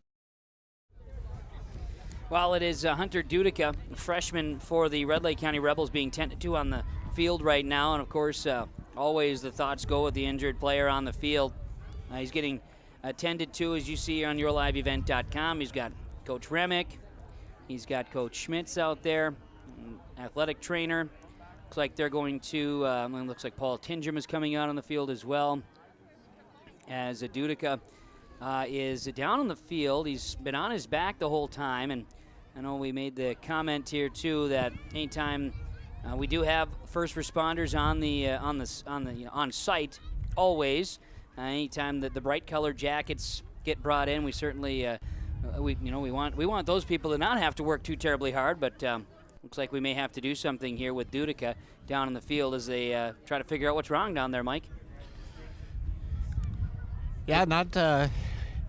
Well, it is Hunter Dudica, freshman for the Red Lake County Rebels, being tended to on the field right now. And, of course, always the thoughts go with the injured player on the field. He's getting attended to, as you see on yourliveevent.com. He's got Coach Remick. He's got Coach Schmitz out there, athletic trainer. Looks like they're going to, looks like Paul Tingham is coming out on the field as well. As Dudica is down on the field. He's been on his back the whole time, and I know we made the comment here too that anytime we do have first responders on site always. Anytime that the bright colored jackets get brought in, we certainly we want those people to not have to work too terribly hard. But looks like we may have to do something here with Dudica down in the field as they try to figure out what's wrong down there, Mike. Yeah, not.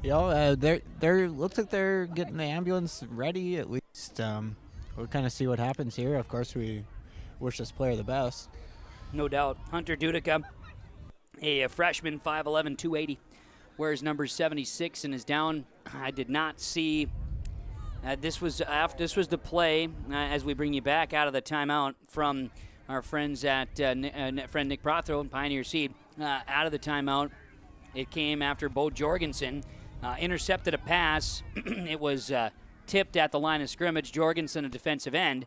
They're looks like they're getting the ambulance ready at least. We'll kind of see what happens here. Of course, we wish this player the best. No doubt. Hunter Dudica, a freshman, 5'11", 280, wears number 76 and is down. I did not see. This was the play as we bring you back out of the timeout from our friends at friend Nick Prothro and Pioneer Seed. Out of the timeout, it came after Bo Jorgensen intercepted a pass. It was tipped at the line of scrimmage. Jorgensen, a defensive end.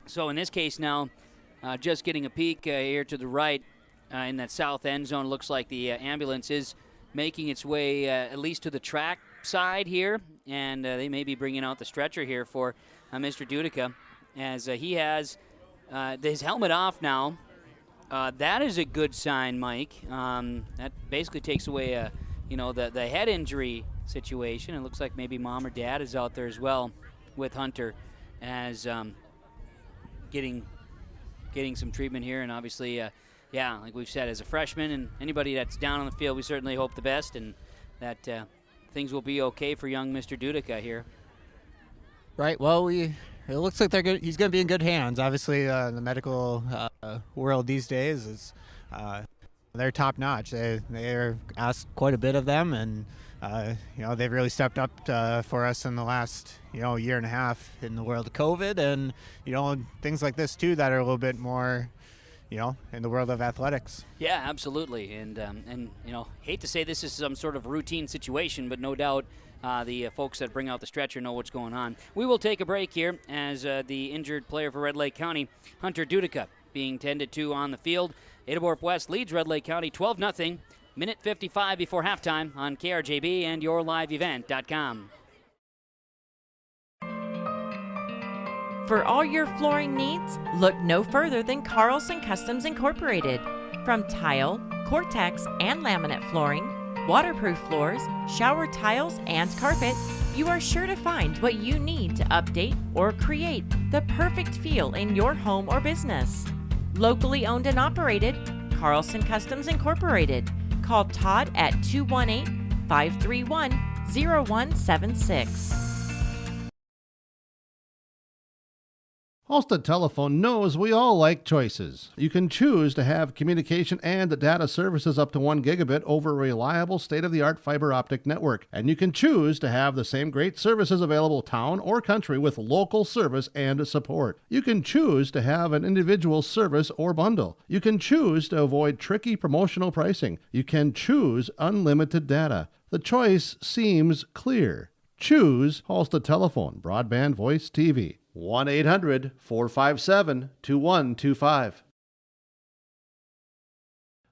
So in this case now, just getting a peek here to the right in that south end zone, looks like the ambulance is making its way at least to the track side here, and they may be bringing out the stretcher here for Mr. Dudica, as he has his helmet off now. That is a good sign, Mike. That basically takes away the head injury situation. It looks like maybe mom or dad is out there as well with Hunter, as getting some treatment here. And obviously, like we've said, as a freshman and anybody that's down on the field, we certainly hope the best and that things will be okay for young Mr. Dudica here. Right. Well, it looks like they're good. He's going to be in good hands. Obviously, the medical world these days is they're top notch. They're asked quite a bit of them, and they've really stepped up for us in the last year and a half in the world of COVID, and things like this too that are a little bit more in the world of athletics. Yeah, absolutely. And hate to say this is some sort of routine situation, but no doubt the folks that bring out the stretcher know what's going on. We will take a break here as the injured player for Red Lake County, Hunter Dudica, being tended to on the field. Ada-Borup-West leads Red Lake County 12-0, minute 55 before halftime on KRJB and yourliveevent.com. For all your flooring needs, look no further than Carlson Customs Incorporated. From tile, Cortex, and laminate flooring, waterproof floors, shower tiles, and carpet, you are sure to find what you need to update or create the perfect feel in your home or business. Locally owned and operated, Carlson Customs Incorporated. Call Todd at 218-531-0176. Halstead Telephone knows we all like choices. You can choose to have communication and data services up to 1 gigabit over a reliable state-of-the-art fiber optic network. And you can choose to have the same great services available town or country with local service and support. You can choose to have an individual service or bundle. You can choose to avoid tricky promotional pricing. You can choose unlimited data. The choice seems clear. Choose Halstead Telephone, broadband voice TV. 1-800-457-2125.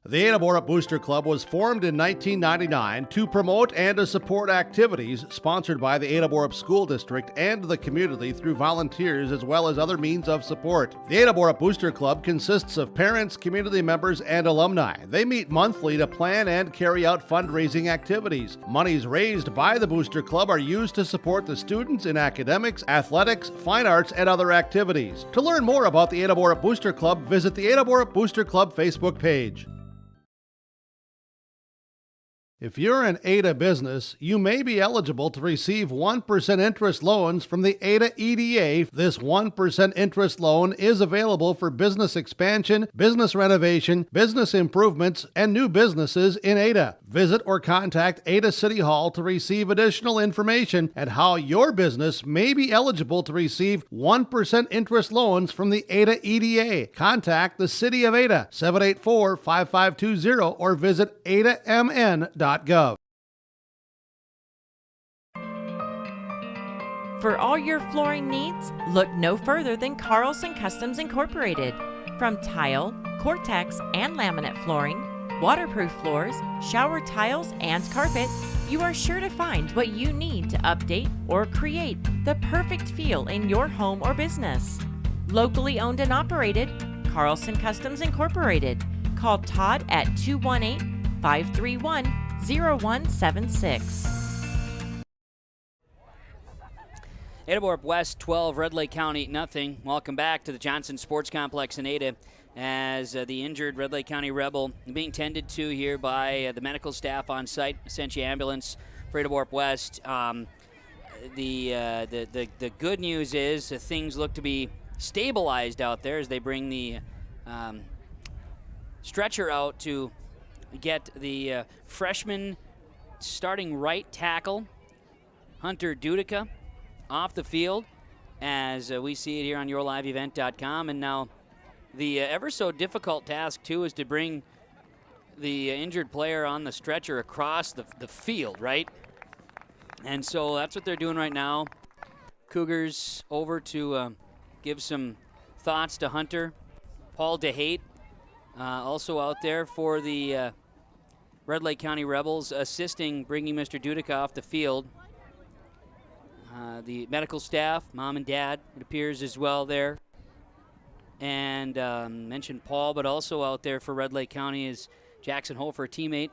The Ada-Borup Booster Club was formed in 1999 to promote and to support activities sponsored by the Ada-Borup School District and the community through volunteers as well as other means of support. The Ada-Borup Booster Club consists of parents, community members, and alumni. They meet monthly to plan and carry out fundraising activities. Monies raised by the Booster Club are used to support the students in academics, athletics, fine arts, and other activities. To learn more about the Ada-Borup Booster Club, visit the Ada-Borup Booster Club Facebook page. If you're an Ada business, you may be eligible to receive 1% interest loans from the Ada EDA. This 1% interest loan is available for business expansion, business renovation, business improvements, and new businesses in Ada. Visit or contact Ada City Hall to receive additional information and how your business may be eligible to receive 1% interest loans from the Ada EDA. Contact the City of Ada, 784-5520, or visit adamn.gov. For all your flooring needs, look no further than Carlson Customs Incorporated. From tile, Cortex, and laminate flooring, waterproof floors, shower tiles, and carpet, you are sure to find what you need to update or create the perfect feel in your home or business. Locally owned and operated, Carlson Customs Incorporated. Call Todd at 218-531-0176. Ada-Borup-West 12, Red Lake County nothing. Welcome back to the Johnson Sports Complex in Ada, as the injured Red Lake County Rebel being tended to here by the medical staff on site. Essentia ambulance for Ada-Borup-West. The good news is things look to be stabilized out there as they bring the stretcher out to get the freshman starting right tackle, Hunter Dudica, off the field, as we see it here on yourliveevent.com. And now the ever so difficult task, too, is to bring the injured player on the stretcher across the field, right? And so that's what they're doing right now. Cougars over to give some thoughts to Hunter. Paul DeHate also out there for the Red Lake County Rebels, assisting bringing Mr. Dudica off the field. The medical staff, mom and dad, it appears, as well there. And mentioned Paul, but also out there for Red Lake County is Jackson Hofer, a teammate,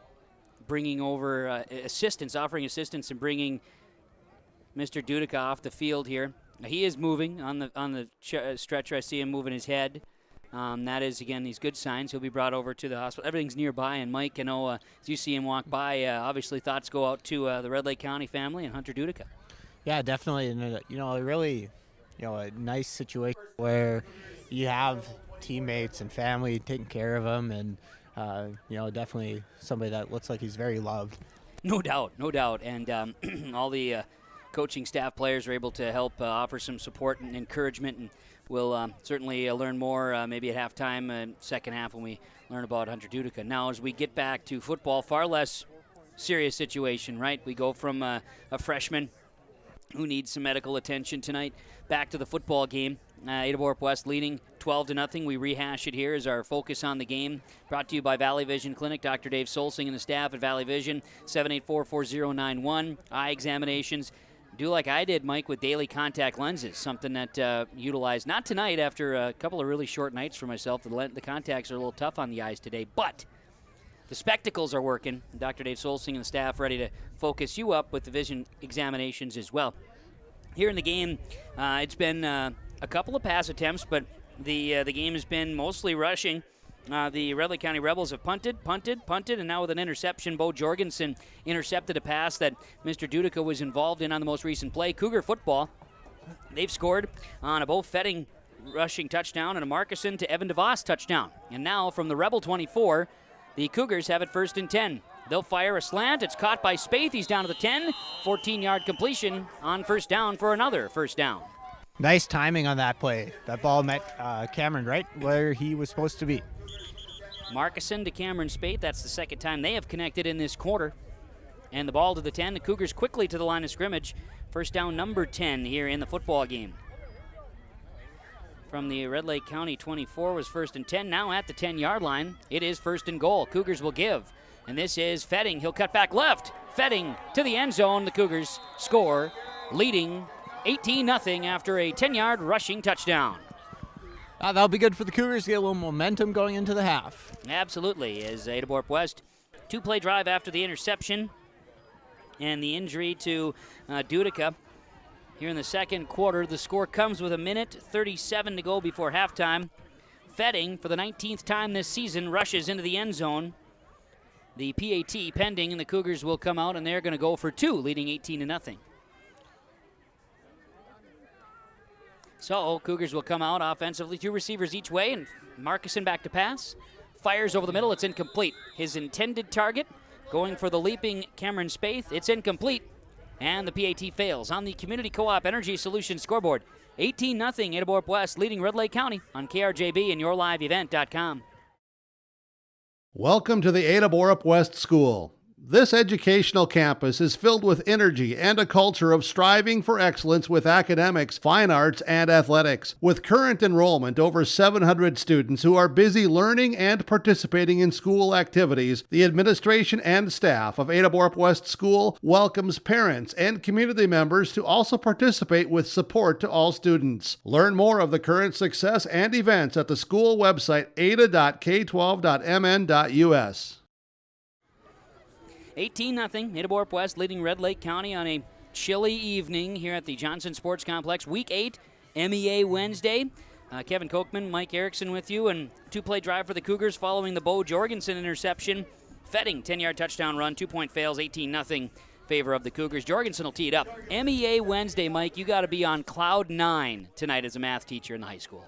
bringing over assistance, offering assistance in bringing Mr. Dudica off the field here. Now, he is moving on the stretcher. I see him moving his head. That is, again, these good signs. He'll be brought over to the hospital. Everything's nearby, and Mike, I know as you see him walk by, obviously thoughts go out to the Red Lake County family and Hunter Dudica. Yeah, definitely. And, really, a nice situation where you have teammates and family taking care of him, and, definitely somebody that looks like he's very loved. No doubt. And all the coaching staff, players are able to help offer some support and encouragement, and we'll certainly learn more maybe at halftime, second half, when we learn about Hunter Dudica. Now, as we get back to football, far less serious situation, right? We go from a freshman who needs some medical attention tonight back to the football game. Ada-Borup-West leading 12-0. We rehash it here as our focus on the game. Brought to you by Valley Vision Clinic. Dr. Dave Solsing and the staff at Valley Vision. 784-4091. Eye examinations. Do like I did, Mike, with daily contact lenses, something that utilized, not tonight after a couple of really short nights for myself. The contacts are a little tough on the eyes today, but the spectacles are working. Dr. Dave Solsing and the staff ready to focus you up with the vision examinations as well. Here in the game, it's been a couple of pass attempts, but the game has been mostly rushing. The Red Lake County Rebels have punted, and now with an interception, Bo Jorgensen intercepted a pass that Mr. Dudica was involved in on the most recent play. Cougar football, they've scored on a Bo Fetting rushing touchdown and a Markison to Evan DeVos touchdown. And now from the Rebel 24, the Cougars have it 1st and 10. They'll fire a slant. It's caught by Spaeth. He's down to the 10. 14-yard completion on first down for another first down. Nice timing on that play. That ball met Cameron right where he was supposed to be. Markison to Cameron Spaeth. That's the second time they have connected in this quarter. And the ball to the 10. The Cougars quickly to the line of scrimmage. First down number 10 here in the football game. from the Red Lake County 24 was 1st and 10. Now at the 10-yard line, it is 1st and goal. Cougars will give. And this is Fetting. He'll cut back left. Fetting to the end zone. The Cougars score, leading 18-0 after a 10-yard rushing touchdown. That'll be good for the Cougars to get a little momentum going into the half. Absolutely, as Ada-Borup-West, 2-play drive after the interception and the injury to Dudica. Here in the second quarter, the score comes with 1:37 to go before halftime. Fetting, for the 19th time this season, rushes into the end zone. The PAT pending, and the Cougars will come out, and they're going to go for 2, leading 18-0. So Cougars will come out offensively, 2 receivers each way, and Marcuson back to pass. Fires over the middle, it's incomplete. His intended target, going for the leaping Cameron Spaeth, it's incomplete. And the PAT fails. On the Community Co-op Energy Solutions scoreboard, 18-0 Ada-Borup-West leading Red Lake County on KRJB and YourLiveEvent.com. Welcome to the Ada-Borup-West School. This educational campus is filled with energy and a culture of striving for excellence with academics, fine arts, and athletics. With current enrollment over 700 students who are busy learning and participating in school activities, the administration and staff of Ada-Borup-West School welcomes parents and community members to also participate with support to all students. Learn more of the current success and events at the school website ada.k12.mn.us. 18-0 Ada-Borup-West leading Red Lake County on a chilly evening here at the Johnson Sports Complex. Week 8, MEA Wednesday. Kevin Kochman, Mike Erickson with you, and 2-play drive for the Cougars following the Bo Jorgensen interception. Fetting, 10-yard touchdown run, 2-point fails, 18-0 favor of the Cougars. Jorgensen will tee it up. MEA Wednesday, Mike, you got to be on cloud 9 tonight as a math teacher in the high school.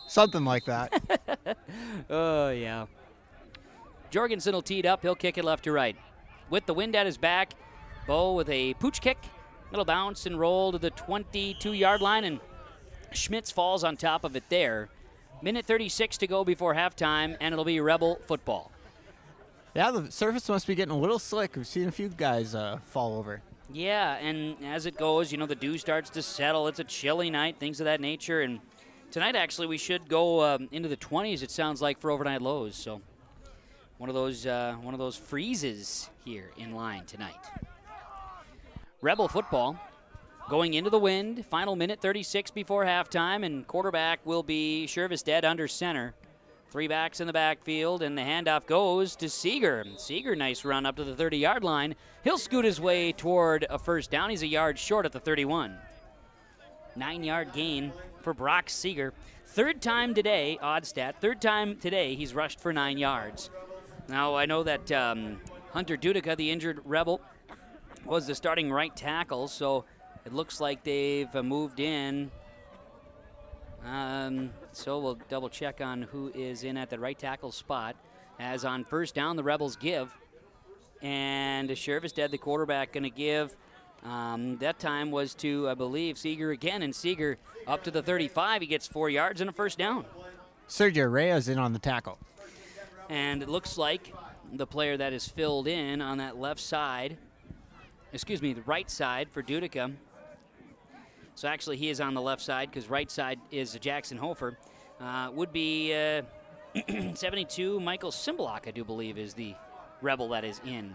Something like that. Oh, yeah. Jorgensen will tee it up. He'll kick it left to right. With the wind at his back, Bo with a pooch kick. It'll bounce and roll to the 22-yard line, and Schmitz falls on top of it there. 1:36 to go before halftime, and it'll be Rebel football. Yeah, the surface must be getting a little slick. We've seen a few guys fall over. Yeah, and as it goes, the dew starts to settle. It's a chilly night, things of that nature. And tonight, actually, we should go into the 20s, it sounds like, for overnight lows. So one of those freezes here in line tonight. Rebel football going into the wind. Final 1:36 before halftime, and quarterback will be Shervestead under center. 3 backs in the backfield, and the handoff goes to Seeger. Seeger, nice run up to the 30-yard line. He'll scoot his way toward a first down. He's a yard short at the 31. 9-yard gain for Brock Seeger. Third time today, odd stat, he's rushed for 9 yards. Now, I know that Hunter Dudica, the injured Rebel, was the starting right tackle, so it looks like they've moved in. So we'll double check on who is in at the right tackle spot. As on first down, the Rebels give. And Shervestead, the quarterback, going to give. That time was to, I believe, Seeger again. And Seeger up to the 35. He gets 4 yards and a first down. Sergio Reyes in on the tackle. And it looks like the player that is filled in on that left side, the right side for Dudica. So actually he is on the left side because right side is Jackson Hofer. Would be 72, Michael Simbalak, I do believe, is the Rebel that is in.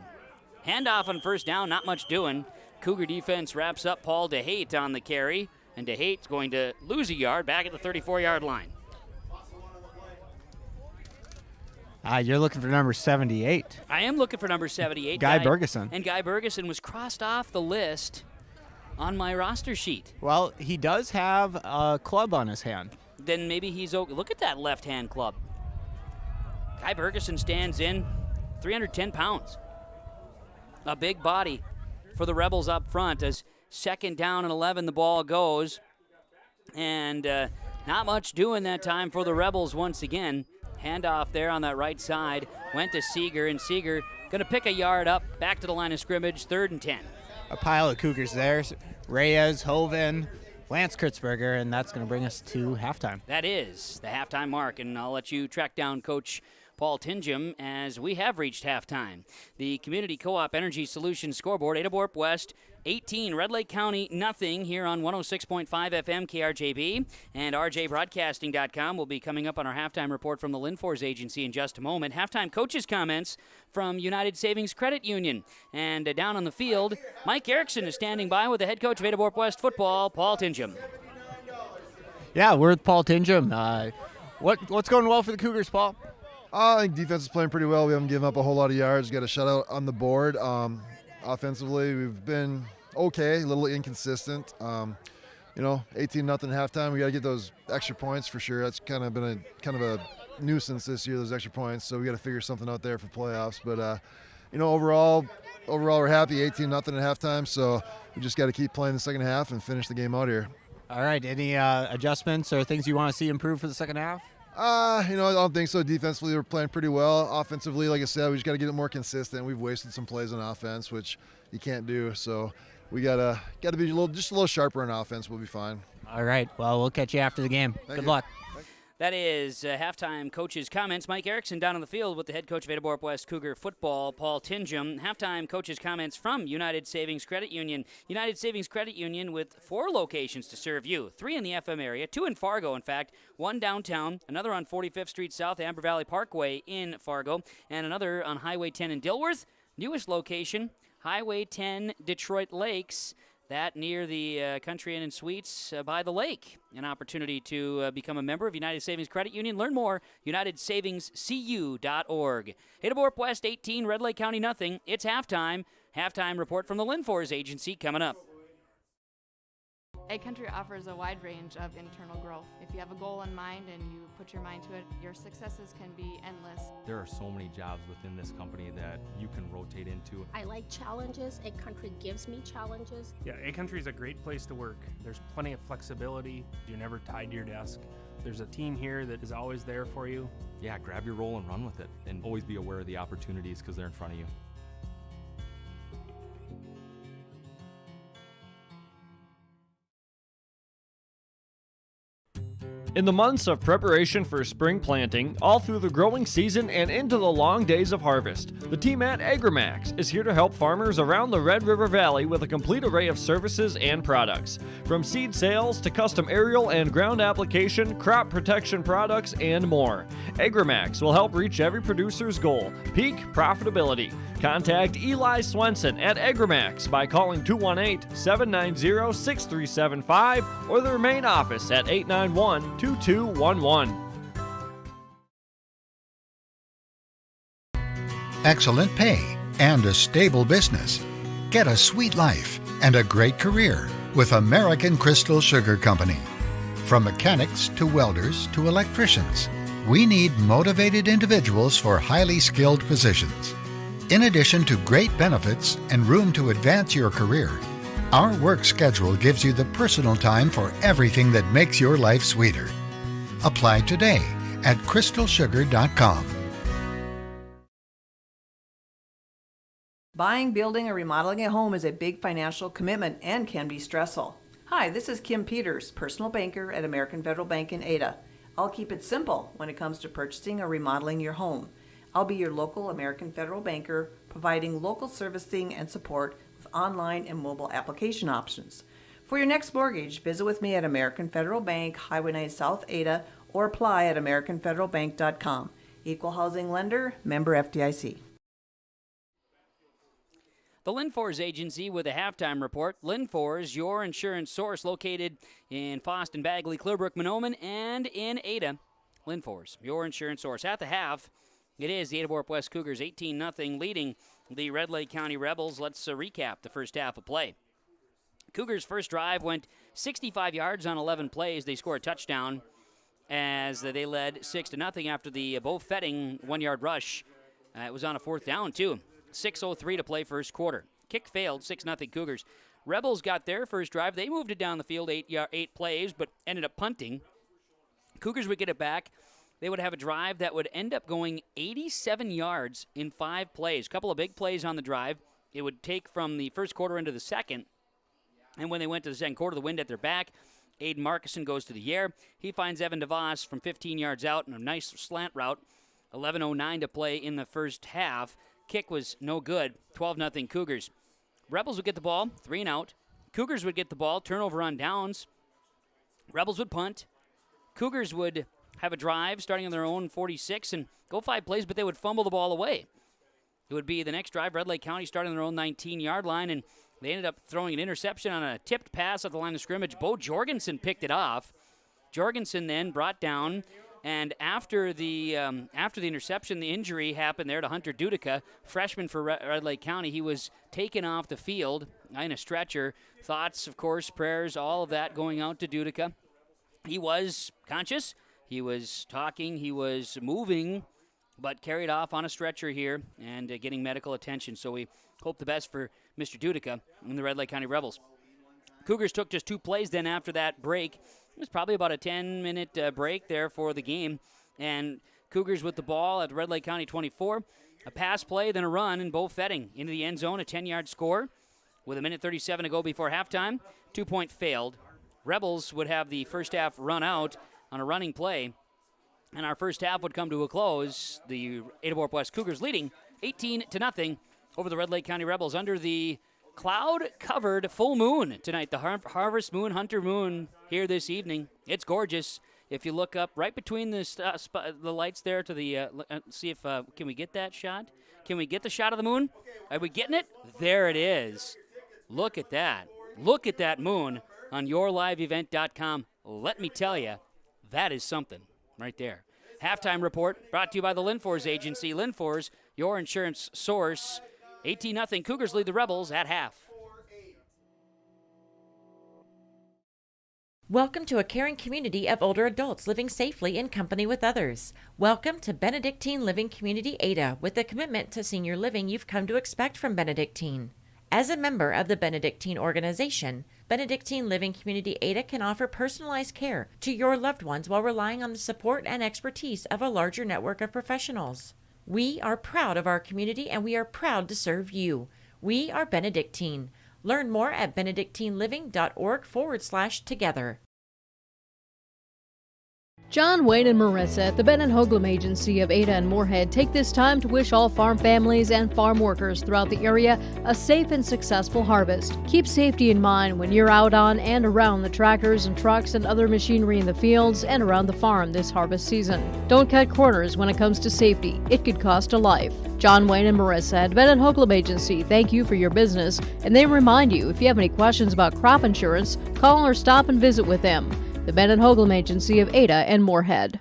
Handoff on first down, not much doing. Cougar defense wraps up Paul DeHate on the carry, and DeHate's going to lose a yard back at the 34-yard line. You're looking for number 78. I am looking for number 78. Guy Bergeson. And Guy Bergeson was crossed off the list on my roster sheet. Well, he does have a club on his hand. Then maybe he's okay. Look at that left-hand club. Guy Bergeson stands in 310 pounds. A big body for the Rebels up front as second down and 11 the ball goes. And not much doing that time for the Rebels once again. Handoff there on that right side. Went to Seeger, and Seeger going to pick a yard up. Back to the line of scrimmage, 3rd and 10. A pile of Cougars there. Reyes, Hoven, Lance Kurtzberger, and that's going to bring us to halftime. That is the halftime mark, and I'll let you track down Coach Paul Tingham, as we have reached halftime. The Community Co-op Energy Solutions scoreboard, Ada-Borup-West 18, Red Lake County nothing here on 106.5 FM KRJB, and rjbroadcasting.com will be coming up on our halftime report from the Linfors Agency in just a moment. Halftime coaches' comments from United Savings Credit Union. And down on the field, Mike Erickson is standing by with the head coach of Ada-Borup-West football, Paul Tingham. Yeah, we're with Paul Tingham. What's going well for the Cougars, Paul? I think defense is playing pretty well. We haven't given up a whole lot of yards. Got a shutout on the board. Offensively, we've been okay, a little inconsistent. 18-0 halftime. We got to get those extra points for sure. That's kind of been a nuisance this year, those extra points. So we got to figure something out there for playoffs. But overall we're happy. 18-0 at halftime. So we just got to keep playing the second half and finish the game out here. All right. Any adjustments or things you want to see improve for the second half? I don't think so. Defensively, we're playing pretty well. Offensively, like I said, we just got to get it more consistent. We've wasted some plays on offense, which you can't do. So we gotta be a little sharper on offense. We'll be fine. All right. Well, we'll catch you after the game. Good luck. That is halftime coaches' comments. Mike Erickson down on the field with the head coach of Ada-Borup-West Cougar football, Paul Tingham. Halftime coaches' comments from United Savings Credit Union. United Savings Credit Union with 4 locations to serve you. 3 in the FM area, 2 in Fargo, in fact. 1 downtown, another on 45th Street South, Amber Valley Parkway in Fargo, and another on Highway 10 in Dilworth. Newest location, Highway 10, Detroit Lakes. That near the Country Inn and Suites by the lake. An opportunity to become a member of United Savings Credit Union. Learn more, unitedsavingscu.org. Ada-Borup-West 18, Red Lake County nothing. It's halftime. Halftime report from the Linfors Agency coming up. Ag Country offers a wide range of internal growth. If you have a goal in mind and you put your mind to it, your successes can be endless. There are so many jobs within this company that you can rotate into. I like challenges. Ag Country gives me challenges. Yeah, Ag Country is a great place to work. There's plenty of flexibility. You're never tied to your desk. There's a team here that is always there for you. Yeah, grab your role and run with it. And always be aware of the opportunities because they're in front of you. In the months of preparation for spring planting, all through the growing season and into the long days of harvest, the team at AgriMax is here to help farmers around the Red River Valley with a complete array of services and products. From seed sales to custom aerial and ground application, crop protection products, and more. AgriMax will help reach every producer's goal, peak profitability. Contact Eli Swenson at AgriMax by calling 218-790-6375 or their main office at 891-2211. Excellent pay and a stable business. Get a sweet life and a great career with American Crystal Sugar Company. From mechanics to welders to electricians, we need motivated individuals for highly skilled positions. In addition to great benefits and room to advance your career, our work schedule gives you the personal time for everything that makes your life sweeter. Apply today at crystalsugar.com. Buying, building, or remodeling a home is a big financial commitment and can be stressful. Hi, this is Kim Peters, personal banker at American Federal Bank in Ada. I'll keep it simple when it comes to purchasing or remodeling your home. I'll be your local American Federal banker, providing local servicing and support with online and mobile application options. For your next mortgage, visit with me at American Federal Bank, Highway 9 South Ada, or apply at AmericanFederalBank.com. Equal housing lender, member FDIC. The Linfors Agency with a halftime report. Linfors, your insurance source, located in Foston, Bagley, Clearbrook, Mahnomen, and in Ada. Linfors, your insurance source. At the half, it is the Ada-Borup-West Cougars 18-0 leading the Red Lake County Rebels. Let's recap the first half of play. Cougars' first drive went 65 yards on 11 plays. They scored a touchdown as they led 6-0 after the Bo Fetting 1-yard rush. It was on a 4th down, too. 6:03 to play first quarter. Kick failed, 6-0 Cougars. Rebels got their first drive. They moved it down the field 8 plays, but ended up punting. Cougars would get it back. They would have a drive that would end up going 87 yards in 5 plays. A couple of big plays on the drive. It would take from the first quarter into the second. And when they went to the second quarter, the wind at their back. Aiden Markison goes to the air. He finds Evan DeVos from 15 yards out in a nice slant route. 11:09 to play in the first half. Kick was no good. 12-0 Cougars. Rebels would get the ball, 3 and out. Cougars would get the ball, turnover on downs. Rebels would punt. Cougars would have a drive starting on their own 46 and go 5 plays, but they would fumble the ball away. It would be the next drive, Red Lake County starting on their own 19-yard line, and they ended up throwing an interception on a tipped pass at the line of scrimmage. Bo Jorgensen picked it off. Jorgensen then brought down, and after the interception, the injury happened there to Hunter Dudica, freshman for Red Lake County. He was taken off the field in a stretcher. Thoughts, of course, prayers, all of that going out to Dudica. He was conscious. He was talking. He was moving, but carried off on a stretcher here and getting medical attention. So we hope the best for Mr. Dudica and the Red Lake County Rebels. Cougars took just 2 plays then after that break. It was probably about a 10-minute break there for the game. And Cougars with the ball at Red Lake County 24. A pass play, then a run, and Bo Fetting into the end zone, a 10-yard score. With a minute 37 to go before halftime, 2-point failed. Rebels would have the first half run out on a running play, and our first half would come to a close. The Ada-Borup-West Cougars leading 18-0 over the Red Lake County Rebels under the cloud-covered full moon tonight. The harvest moon, hunter moon here this evening. It's gorgeous. If you look up right between the lights there to the, see if, can we get that shot? Can we get the shot of the moon? Are we getting it? There it is. Look at that. Look at that moon on yourliveevent.com. Let me tell you, that is something right there. Halftime report brought to you by the Linfors Agency. Linfors, your insurance source. 18-0 Cougars lead the Rebels at half. Welcome to a caring community of older adults living safely in company with others. Welcome to Benedictine Living Community Ada, with the commitment to senior living you've come to expect from Benedictine. As a member of the Benedictine organization, Benedictine Living Community Ada can offer personalized care to your loved ones while relying on the support and expertise of a larger network of professionals. We are proud of our community and we are proud to serve you. We are Benedictine. Learn more at benedictineliving.org/together. John, Wayne, and Marissa at the Ben and Hoagland Agency of Ada and Moorhead take this time to wish all farm families and farm workers throughout the area a safe and successful harvest. Keep safety in mind when you're out on and around the tractors and trucks and other machinery in the fields and around the farm this harvest season. Don't cut corners when it comes to safety. It could cost a life. John, Wayne, and Marissa at Ben and Hoagland Agency thank you for your business, and they remind you if you have any questions about crop insurance, call or stop and visit with them. The Ben and Hoagland Agency of Ada and Moorhead.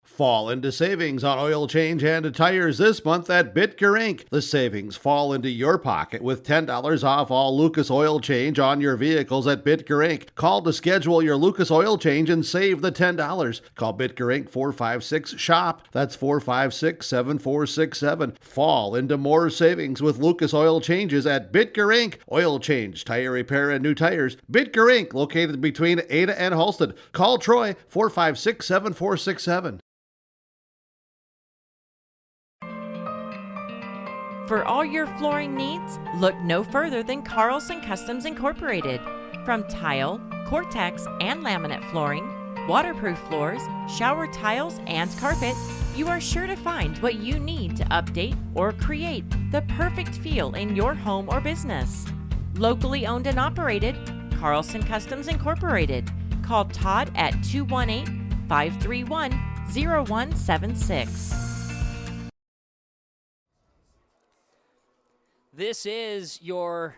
Fall into savings on oil change and tires this month at Bitker Inc. The savings fall into your pocket with $10 off all Lucas oil change on your vehicles at Bitker Inc. Call to schedule your Lucas oil change and save the $10. Call Bitker Inc. 456-SHOP. That's 456-7467. Fall into more savings with Lucas oil changes at Bitker Inc. Oil change, tire repair, and new tires. Bitker Inc. Located between Ada and Halsted. Call Troy 456-7467. For all your flooring needs, look no further than Carlson Customs Incorporated. From tile, Cortex, and laminate flooring, waterproof floors, shower tiles, and carpet, you are sure to find what you need to update or create the perfect feel in your home or business. Locally owned and operated, Carlson Customs Incorporated. Call Todd at 218-531-0176. This is your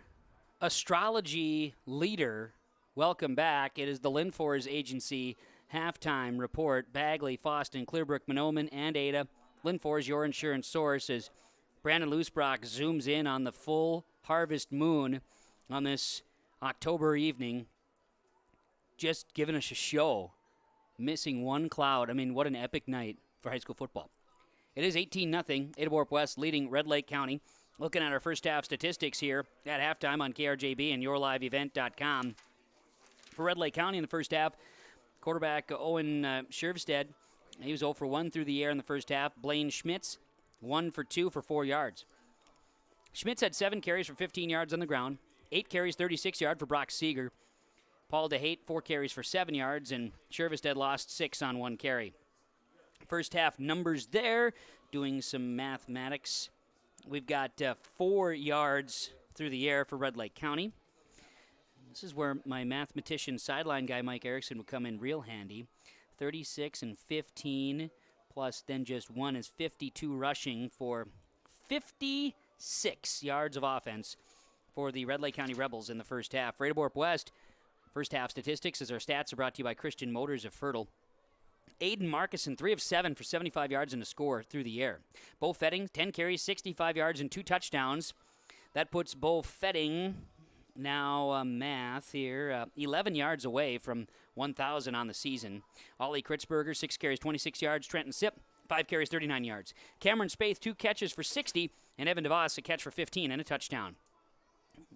astrology leader. Welcome back. It is the Linfors Agency halftime report. Bagley, Foston, Clearbrook, Mahnomen, and Ada. Linfors, your insurance source, as Brandon Loosbrock zooms in on the full harvest moon on this October evening. Just giving us a show. Missing one cloud. I mean, what an epic night for high school football. It is 18-0. Ada-Borup-West leading Red Lake County. Looking at our first half statistics here at halftime on KRJB and yourliveevent.com. For Red Lake County in the first half, quarterback Owen Schervstedt, he was 0 for 1 through the air in the first half. Blaine Schmitz, 1 for 2 for 4 yards. Schmitz had 7 carries for 15 yards on the ground, 8 carries, 36 yards for Brock Seeger. Paul DeHate, 4 carries for 7 yards, and Schervstedt lost 6 on 1 carry. First half numbers there, doing some mathematics. We've got 4 yards through the air for Red Lake County. This is where my mathematician sideline guy Mike Erickson would come in real handy. 36 and 15 plus then just 1 is 52 rushing for 56 yards of offense for the Red Lake County Rebels in the first half. For Ada-Borup-West, first half statistics as our stats are brought to you by Christian Motors of Fertile. Aiden Markison, 3 of 7 for 75 yards and a score through the air. Bo Fetting, 10 carries, 65 yards and 2 touchdowns. That puts Bo Fetting, now math here, 11 yards away from 1,000 on the season. Ollie Kritzberger, 6 carries, 26 yards. Trenton Sipp, 5 carries, 39 yards. Cameron Spaeth, 2 catches for 60. And Evan DeVos, a catch for 15 and a touchdown.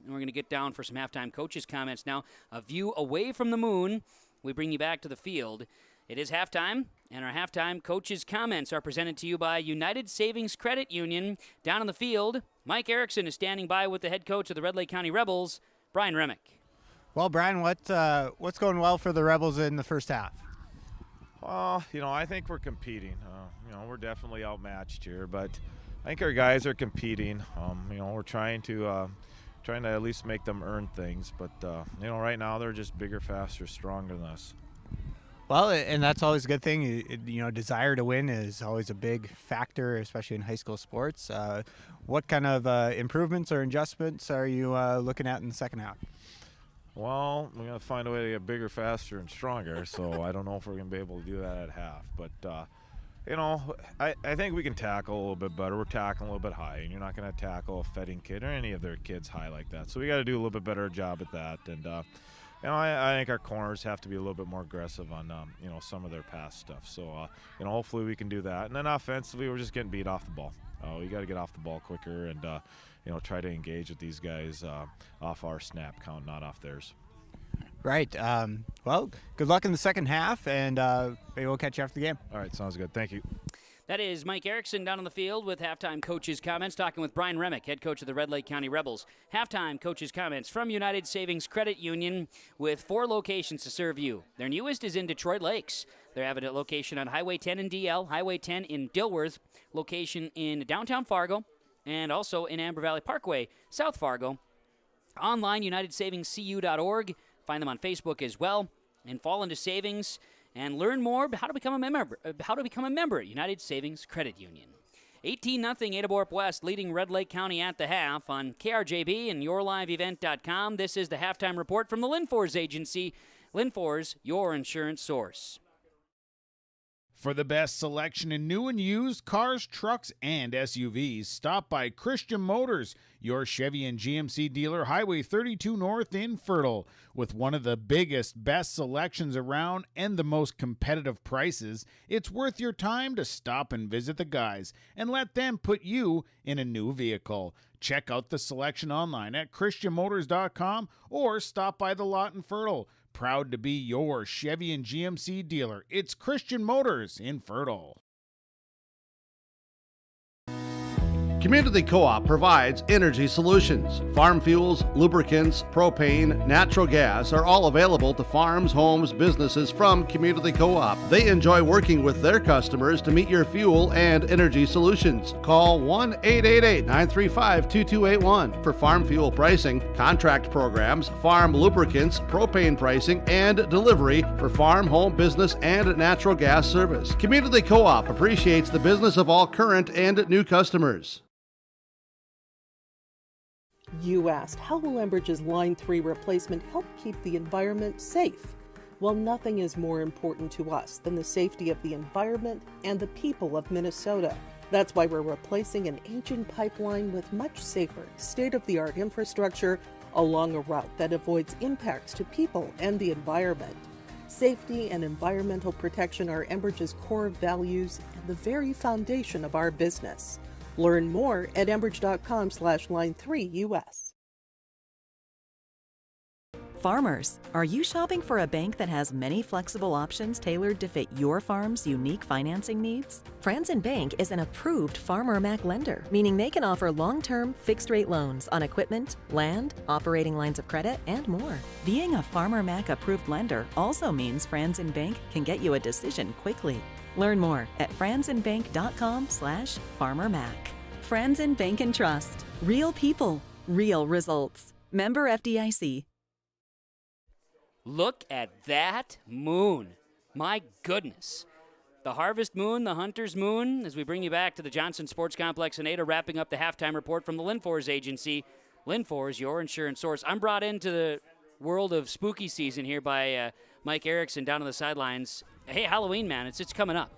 And we're going to get down for some halftime coaches' comments now. A view away from the moon. We bring you back to the field. It is halftime, and our halftime coaches' comments are presented to you by United Savings Credit Union. Down on the field, Mike Erickson is standing by with the head coach of the Red Lake County Rebels, Brian Remick. Well, Brian, what's going well for the Rebels in the first half? I think we're competing. We're definitely outmatched here, but I think our guys are competing. We're trying to at least make them earn things, but right now they're just bigger, faster, stronger than us. Well, and that's always a good thing. Desire to win is always a big factor, especially in high school sports. What kind of improvements or adjustments are you looking at in the second half? Well, we're going to find a way to get bigger, faster, and stronger, so I don't know if we're going to be able to do that at half. But, I think we can tackle a little bit better. We're tackling a little bit high, and you're not going to tackle a Fetting kid or any of their kids high like that. So we got to do a little bit better job at that. And, I think our corners have to be a little bit more aggressive on, some of their pass stuff. So, hopefully we can do that. And then offensively, we're just getting beat off the ball. We got to get off the ball quicker and, try to engage with these guys off our snap count, not off theirs. Right. Well, good luck in the second half, and maybe we'll catch you after the game. All right, sounds good. Thank you. That is Mike Erickson down on the field with halftime coaches' comments, talking with Brian Remick, head coach of the Red Lake County Rebels. Halftime coaches' comments from United Savings Credit Union with 4 locations to serve you. Their newest is in Detroit Lakes. They have a location on Highway 10 in DL, Highway 10 in Dilworth, location in downtown Fargo, and also in Amber Valley Parkway, South Fargo. Online, unitedsavingscu.org. Find them on Facebook as well, and fall into savings and learn more about how to become a member at United Savings Credit Union. 18-0 Ada-Borup-West leading Red Lake County at the half on KRJB and YourLiveEvent.com. This is the halftime report from the Linfors Agency. Linfors, your insurance source. For the best selection in new and used cars, trucks, and SUVs, stop by Christian Motors, your Chevy and GMC dealer, Highway 32 North in Fertile. With one of the biggest, best selections around and the most competitive prices, it's worth your time to stop and visit the guys and let them put you in a new vehicle. Check out the selection online at christianmotors.com or stop by the lot in Fertile. Proud to be your Chevy and GMC dealer. It's Christian Motors in Fertile. Community Co-op provides energy solutions. Farm fuels, lubricants, propane, natural gas are all available to farms, homes, businesses from Community Co-op. They enjoy working with their customers to meet your fuel and energy solutions. Call 1-888-935-2281 for farm fuel pricing, contract programs, farm lubricants, propane pricing, and delivery for farm, home, business, and natural gas service. Community Co-op appreciates the business of all current and new customers. You asked, how will Enbridge's Line 3 replacement help keep the environment safe? Well, nothing is more important to us than the safety of the environment and the people of Minnesota. That's why we're replacing an aging pipeline with much safer, state-of-the-art infrastructure along a route that avoids impacts to people and the environment. Safety and environmental protection are Enbridge's core values and the very foundation of our business. Learn more at enbridge.com/line3US. Farmers, are you shopping for a bank that has many flexible options tailored to fit your farm's unique financing needs? Franzen Bank is an approved Farmer Mac lender, meaning they can offer long-term, fixed-rate loans on equipment, land, operating lines of credit, and more. Being a Farmer Mac approved lender also means Franzen Bank can get you a decision quickly. Learn more at franzenbank.com/farmermac. Franzen Bank and Trust. Real people, real results. Member FDIC. Look at that moon. My goodness. The harvest moon, the hunter's moon, as we bring you back to the Johnson Sports Complex in Ada, wrapping up the halftime report from the Linfors Agency. Linfors, your insurance source. I'm brought into the world of spooky season here by Mike Erickson down on the sidelines. Hey, Halloween, man, it's coming up.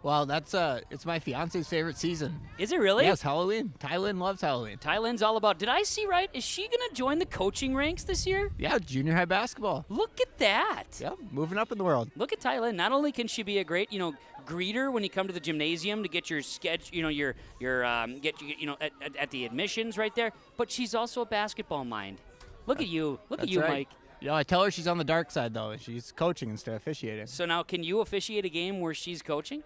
Well, that's it's my fiance's favorite season. Is it really? Yes, Halloween. Tylynn loves Halloween. Tylynn's all about. Did I see right? Is she going to join the coaching ranks this year? Yeah, junior high basketball. Look at that. Yeah, moving up in the world. Look at Tylynn. Not only can she be a great, greeter when you come to the gymnasium to get your sketch, at the admissions right there, but she's also a basketball mind. Look at you. Look at you, right. Mike. I tell her she's on the dark side, though. She's coaching instead of officiating. So now, can you officiate a game where she's coaching?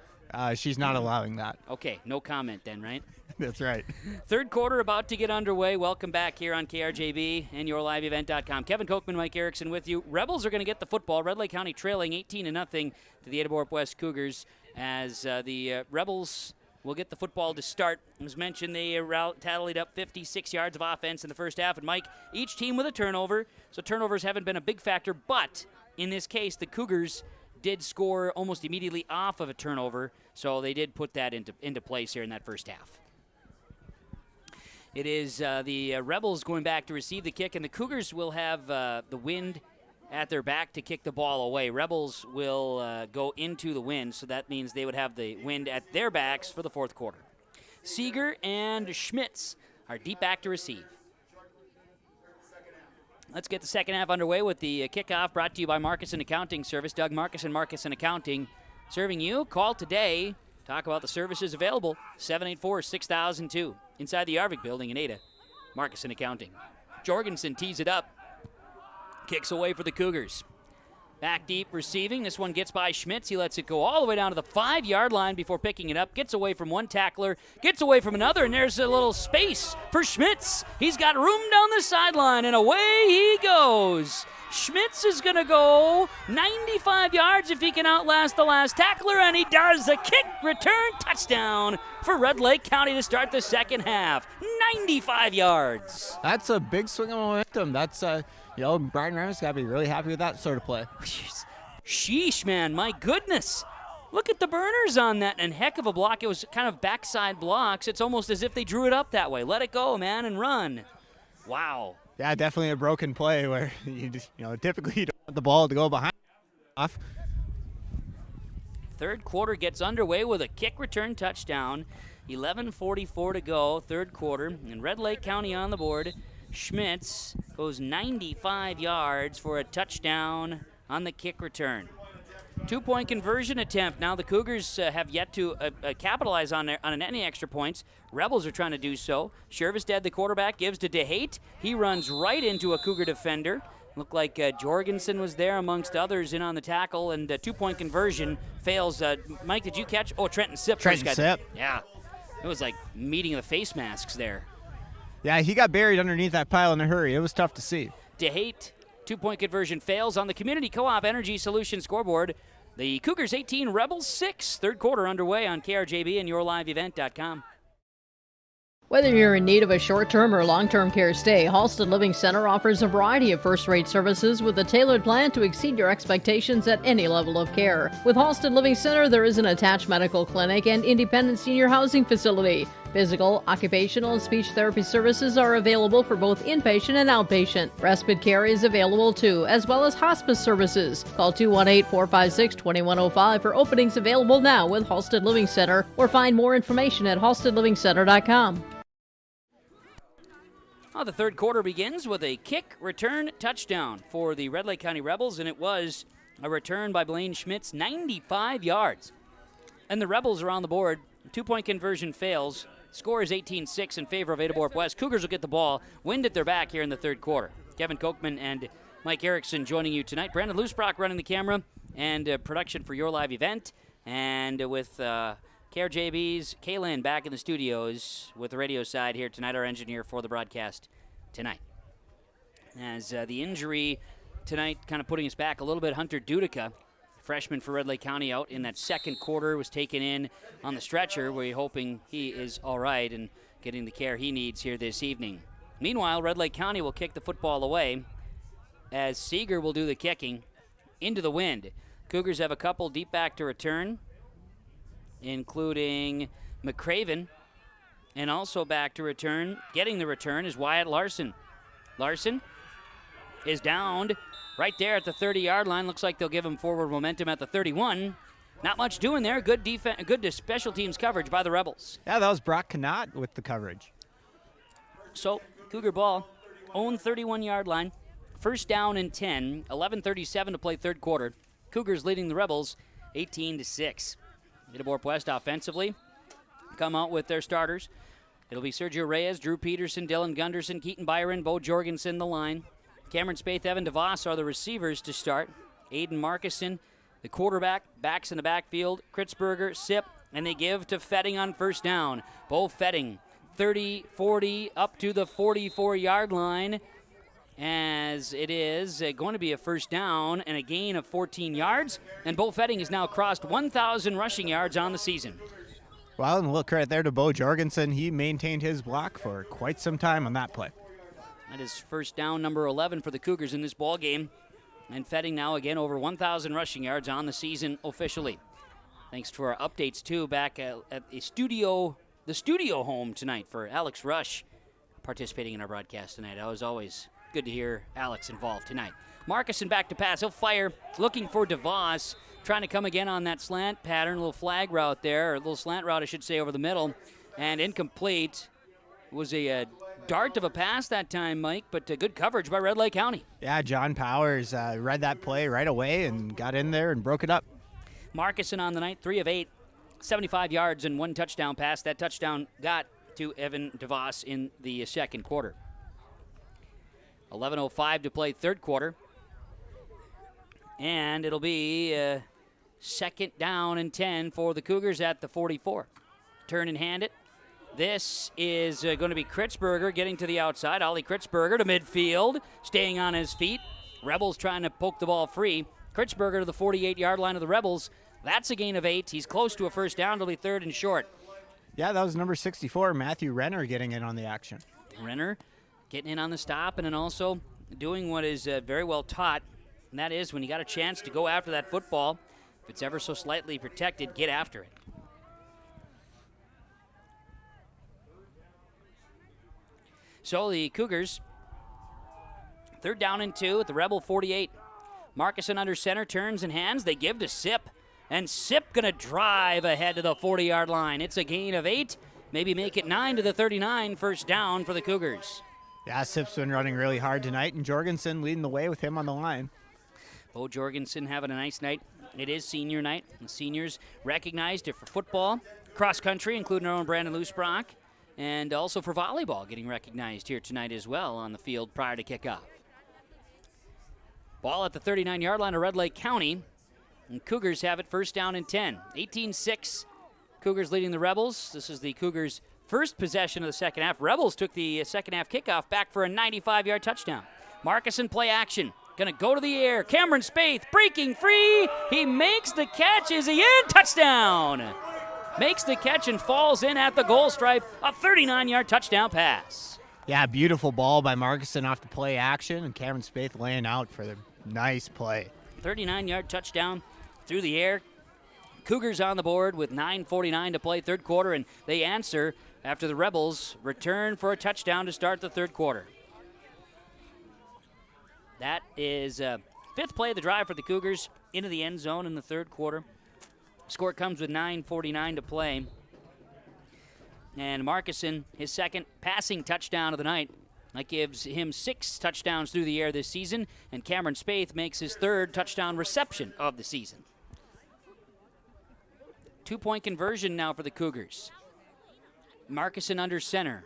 She's not allowing that. Okay, no comment then, right? That's right. Third quarter about to get underway. Welcome back here on KRJB and yourliveevent.com. Kevin Kochman, Mike Erickson with you. Rebels are going to get the football. Red Lake County trailing 18-0 to the Ada-Borup-West Cougars as the Rebels will get the football to start. As mentioned, they tallied up 56 yards of offense in the first half. And, Mike, each team with a turnover. So turnovers haven't been a big factor. But in this case, the Cougars did score almost immediately off of a turnover. So they did put that into place here in that first half. It is the Rebels going back to receive the kick, and the Cougars will have the wind at their back to kick the ball away. Rebels will go into the wind, so that means they would have the wind at their backs for the fourth quarter. Seeger and Schmitz are deep back to receive. Let's get the second half underway with the kickoff brought to you by Marcusson Accounting Service. Doug Marcusson, Marcusson Accounting, serving you. Call today. Talk about the services available. 784-6002. Inside the Arvik building in Ada. Marcusson Accounting. Jorgensen tees it up. Kicks away for the Cougars. Back deep receiving. This one gets by Schmitz. He lets it go all the way down to the 5-yard line before picking it up. Gets away from one tackler. Gets away from another, and there's a little space for Schmitz. He's got room down the sideline, and away he goes. Schmitz is going to go 95 yards if he can outlast the last tackler, and he does. A kick return touchdown for Red Lake County to start the second half. 95 yards. That's a big swing of momentum. That's Brian Ramos got to be really happy with that sort of play. Sheesh, man, my goodness. Look at the burners on that, and heck of a block. It was kind of backside blocks. It's almost as if they drew it up that way. Let it go, man, and run. Wow. Yeah, definitely a broken play where you just, typically you don't want the ball to go behind. Third quarter gets underway with a kick return touchdown. 11:44 to go, third quarter, and Red Lake County on the board. Schmitz goes 95 yards for a touchdown on the kick return. 2-point conversion attempt. Now the Cougars have yet to capitalize on any extra points. Rebels are trying to do so. Shervestead, the quarterback, gives to DeHate. He runs right into a Cougar defender. Looked like Jorgensen was there amongst others in on the tackle, and 2-point conversion fails. Mike, did you catch? Oh, Trenton Sipp. Trenton Sipp. Yeah. It was like meeting of the face masks there. Yeah, he got buried underneath that pile in a hurry. It was tough to see. DeHate, 2-point conversion fails on the Community Co-op Energy Solutions scoreboard. The Cougars 18, Rebels 6. Third quarter underway on KRJB and yourliveevent.com. Whether you're in need of a short-term or long-term care stay, Halsted Living Center offers a variety of first-rate services with a tailored plan to exceed your expectations at any level of care. With Halsted Living Center, there is an attached medical clinic and independent senior housing facility. Physical, occupational, and speech therapy services are available for both inpatient and outpatient. Respite care is available too, as well as hospice services. Call 218-456-2105 for openings available now with Halsted Living Center, or find more information at halstedlivingcenter.com. Well, the third quarter begins with a kick return touchdown for the Red Lake County Rebels, and it was a return by Blaine Schmitz, 95 yards. And the Rebels are on the board. 2-point conversion fails. Score is 18-6 in favor of Ada-Borup-West. Cougars will get the ball. Wind at their back here in the third quarter. Kevin Kochman and Mike Erickson joining you tonight. Brandon Loosbrock running the camera and production for your live event. And with KRJB's Kaylin back in the studios with the radio side here tonight, our engineer for the broadcast tonight. As the injury tonight kind of putting us back a little bit, Hunter Dudica freshman for Red Lake County, out in that second quarter, was taken in on the stretcher. We're hoping he is all right and getting the care he needs here this evening. Meanwhile, Red Lake County will kick the football away as Seeger will do the kicking into the wind. Cougars have a couple deep back to return, including McCraven, and also back to return. Getting the return is Wyatt Larson. Larson is downed right there at the 30-yard line. Looks like they'll give him forward momentum at the 31. Not much doing there. Good defense, good special teams coverage by the Rebels. Yeah, that was Brock Canott with the coverage. So, Cougar ball, own 31-yard line. First down and 10. 11:37 to play third quarter. Cougars leading the Rebels 18-6. Ada-Borup-West offensively come out with their starters. It'll be Sergio Reyes, Drew Peterson, Dylan Gunderson, Keaton Byron, Bo Jorgensen the line. Cameron Spaeth, Evan DeVos are the receivers to start. Aiden Markison, the quarterback, backs in the backfield. Kritzberger, Sip, and they give to Fetting on first down. Bo Fetting, 30, 40, up to the 44-yard line, as it is going to be a first down and a gain of 14 yards. And Bo Fetting has now crossed 1,000 rushing yards on the season. Well, and look right there to Bo Jorgensen. He maintained his block for quite some time on that play. That is first down number 11 for the Cougars in this ball game. And Fetting now again over 1,000 rushing yards on the season officially. Thanks to our updates, too, back at the studio home tonight for Alex Rush participating in our broadcast tonight. It was always good to hear Alex involved tonight. Markison back to pass. He'll fire, looking for DeVos. Trying to come again on that slant pattern, a little flag route there, or a little slant route, I should say, over the middle. And incomplete. It was a dart of a pass that time, Mike, but good coverage by Red Lake County. Yeah, John Powers read that play right away and got in there and broke it up. Markison on the night, 3 of 8, 75 yards and 1 touchdown pass. That touchdown got to Evan DeVos in the second quarter. 11:05 to play third quarter. And it'll be second down and 10 for the Cougars at the 44. Turn and hand it. This is going to be Kritzberger getting to the outside. Ollie Kritzberger to midfield, staying on his feet. Rebels trying to poke the ball free. Kritzberger to the 48-yard line of the Rebels. That's a gain of 8. He's close to a first down. It'll be third and short. Yeah, that was number 64, Matthew Renner, getting in on the action. Renner getting in on the stop and then also doing what is very well taught, and that is when you got a chance to go after that football, if it's ever so slightly protected, get after it. So the Cougars, third down and 2 at the Rebel 48. Markison under center, turns and hands. They give to Sip, and Sip going to drive ahead to the 40-yard line. It's a gain of 8, maybe make it 9 to the 39, first down for the Cougars. Yeah, Sip's been running really hard tonight, and Jorgensen leading the way with him on the line. Bo Jorgensen having a nice night. It is senior night. The seniors recognized it for football, cross country, including our own Brandon Loosbrock, and also for volleyball getting recognized here tonight as well on the field prior to kickoff. Ball at the 39-yard line of Red Lake County, and Cougars have it first down and 10. 18-6, Cougars leading the Rebels. This is the Cougars' first possession of the second half. Rebels took the second half kickoff back for a 95-yard touchdown. Markison play action. Going to go to the air. Cameron Spaeth breaking free. He makes the catch. Is he in? Touchdown! Makes the catch and falls in at the goal stripe. A 39-yard touchdown pass. Yeah, beautiful ball by Markison off the play action, and Cameron Spaeth laying out for the nice play. 39-yard touchdown through the air. Cougars on the board with 9:49 to play third quarter, and they answer after the Rebels return for a touchdown to start the third quarter. That is fifth play of the drive for the Cougars into the end zone in the third quarter. Score comes with 9:49 to play. And Markison, his second passing touchdown of the night. That gives him 6 touchdowns through the air this season, and Cameron Spaeth makes his third touchdown reception of the season. 2-point conversion now for the Cougars. Markison under center.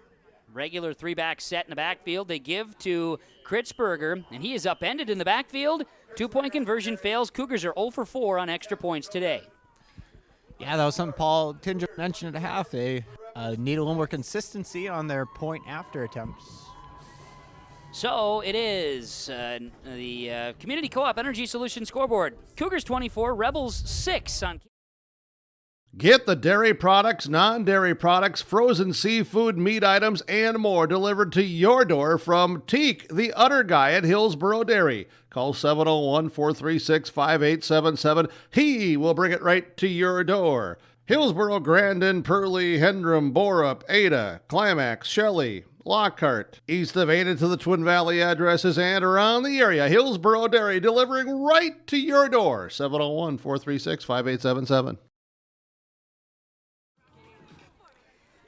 Regular 3-back set in the backfield. They give to Kritzberger, and he is upended in the backfield. 2-point conversion fails. Cougars are 0 for 4 on extra points today. Yeah, that was something Paul Tinger mentioned at half. They need a little more consistency on their point after attempts. So it is the Community Co-op Energy Solutions scoreboard. Cougars 24, Rebels 6 on. Get the dairy products, non-dairy products, frozen seafood, meat items, and more delivered to your door from Teak, the Udder Guy at Hillsboro Dairy. Call 701-436-5877. He will bring it right to your door. Hillsboro, Grandin, Pearlie, Hendrum, Borup, Ada, Climax, Shelley, Lockhart. East of Ada to the Twin Valley addresses and around the area. Hillsboro Dairy delivering right to your door. 701-436-5877.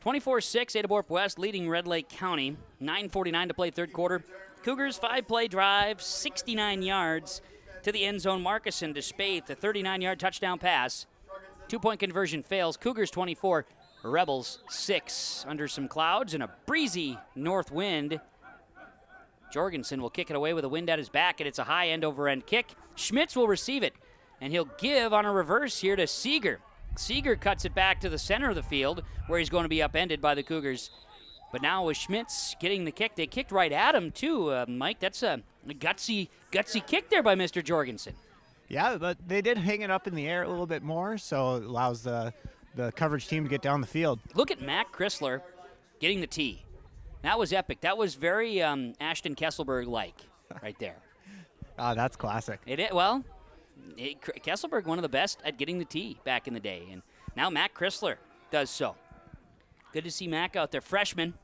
24-6, Ada-Borup-West leading Red Lake County. 9:49 to play third quarter. Cougars 5-play drive, 69 yards to the end zone. Markison to Spaeth, a 39-yard touchdown pass. 2-point conversion fails. Cougars 24, Rebels 6. Under some clouds and a breezy north wind. Jorgensen will kick it away with a wind at his back, and it's a high end-over-end kick. Schmitz will receive it, and he'll give on a reverse here to Seeger. Seeger cuts it back to the center of the field where he's going to be upended by the Cougars. But now with Schmitz getting the kick, they kicked right at him too, Mike. That's a gutsy kick there by Mr. Jorgensen. Yeah, but they did hang it up in the air a little bit more, so it allows the coverage team to get down the field. Look at Mac Chrysler getting the tee. That was epic. That was very Ashton Kesselberg-like right there. That's classic. Kesselberg, one of the best at getting the tee back in the day, and now Mac Chrysler does so. Good to see Mac out there, freshman.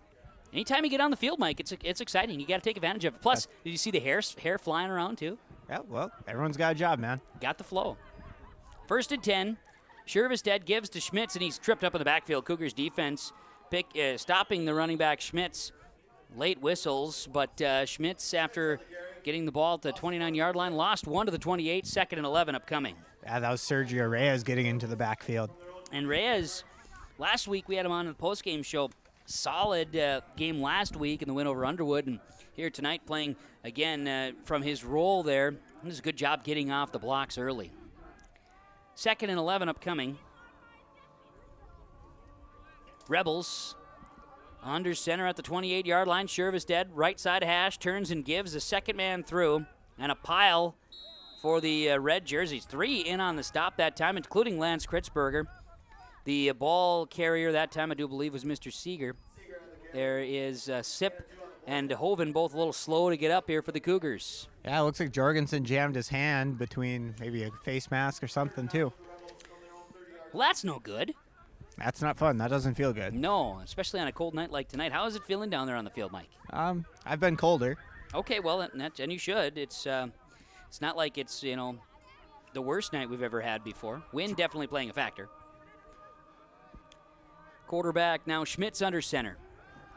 Anytime you get on the field, Mike, it's exciting. You got to take advantage of it. Plus, did you see the hair flying around too? Yeah, well, everyone's got a job, man. Got the flow. 1st and 10. Shervestead gives to Schmitz, and he's tripped up in the backfield. Cougars defense stopping the running back Schmitz. Late whistles, but Schmitz, after getting the ball at the 29-yard line, lost one to the 28, 2nd and 11 upcoming. Yeah, that was Sergio Reyes getting into the backfield. And Reyes, last week we had him on the postgame show. Solid game last week in the win over Underwood, and here tonight playing again from his role there. He does a good job getting off the blocks early. 2nd and 11 upcoming. Rebels under center at the 28-yard line. Shervestead, right side hash, turns and gives the second man through, and a pile for the red jerseys. 3 in on the stop that time, including Lance Kritzberger. The ball carrier that time, I do believe, was Mr. Seeger. There is Sip and Hoven both a little slow to get up here for the Cougars. Yeah, it looks like Jorgensen jammed his hand between maybe a face mask or something, too. Well, that's no good. That's not fun. That doesn't feel good. No, especially on a cold night like tonight. How is it feeling down there on the field, Mike? I've been colder. Okay, well, and you should. It's not like it's, the worst night we've ever had before. Wind definitely playing a factor. Quarterback now Schmitz under center.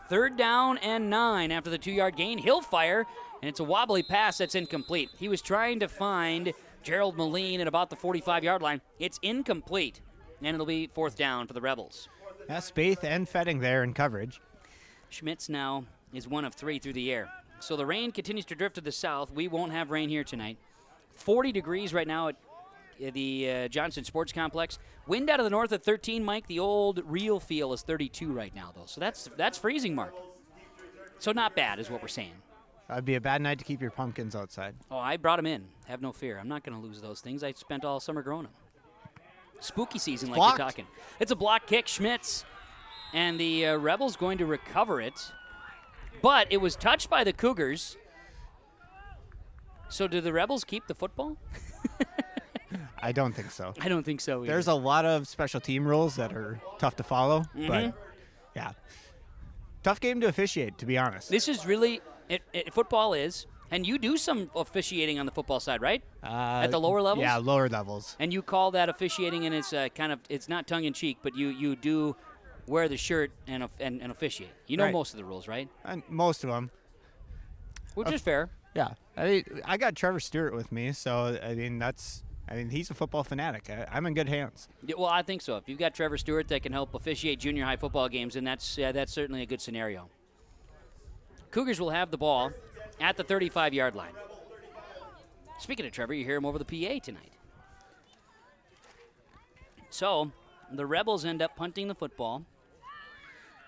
3rd down and 9 after the 2-yard gain. He'll fire, and it's a wobbly pass that's incomplete. He was trying to find Gerald Moline at about the 45-yard line. It's incomplete, and it'll be 4th down for the Rebels. Yeah, Spaeth and Fetting there in coverage. Schmitz now is 1 of 3 through the air. So the rain continues to drift to the south. We won't have rain here tonight. 40 degrees right now at the Johnson Sports Complex. Wind out of the north at 13, Mike. The old real feel is 32 right now, though. So that's freezing mark. So not bad is what we're saying. That'd be a bad night to keep your pumpkins outside. Oh, I brought them in. Have no fear. I'm not going to lose those things. I spent all summer growing them. Spooky season like you're talking. It's a block kick, Schmitz. And the Rebels going to recover it. But it was touched by the Cougars. So do the Rebels keep the football? I don't think so. I don't think so either. There's a lot of special team rules that are tough to follow, but yeah. Tough game to officiate, to be honest. This is really, football is, and you do some officiating on the football side, right? At the lower levels? Yeah, lower levels. And you call that officiating, and it's it's not tongue-in-cheek, but you do wear the shirt and officiate. You know most of the rules, right? Most of them. Which is fair. Yeah. I got Trevor Stewart with me, so, he's a football fanatic. I'm in good hands. Yeah, well, I think so. If you've got Trevor Stewart that can help officiate junior high football games, then that's certainly a good scenario. Cougars will have the ball at the 35-yard line. Speaking of Trevor, you hear him over the PA tonight. So the Rebels end up punting the football.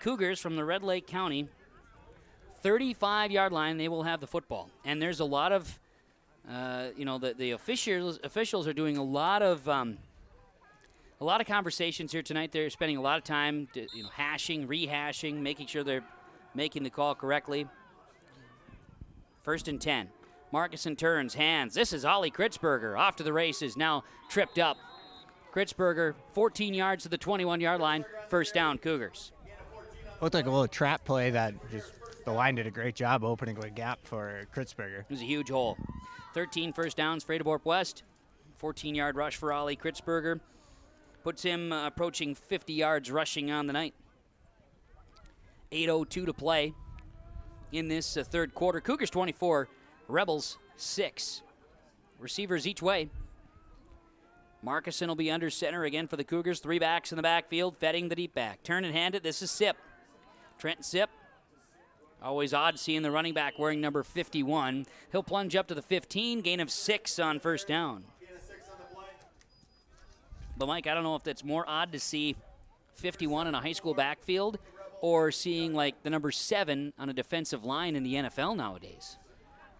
Cougars from the Red Lake County 35-yard line, they will have the football. And there's a lot of, the officials are doing a lot of conversations here tonight. They're spending a lot of time, hashing, rehashing, making sure they're making the call correctly. 1st and 10. Markuson turns, hands. This is Ollie Kritzberger off to the races, now tripped up. Kritzberger, 14 yards to the 21-yard line. First down, Cougars. Looked like a little trap play that just the line did a great job opening a gap for Kritzberger. It was a huge hole. 13 first downs for Ada-Borup-West. 14-yard rush for Ollie Kritzberger. Puts him approaching 50 yards rushing on the night. 8:02 to play in this third quarter. Cougars 24, Rebels 6. Receivers each way. Markuson will be under center again for the Cougars. 3 backs in the backfield, Fetting the deep back. Turn and hand it. This is Sipp. Trent Sipp. Always odd seeing the running back wearing number 51. He'll plunge up to the 15, gain of 6 on first down. But, Mike, I don't know if that's more odd to see 51 in a high school backfield or seeing, like, the number 7 on a defensive line in the NFL nowadays.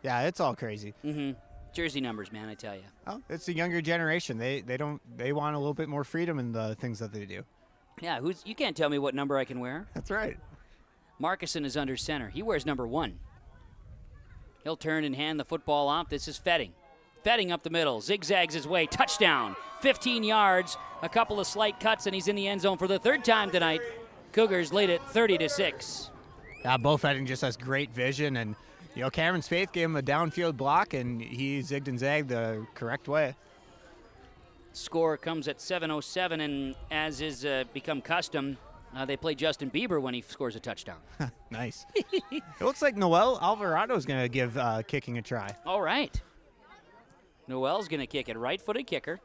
Yeah, it's all crazy. Mm-hmm. Jersey numbers, man, I tell you. Oh, it's the younger generation. They want a little bit more freedom in the things that they do. Yeah, you can't tell me what number I can wear. That's right. Markuson is under center. He wears number 1. He'll turn and hand the football off. This is Fetting. Fetting up the middle, zigzags his way, touchdown. 15 yards, a couple of slight cuts, and he's in the end zone for the 3rd time tonight. Cougars lead it 30-6. Yeah, Bo Fetting just has great vision, and Cameron Spaeth gave him a downfield block, and he zigged and zagged the correct way. Score comes at 7:07, and as is become custom, they play Justin Bieber when he scores a touchdown. Nice. It looks like Noel Alvarado is going to give kicking a try. All right. Noel's going to kick it. Right-footed kicker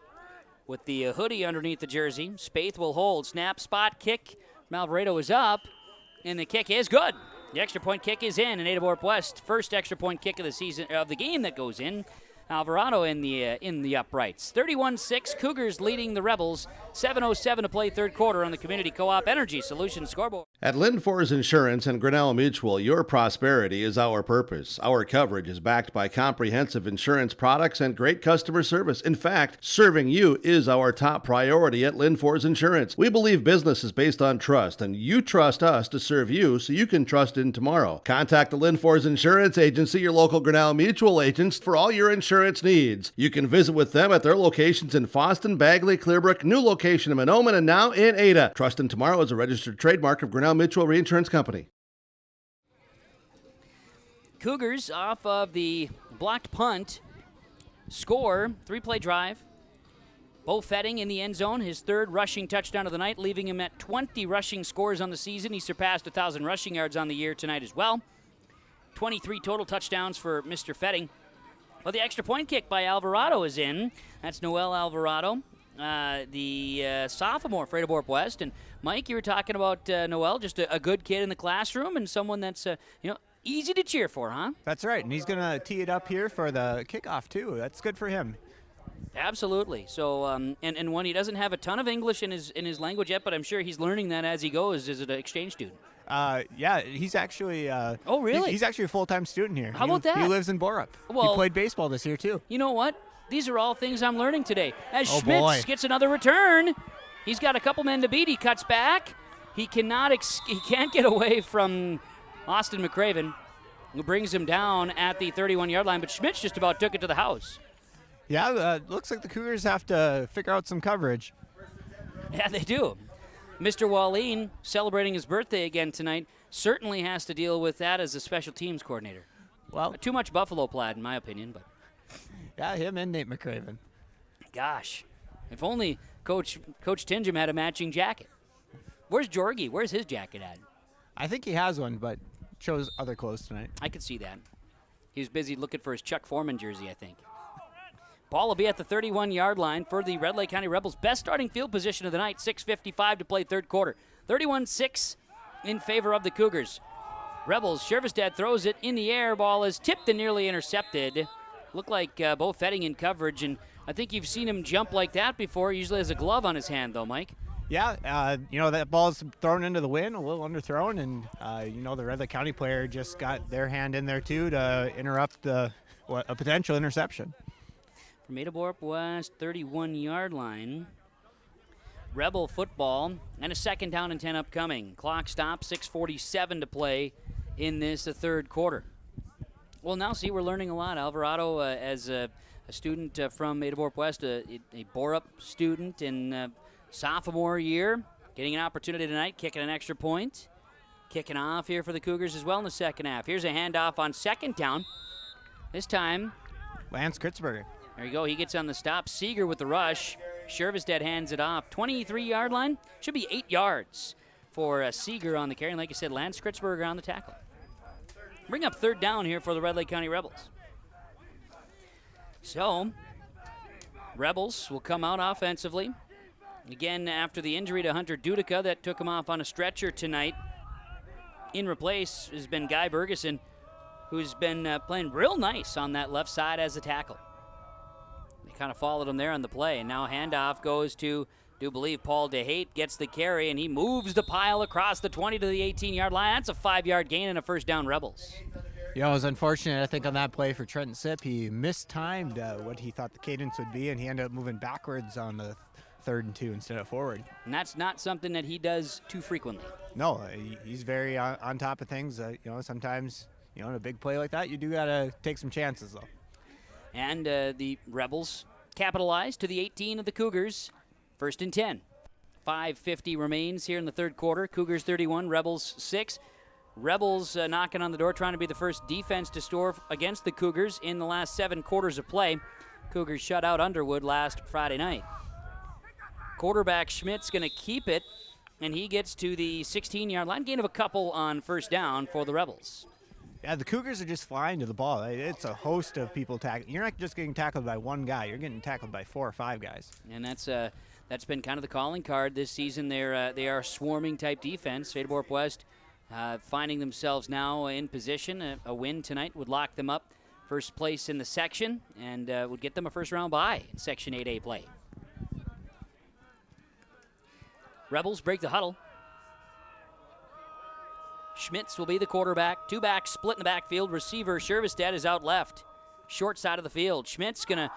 with the hoodie underneath the jersey. Spaeth will hold. Snap, spot, kick. Alvarado is up, and the kick is good. The extra point kick is in Ada-Borup-West. First extra point kick of the season, of the game that goes in. Alvarado in the uprights. 31-6, Cougars leading the Rebels. 7:07 to play third quarter on the Community Co-op Energy Solutions scoreboard. At Lindfors Insurance and Grinnell Mutual, your prosperity is our purpose. Our coverage is backed by comprehensive insurance products and great customer service. In fact, serving you is our top priority at Lindfors Insurance. We believe business is based on trust, and you trust us to serve you so you can trust in tomorrow. Contact the Lindfors Insurance Agency, your local Grinnell Mutual agents, for all your insurance needs. You can visit with them at their locations in Fosston, Bagley, Clearbrook, new location in Mahnomen, and now in Ada. Trust in Tomorrow is a registered trademark of Grinnell Mutual Reinsurance Company. Cougars off of the blocked punt score, 3-play drive. Bo Fetting in the end zone, his 3rd rushing touchdown of the night, leaving him at 20 rushing scores on the season. He surpassed 1,000 rushing yards on the year tonight as well. 23 total touchdowns for Mr. Fetting. Well, the extra point kick by Alvarado is in. That's Noel Alvarado, the sophomore for Ada-Borup-West. And Mike, you were talking about Noel, just a good kid in the classroom and someone that's easy to cheer for, huh? That's right, and he's going to tee it up here for the kickoff too. That's good for him. Absolutely. So, and when he doesn't have a ton of English in his language yet, but I'm sure he's learning that as he goes as an exchange student. Yeah, he's actually. Oh, really? He's actually a full-time student here. How about that? He lives in Borup. Well, he played baseball this year too. You know what? These are all things I'm learning today. As Oh, Schmitz boy. gets another return, he's got a couple men to beat. He cuts back. He can't get away from Austin McCraven, who brings him down at the 31-yard line. But Schmitz just about took it to the house. Yeah, looks like the Cougars have to figure out some coverage. Yeah, they do. Mr. Wallin, celebrating his birthday again tonight, certainly has to deal with that as a special teams coordinator. Well, too much Buffalo plaid, in my opinion, but yeah, him and Nate McCraven. Gosh, if only Coach Tingham had a matching jacket. Where's Jorgie? Where's his jacket at? I think he has one, but chose other clothes tonight. I could see that. He was busy looking for his Chuck Foreman jersey, I think. Ball will be at the 31-yard line for the Red Lake County Rebels. Best starting field position of the night, 6:55 to play third quarter. 31-6 in favor of the Cougars. Rebels, Shervestad throws it in the air. Ball is tipped and nearly intercepted. Looked like Bo Fetting in coverage, and I think you've seen him jump like that before. He usually has a glove on his hand, though, Mike. Yeah, that ball's thrown into the wind, a little underthrown, and the Red Lake County player just got their hand in there too to interrupt a potential interception. From Ada-Borup-West, 31-yard line. Rebel football, and a 2nd down and 10 upcoming. Clock stops, 6:47 to play in this third quarter. Well, now see, we're learning a lot. Alvarado, as a student from Ada-Borup-West, a Borup student in sophomore year, getting an opportunity tonight, kicking an extra point. Kicking off here for the Cougars as well in the second half. Here's a handoff on 2nd down. This time, Lance Kritzberger. There you go. He gets on the stop. Seeger with the rush. Shervestedt hands it off. 23-yard line. Should be 8 yards for Seeger on the carry. And like I said, Lance Kritzberger on the tackle. Bring up 3rd down here for the Red Lake County Rebels. So, Rebels will come out offensively. Again, after the injury to Hunter Dudica that took him off on a stretcher tonight. In replace has been Guy Bergeson, who's been playing real nice on that left side as a tackle. They kind of followed him there on the play. And now handoff goes to, do believe, Paul DeHate gets the carry, and he moves the pile across the 20 to the 18-yard line. That's a 5-yard gain and a 1st down Rebels. It was unfortunate, I think, on that play for Trenton Sipp. He mistimed what he thought the cadence would be, and he ended up moving backwards on the 3rd and 2 instead of forward. And that's not something that he does too frequently. No, he's very on top of things. Sometimes, in a big play like that, you do got to take some chances, though. And the Rebels capitalized to the 18 of the Cougars. 1st and 10. 5:50 remains here in the third quarter. Cougars 31, Rebels 6. Rebels knocking on the door, trying to be the first defense to score against the Cougars in the last 7 quarters of play. Cougars shut out Underwood last Friday night. Quarterback Schmidt's going to keep it, and he gets to the 16-yard line. Gain of a couple on 1st down for the Rebels. Yeah, the Cougars are just flying to the ball. It's a host of people tackling. You're not just getting tackled by one guy. You're getting tackled by 4 or 5 guys. And that's been kind of the calling card this season. They are swarming type defense. Ada-Borup-West finding themselves now in position. A win tonight would lock them up first place in the section and would get them a first-round bye in Section 8A play. Rebels break the huddle. Schmitz will be the quarterback. 2 backs split in the backfield. Receiver Shervestedt is out left. Short side of the field. Schmitz going to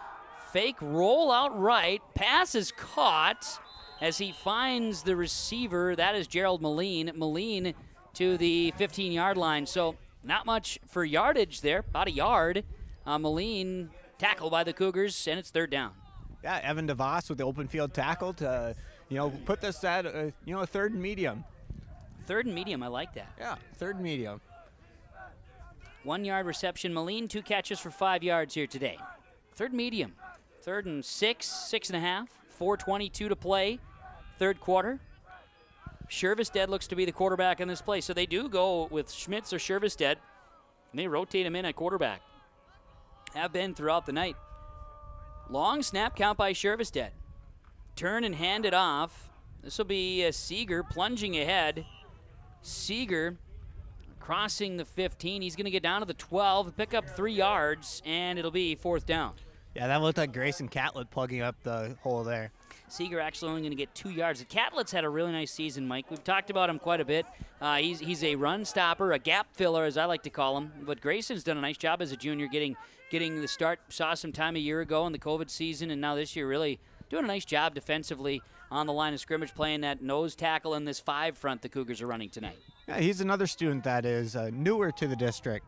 fake roll out right. Pass is caught as he finds the receiver. That is Gerald Moline. Moline to the 15-yard line. So not much for yardage there. About a yard. Moline tackled by the Cougars, and it's 3rd down. Yeah, Evan DeVos with the open field tackle to put this at 3rd and medium. 3rd and medium, I like that. Yeah, 3rd and medium. 1-yard reception. Moline, 2 catches for 5 yards here today. 3rd medium. 3rd and 6, 6.5. 4:22 to play. 3rd quarter. Shervestedt looks to be the quarterback in this play. So they do go with Schmitz or Shervestedt, and they rotate him in at quarterback. Have been throughout the night. Long snap count by Shervestedt. Turn and hand it off. This will be Seeger plunging ahead. Seeger crossing the 15. He's going to get down to the 12, pick up 3 yards, and it'll be 4th down. Yeah, that looked like Grayson Catlett plugging up the hole there. Seeger actually only going to get 2 yards. Catlett's had a really nice season, Mike. We've talked about him quite a bit. He's a run stopper, a gap filler, as I like to call him. But Grayson's done a nice job as a junior getting the start. Saw some time a year ago in the COVID season, and now this year really doing a nice job defensively on the line of scrimmage, playing that nose tackle in this 5 front the Cougars are running tonight. Yeah, he's another student that is newer to the district.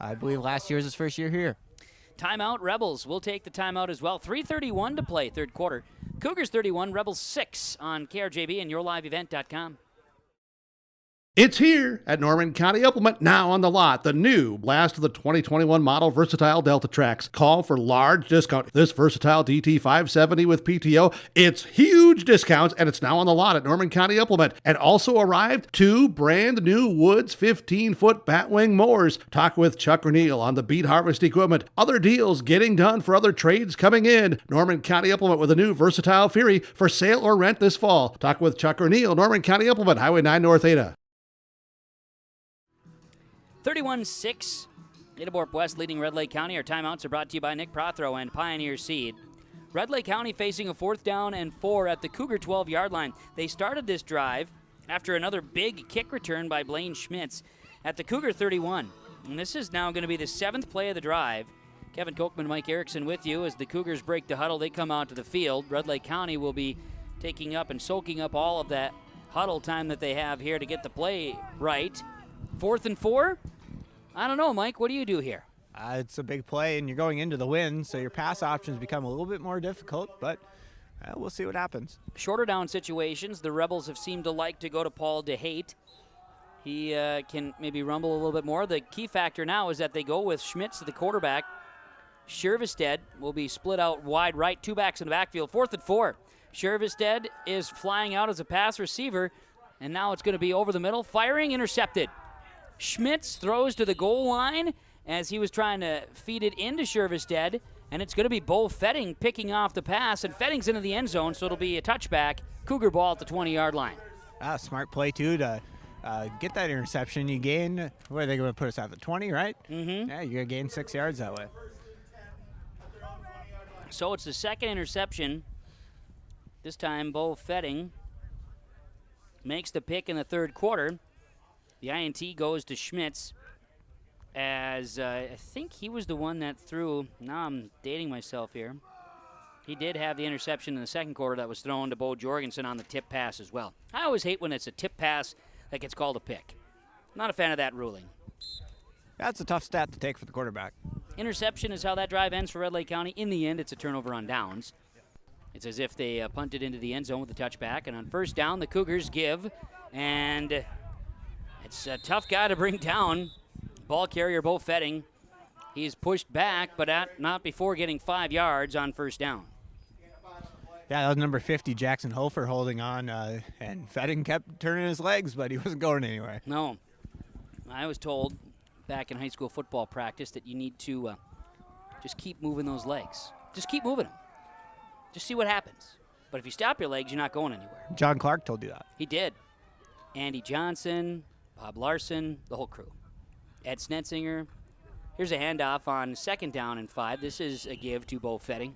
I believe last year was his first year here. Timeout, Rebels will take the timeout as well. 3:31 to play, third quarter. Cougars 31, Rebels 6 on KRJB and YourLiveEvent.com. It's here at Norman County Implement, now on the lot. The new Blast of the 2021 model Versatile Delta Tracks. Call for large discount. This Versatile DT570 with PTO, it's huge discounts, and it's now on the lot at Norman County Implement. And also arrived 2 brand new Woods 15-foot batwing mowers. Talk with Chuck O'Neill on the beet harvest equipment. Other deals getting done for other trades coming in. Norman County Implement with a new Versatile Fury for sale or rent this fall. Talk with Chuck O'Neill, Norman County Implement, Highway 9 North Ada. 31-6, Ada-Borup-West leading Red Lake County. Our timeouts are brought to you by Nick Prothro and Pioneer Seed. Red Lake County facing a 4th down and 4 at the Cougar 12-yard line. They started this drive after another big kick return by Blaine Schmitz at the Cougar 31. And this is now going to be the 7th play of the drive. Kevin Kochman, Mike Erickson with you as the Cougars break the huddle. They come out to the field. Red Lake County will be taking up and soaking up all of that huddle time that they have here to get the play right. 4th and 4? I don't know, Mike. What do you do here? It's a big play, and you're going into the wind, so your pass options become a little bit more difficult, but we'll see what happens. Shorter down situations, the Rebels have seemed to like to go to Paul DeHate. He can maybe rumble a little bit more. The key factor now is that they go with Schmitz, the quarterback. Shervestead will be split out wide right, 2 backs in the backfield. 4th and 4. Shervestead is flying out as a pass receiver, and now it's going to be over the middle. Firing, intercepted. Schmitz throws to the goal line as he was trying to feed it into Shervestead, and it's going to be Bo Fetting picking off the pass, and Fetting's into the end zone, so it'll be a touchback. Cougar ball at the 20-yard line. Smart play, too, to get that interception. You gain, what are they going to put us at, the 20, right? Mm-hmm. Yeah, you're going to gain 6 yards that way. So it's the second interception. This time, Bo Fetting makes the pick in the 3rd quarter. The INT goes to Schmitz, as I think he was the one that threw. Now I'm dating myself here. He did have the interception in the 2nd quarter that was thrown to Bo Jorgensen on the tip pass as well. I always hate when it's a tip pass that gets called a pick. Not a fan of that ruling. That's a tough stat to take for the quarterback. Interception is how that drive ends for Red Lake County. In the end, it's a turnover on downs. It's as if they punted into the end zone with a touchback. And on 1st down, the Cougars give. And it's a tough guy to bring down. Ball carrier Bo Fetting. He's pushed back, but not before getting 5 yards on 1st down. Yeah, that was number 50, Jackson Hofer, holding on. And Fetting kept turning his legs, but he wasn't going anywhere. No. I was told back in high school football practice that you need to just keep moving those legs. Just keep moving them. Just see what happens. But if you stop your legs, you're not going anywhere. John Clark told you that. He did. Andy Johnson, Bob Larson, the whole crew. Ed Snetzinger. Here's a handoff on 2nd down and 5. This is a give to Bo Fetting.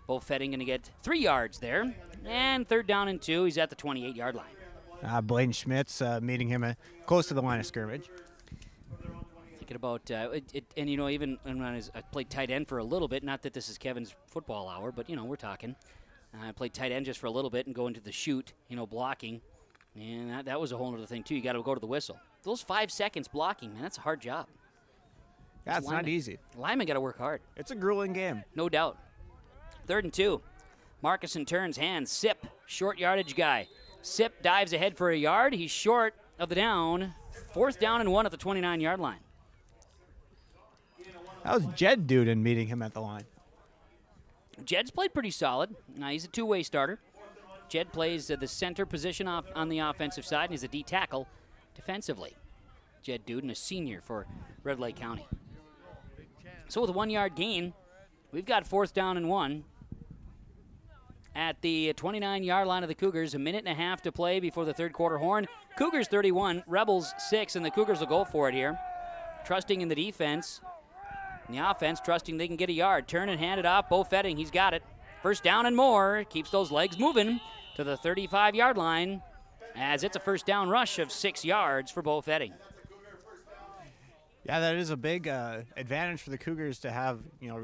Bo Fetting going to get 3 yards there. And 3rd down and 2. He's at the 28-yard line. Blaine Schmitz meeting him close to the line of scrimmage. Thinking about and even when I played tight end for a little bit. Not that this is Kevin's football hour, but we're talking. I played tight end just for a little bit and go into the shoot, blocking, and that was a whole other thing too. You got to go to the whistle. Those 5 seconds blocking, man, that's a hard job. That's not easy. Linemen got to work hard. It's a grueling game, no doubt. 3rd and 2. Markison turns hands. Sip, short yardage guy. Sip dives ahead for a yard. He's short of the down. 4th down and 1 at the 29-yard line. That was Jed Duden meeting him at the line. Jed's played pretty solid. He's a two-way starter. Jed plays the center position on the offensive side, and he's a D tackle defensively. Jed Duden, a senior for Red Lake County. So with a 1-yard gain, we've got 4th down and 1 at the 29-yard line of the Cougars. A minute and a half to play before the 3rd quarter horn. Cougars 31, Rebels 6, and the Cougars will go for it here. Trusting in the defense. And the offense trusting they can get a yard. Turn and hand it off. Bo Fetting, he's got it. 1st down and more. Keeps those legs moving to the 35-yard line as it's a 1st down rush of 6 yards for Bo Fetting. Yeah, that is a big advantage for the Cougars to have,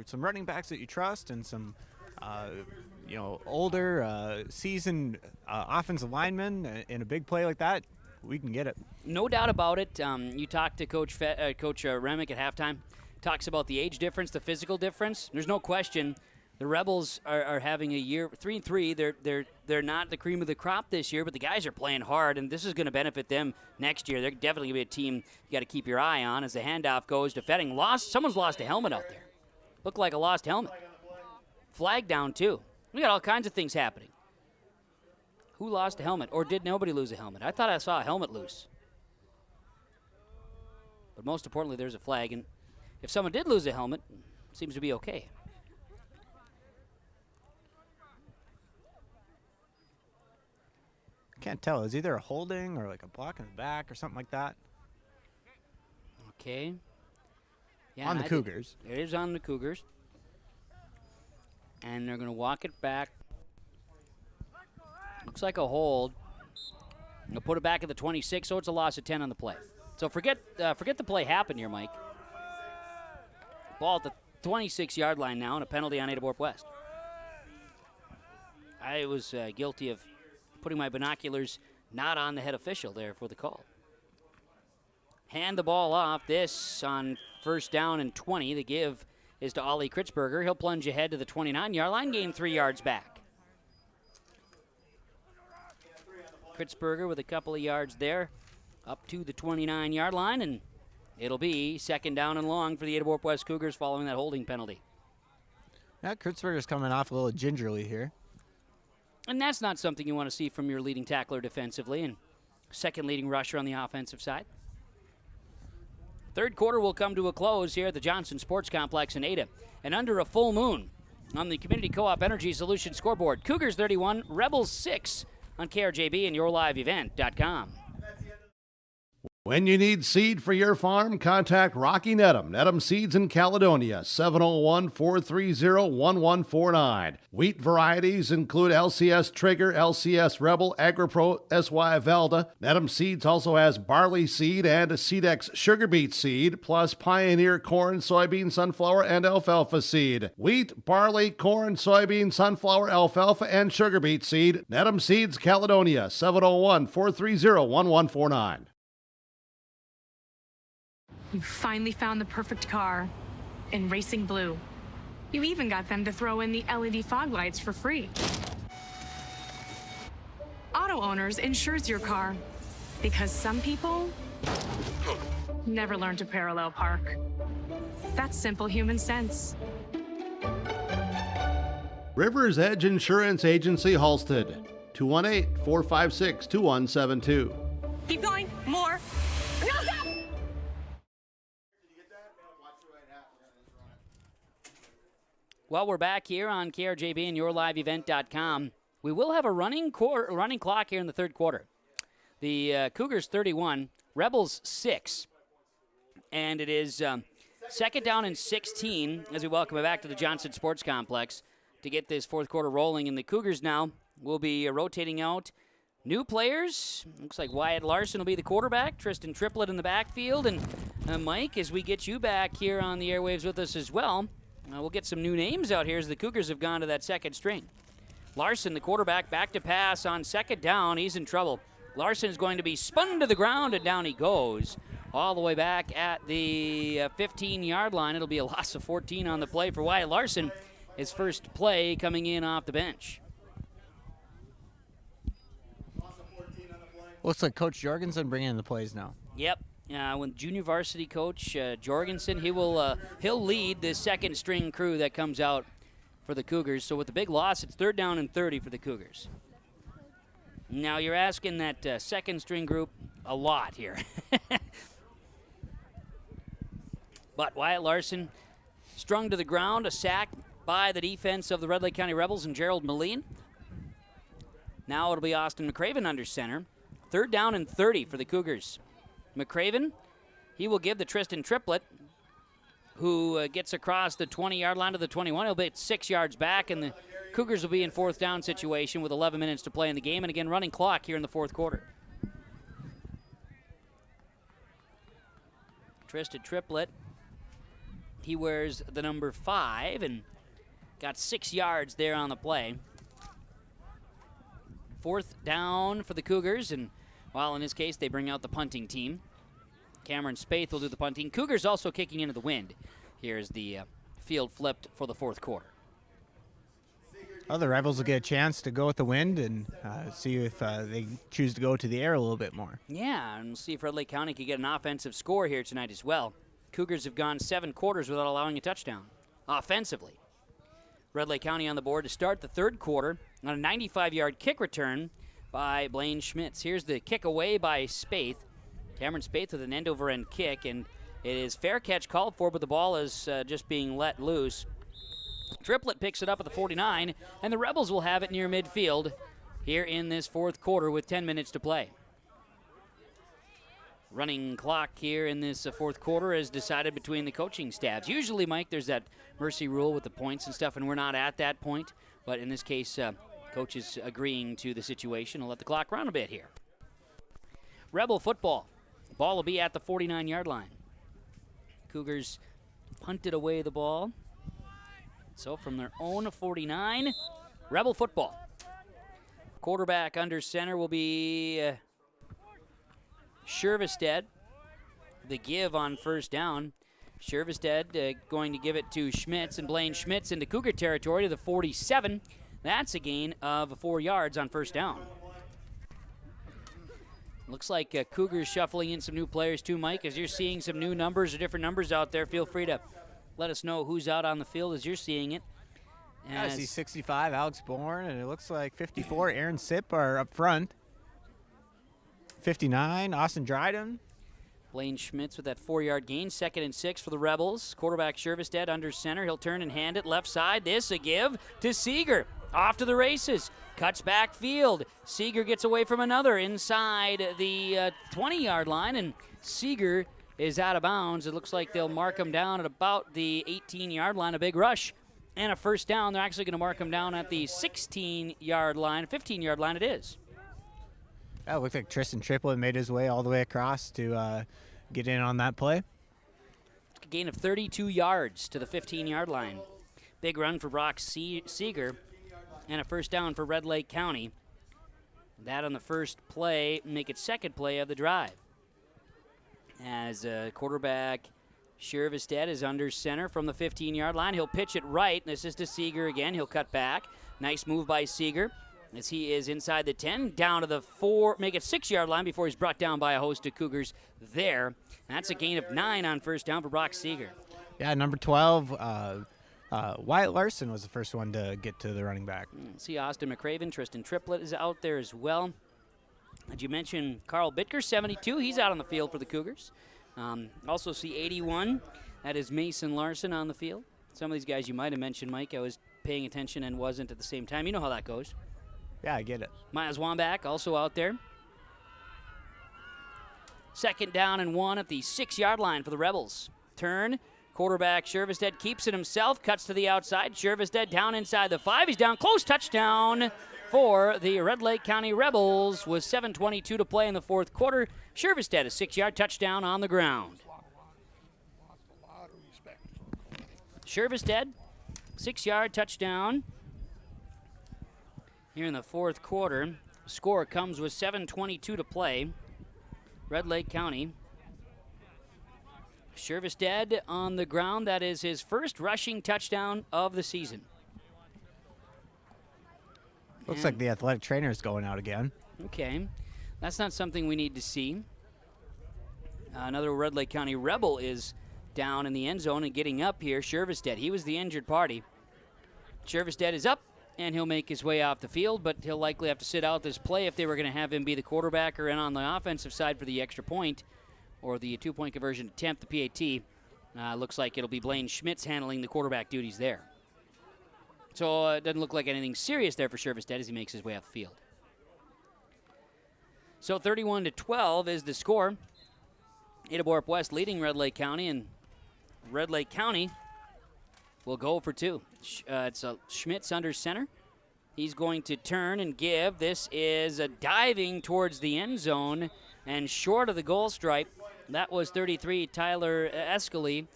some running backs that you trust and some, older, seasoned offensive linemen in a big play like that. We can get it. No doubt about it. You talked to Coach Remick at halftime. Talks about the age difference, the physical difference. There's no question. The Rebels are having a year 3-3. They're not the cream of the crop this year, but the guys are playing hard, and this is going to benefit them next year. They're definitely going to be a team you got to keep your eye on as the handoff goes to Fetting. Someone's lost a helmet out there. Looked like a lost helmet. Flag down too. We got all kinds of things happening. Who lost a helmet, or did nobody lose a helmet? I thought I saw a helmet loose. But most importantly, there's a flag, and if someone did lose a helmet, it seems to be okay. Can't tell. It's either a holding or like a block in the back or something like that. Okay. Yeah, on the Cougars. It is on the Cougars. And they're going to walk it back. Looks like a hold. They'll put it back at the 26, so it's a loss of 10 on the play. So forget the play happened here, Mike. Ball at the 26-yard line now, and a penalty on Ada-Borup-West. I was guilty of putting my binoculars not on the head official there for the call. Hand the ball off. This on first down and 20. The give is to Ollie Kritzberger. He'll plunge ahead to the 29-yard line, gain 3 yards back. Kritzberger with a couple of yards there, up to the 29-yard line, and it'll be second down and long for the Ada-Borup-West Cougars following that holding penalty. Yeah, Kritzberger's coming off a little gingerly here. And that's not something you want to see from your leading tackler defensively and second leading rusher on the offensive side. Third quarter will come to a close here at the Johnson Sports Complex in Ada. And under a full moon on the Community Co-op Energy Solutions scoreboard, Cougars 31, Rebels 6 on KRJB and YourLiveEvent.com. When you need seed for your farm, contact Rocky Nedham. Nedham Seeds in Caledonia, 701-430-1149. Wheat varieties include LCS Trigger, LCS Rebel, AgriPro, SY Velda. Nedham Seeds also has barley seed and a Seedex sugar beet seed, plus Pioneer corn, soybean, sunflower, and alfalfa seed. Wheat, barley, corn, soybean, sunflower, alfalfa, and sugar beet seed. Nedham Seeds, Caledonia, 701-430-1149. You finally found the perfect car in racing blue. You even got them to throw in the LED fog lights for free. Auto Owners insures your car because some people never learn to parallel park. That's simple human sense. River's Edge Insurance Agency, Halsted, 218-456-2172. Keep going. More. No, stop! Well, we're back here on KRJB and YourLiveEvent.com. We will have a running clock here in the third quarter. The Cougars 31, Rebels 6. And it is second down and 16 as we welcome it back to the Johnson Sports Complex to get this fourth quarter rolling. And the Cougars now will be rotating out new players. Looks like Wyatt Larson will be the quarterback, Tristan Triplett in the backfield. And Mike, as we get you back here on the airwaves with us as well, we'll get some new names out here as the Cougars have gone to that second string. Larson, the quarterback, back to pass on second down. He's in trouble. Larson is going to be spun to the ground, and down he goes. All the way back at the 15-yard line. It'll be a loss of 14 on the play for Wyatt Larson. His first play coming in off the bench. Looks like Coach Jorgensen bringing in the plays now. Yep. When junior varsity coach Jorgensen, he'll lead this second string crew that comes out for the Cougars. So with the big loss, it's third down and 30 for the Cougars. Now you're asking that second string group a lot here. But Wyatt Larson strung to the ground, a sack by the defense of the Red Lake County Rebels and Gerald Moline. Now it'll be Austin McCraven under center. Third down and 30 for the Cougars. McCraven, he will give the Tristan Triplett, who gets across the 20-yard line to the 21. He'll be 6 yards back, and the Cougars will be in fourth down situation with 11 minutes to play in the game. And again, running clock here in the fourth quarter. Tristan Triplett, he wears the number 5 and got 6 yards there on the play. Fourth down for the Cougars, and well, in this case, they bring out the punting team. Cameron Spaeth will do the punting. Cougars also kicking into the wind. Here's the field flipped for the fourth quarter. Oh, the Rebels will get a chance to go with the wind and see if they choose to go to the air a little bit more. Yeah, and we'll see if Red Lake County can get an offensive score here tonight as well. Cougars have gone 7 quarters without allowing a touchdown offensively. Red Lake County on the board to start the third quarter on a 95-yard kick return by Blaine Schmitz. Here's the kick away by Spaeth. Cameron Spaeth with an end-over-end kick, and it is fair catch called for, but the ball is just being let loose. Triplett picks it up at the 49, and the Rebels will have it near midfield here in this fourth quarter with 10 minutes to play. running clock here in this fourth quarter is decided between the coaching staffs. Usually, Mike, there's that mercy rule with the points and stuff, and we're not at that point. But in this case, coach is agreeing to the situation. We'll let the clock run a bit here. Rebel football. Ball will be at the 49-yard line. Cougars punted away the ball. So from their own 49, Rebel football. Quarterback under center will be Shervestead. The give on first down. Shervestead going to give it to Schmitz, and Blaine Schmitz into Cougar territory to the 47. That's a gain of 4 yards on first down. Looks like Cougars shuffling in some new players too, Mike. As you're seeing some new numbers or different numbers out there, feel free to let us know who's out on the field as you're seeing it. I see 65, Alex Bourne, and it looks like 54, Aaron Sipp are up front. 59, Austin Dryden. Blaine Schmitz with that 4-yard gain, 2nd and 6 for the Rebels. Quarterback Shervestead under center. He'll turn and hand it left side. This a give to Seeger. Off to the races. Cuts back field. Seeger gets away from another inside the 20-yard line, and Seeger is out of bounds. It looks like they'll mark him down at about the 18-yard line. A big rush and a first down. They're actually going to mark him down at the 16-yard line. 15-yard line it is. That looked like Tristan Triplett made his way all the way across to get in on that play. A gain of 32 yards to the 15-yard line. Big run for Brock Seeger and a first down for Red Lake County. That on the first play, make it second play of the drive. As quarterback Shervestead is under center from the 15-yard line. He'll pitch it right. This is to Seeger again. He'll cut back. Nice move by Seeger as he is inside the 10, down to the 4, make it 6-yard line before he's brought down by a host of Cougars there. That's a gain of 9 on first down for Brock Seeger. Yeah, number 12, Wyatt Larson was the first one to get to the running back. See Austin McCraven, Tristan Triplett is out there as well. Did you mention Carl Bittker, 72? He's out on the field for the Cougars. Also see 81. That is Mason Larson on the field. Some of these guys you might have mentioned, Mike. I was paying attention and wasn't at the same time. You know how that goes. Yeah, I get it. Miles Wambach also out there. 2nd down and 1 at the 6-yard line for the Rebels. Turn. Quarterback Shervestead keeps it himself, cuts to the outside. Shervestead down inside the 5. He's down close. Touchdown for the Red Lake County Rebels with 7:22 to play in the fourth quarter. Shervestead, a 6-yard touchdown on the ground. Shervestead, 6-yard touchdown here in the fourth quarter. Score comes with 7:22 to play. Red Lake County. Shervestead on the ground. That is his first rushing touchdown of the season. Looks like the athletic trainer is going out again. Okay. That's not something we need to see. Another Red Lake County Rebel is down in the end zone and getting up here. Shervestead, he was the injured party. Shervestead is up, and he'll make his way off the field, but he'll likely have to sit out this play if they were going to have him be the quarterback or in on the offensive side for the extra point or the 2-point conversion attempt, the PAT. Looks like it'll be Blaine Schmitz handling the quarterback duties there. So it doesn't look like anything serious there for Shervestead as he makes his way off the field. So 31-12 is the score. Ada-Borup-West leading Red Lake County, and Red Lake County will go for 2. It's Schmitz under center. He's going to turn and give. This is a diving towards the end zone and short of the goal stripe. That was 33, Tyler Escalay.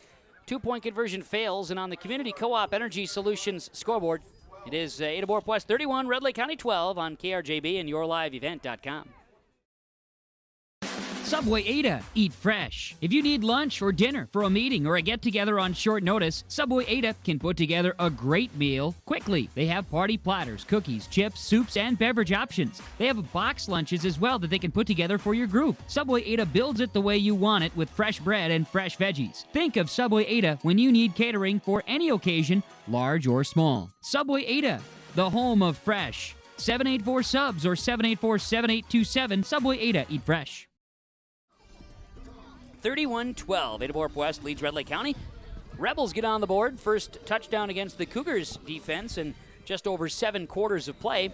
2-point conversion fails, and on the Community Co-op Energy Solutions scoreboard, it is Ada-Borup-West 31, Red Lake County 12 on KRJB and YourLiveEvent.com. Subway Ada, eat fresh. If you need lunch or dinner for a meeting or a get-together on short notice, Subway Ada can put together a great meal quickly. They have party platters, cookies, chips, soups, and beverage options. They have box lunches as well that they can put together for your group. Subway Ada builds it the way you want it with fresh bread and fresh veggies. Think of Subway Ada when you need catering for any occasion, large or small. Subway Ada, the home of fresh. 784-SUBS or 784-7827. Subway Ada, eat fresh. 31-12. Ada-Borup-West leads Red Lake County. Rebels get on the board. First touchdown against the Cougars defense in just over 7 quarters of play.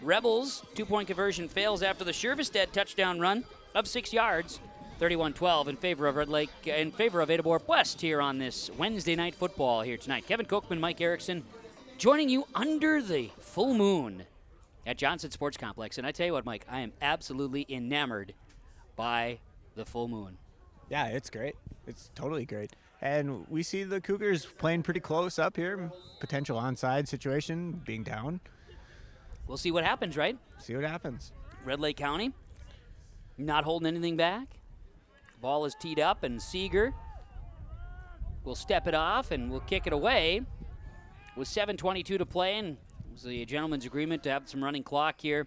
Rebels, 2-point conversion fails after the Shervestead touchdown run of 6 yards. 31-12 in favor of Ada-Borup-West here on this Wednesday night football here tonight. Kevin Kochman, Mike Erickson, joining you under the full moon at Johnson Sports Complex. And I tell you what, Mike, I am absolutely enamored by the full moon. Yeah, it's great. It's totally great. And we see the Cougars playing pretty close up here. Potential onside situation, being down. We'll see what happens, right? See what happens. Red Lake County not holding anything back. Ball is teed up, and Seeger will step it off and will kick it away with 7:22 to play. And it was the gentleman's agreement to have some running clock here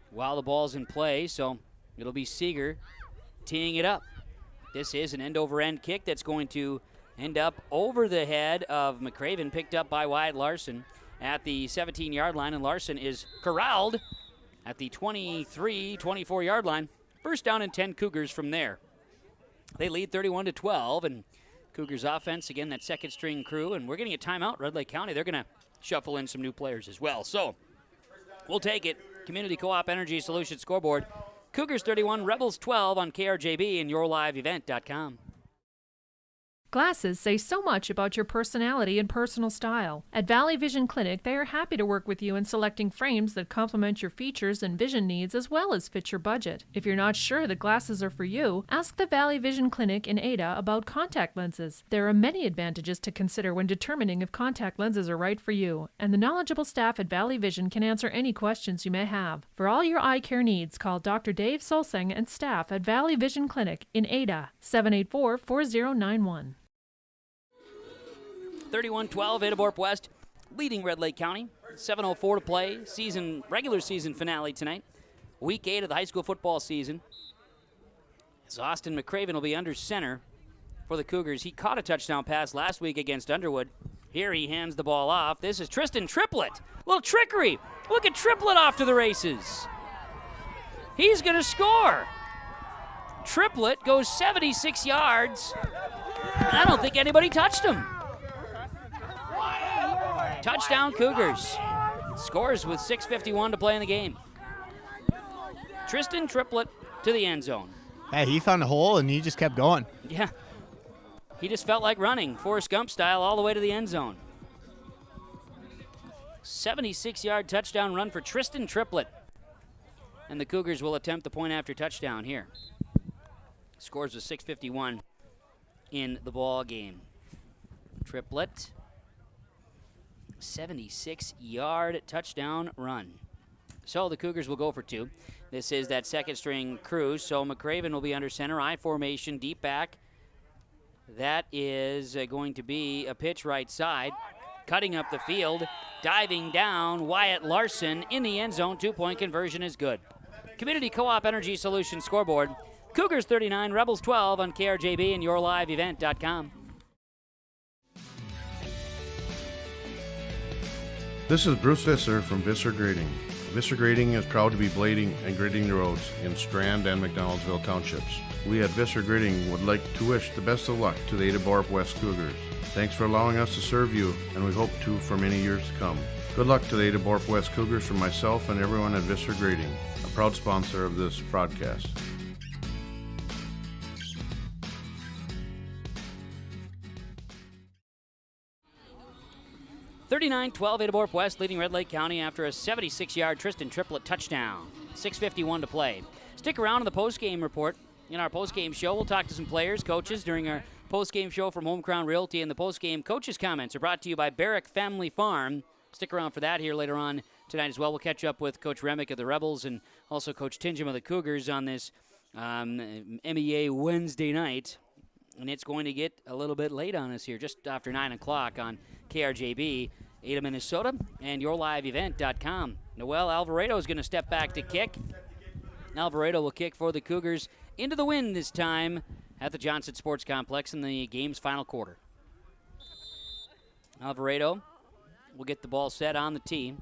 while the ball's in play. So it'll be Seeger teeing it up. This is an end-over-end kick that's going to end up over the head of McCraven, picked up by Wyatt Larson at the 17-yard line, and Larson is corralled at the 23-24-yard line. First down and 10 Cougars from there. They lead 31-12, and Cougars offense, again, that second-string crew, and we're getting a timeout. Red Lake County, they're going to shuffle in some new players as well. So we'll take it. Community Co-op Energy Solutions scoreboard. Cougars 31, Rebels 12 on KRJB and YourLiveEvent.com. Glasses say so much about your personality and personal style. At Valley Vision Clinic, they are happy to work with you in selecting frames that complement your features and vision needs as well as fit your budget. If you're not sure that glasses are for you, ask the Valley Vision Clinic in Ada about contact lenses. There are many advantages to consider when determining if contact lenses are right for you, and the knowledgeable staff at Valley Vision can answer any questions you may have. For all your eye care needs, call Dr. Dave Solseng and staff at Valley Vision Clinic in Ada, 784-4091. 31-12, Ada-Borup-West leading Red Lake County. 7:04 to play. Regular season finale tonight. Week 8 of the high school football season. As Austin McCraven will be under center for the Cougars. He caught a touchdown pass last week against Underwood. Here he hands the ball off. This is Tristan Triplett. A little trickery. Look at Triplett off to the races. He's going to score. Triplett goes 76 yards. And I don't think anybody touched him. Touchdown Cougars. Scores with 6:51 to play in the game. Tristan Triplett to the end zone. Hey, he found a hole and he just kept going. Yeah. He just felt like running, Forrest Gump style, all the way to the end zone. 76-yard touchdown run for Tristan Triplett. And the Cougars will attempt the point after touchdown here. Scores with 6:51 in the ball game. Triplett. 76-yard touchdown run. So the Cougars will go for two. This is that second-string crew, so McCraven will be under center. I formation, deep back. That is going to be a pitch right side. Cutting up the field, diving down, Wyatt Larson in the end zone. Two-point conversion is good. Community Co-op Energy Solutions scoreboard. Cougars 39, Rebels 12 on KRJB and YourLiveEvent.com. This is Bruce Visser from Visser Grading. Visser Grading is proud to be blading and grading the roads in Strand and McDonaldsville townships. We at Visser Grading would like to wish the best of luck to the Ada-Borup-West Cougars. Thanks for allowing us to serve you, and we hope to for many years to come. Good luck to the Ada-Borup-West Cougars from myself and everyone at Visser Grading, a proud sponsor of this broadcast. 39-12, Ada-Borup-West leading Red Lake County after a 76-yard Tristan Triplett touchdown. 6:51 to play. Stick around in the postgame report. In our postgame show, we'll talk to some players, coaches during our postgame show from Home Crown Realty, and the postgame coaches' comments are brought to you by Barrick Family Farm. Stick around for that here later on tonight as well. We'll catch up with Coach Remick of the Rebels and also Coach Tingham of the Cougars on this MEA Wednesday night. And it's going to get a little bit late on us here, just after 9 o'clock on KRJB, Ada, Minnesota, and YourLiveEvent.com. Noel Alvarado is going to step back to kick. Alvarado will kick for the Cougars into the wind this time at the Johnson Sports Complex in the game's final quarter. Alvarado will get the ball set on the tee.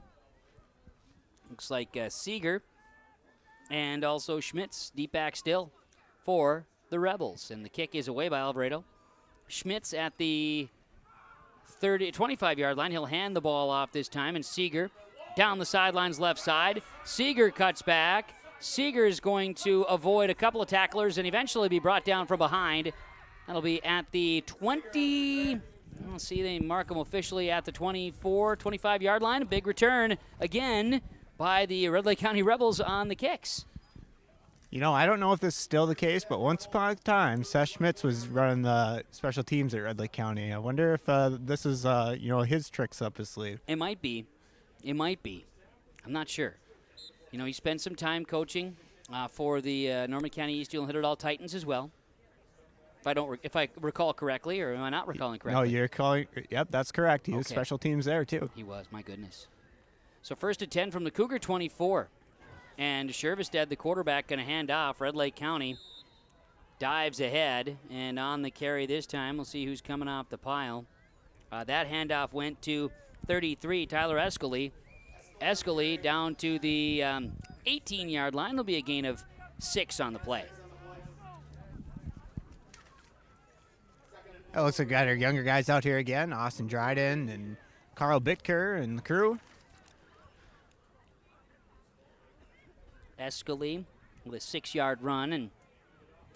Looks like Seeger and also Schmitz deep back still for the Rebels. And the kick is away by Alvarado. Schmitz at the 25-yard line. He'll hand the ball off this time, and Seeger down the sidelines left side. Seeger cuts back, Seeger is going to avoid a couple of tacklers and eventually be brought down from behind. That'll be at the 20. Let's see, they mark him officially at the 24, 25-yard line. A big return again by the Red Lake County Rebels on the kicks. You know, I don't know if this is still the case, but once upon a time, Seth Schmitz was running the special teams at Red Lake County. I wonder if this is, his tricks up his sleeve. It might be. It might be. I'm not sure. You know, he spent some time coaching for the Norman County East Hit It All Titans as well. If I recall correctly, or am I not recalling correctly? No, you're calling. Yep, that's correct. He was special teams there too. He was. My goodness. So 1st and 10 from the Cougar 24. And Shervestead, the quarterback, going to hand off. Red Lake County dives ahead. And on the carry this time, we'll see who's coming off the pile. That handoff went to 33, Tyler Escalay. Escalay down to the 18-yard line. There'll be a gain of 6 on the play. It looks like we got our younger guys out here again. Austin Dryden and Carl Bitker and the crew. Escalay with a 6-yard run, and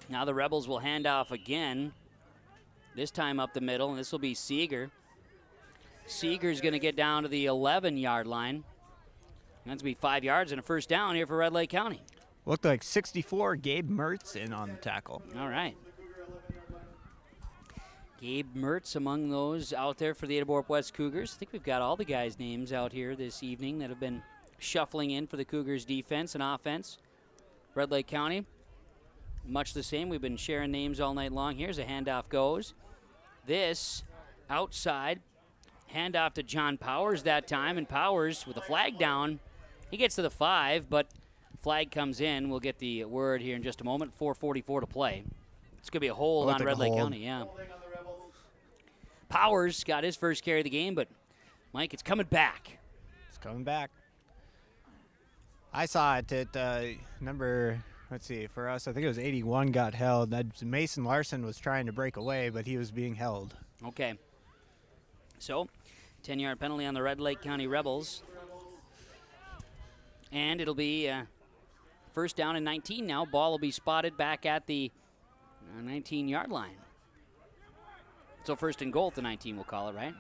now the Rebels will hand off again, this time up the middle, and this will be Seeger. Seeger's going to get down to the 11-yard line. That's going to be 5 yards and a first down here for Red Lake County. Looked like 64, Gabe Mertz in on the tackle. All right. Gabe Mertz among those out there for the Ada-Borup-West Cougars. I think we've got all the guys' names out here this evening that have been shuffling in for the Cougars defense and offense. Red Lake County, much the same. We've been sharing names all night long. Here's a handoff goes. This outside, handoff to John Powers that time, and Powers with a flag down. He gets to the 5, but flag comes in. We'll get the word here in just a moment. 4:44 to play. It's going to be a hold on Red Lake County, yeah. Powers got his first carry of the game, but, Mike, it's coming back. It's coming back. I saw it at number, for us, I think it was 81 got held. Mason Larson was trying to break away, but he was being held. Okay. So, 10-yard penalty on the Red Lake County Rebels. And it'll be first down and 19 now. Ball will be spotted back at the 19-yard line. So first and goal at the 19, we'll call it, right?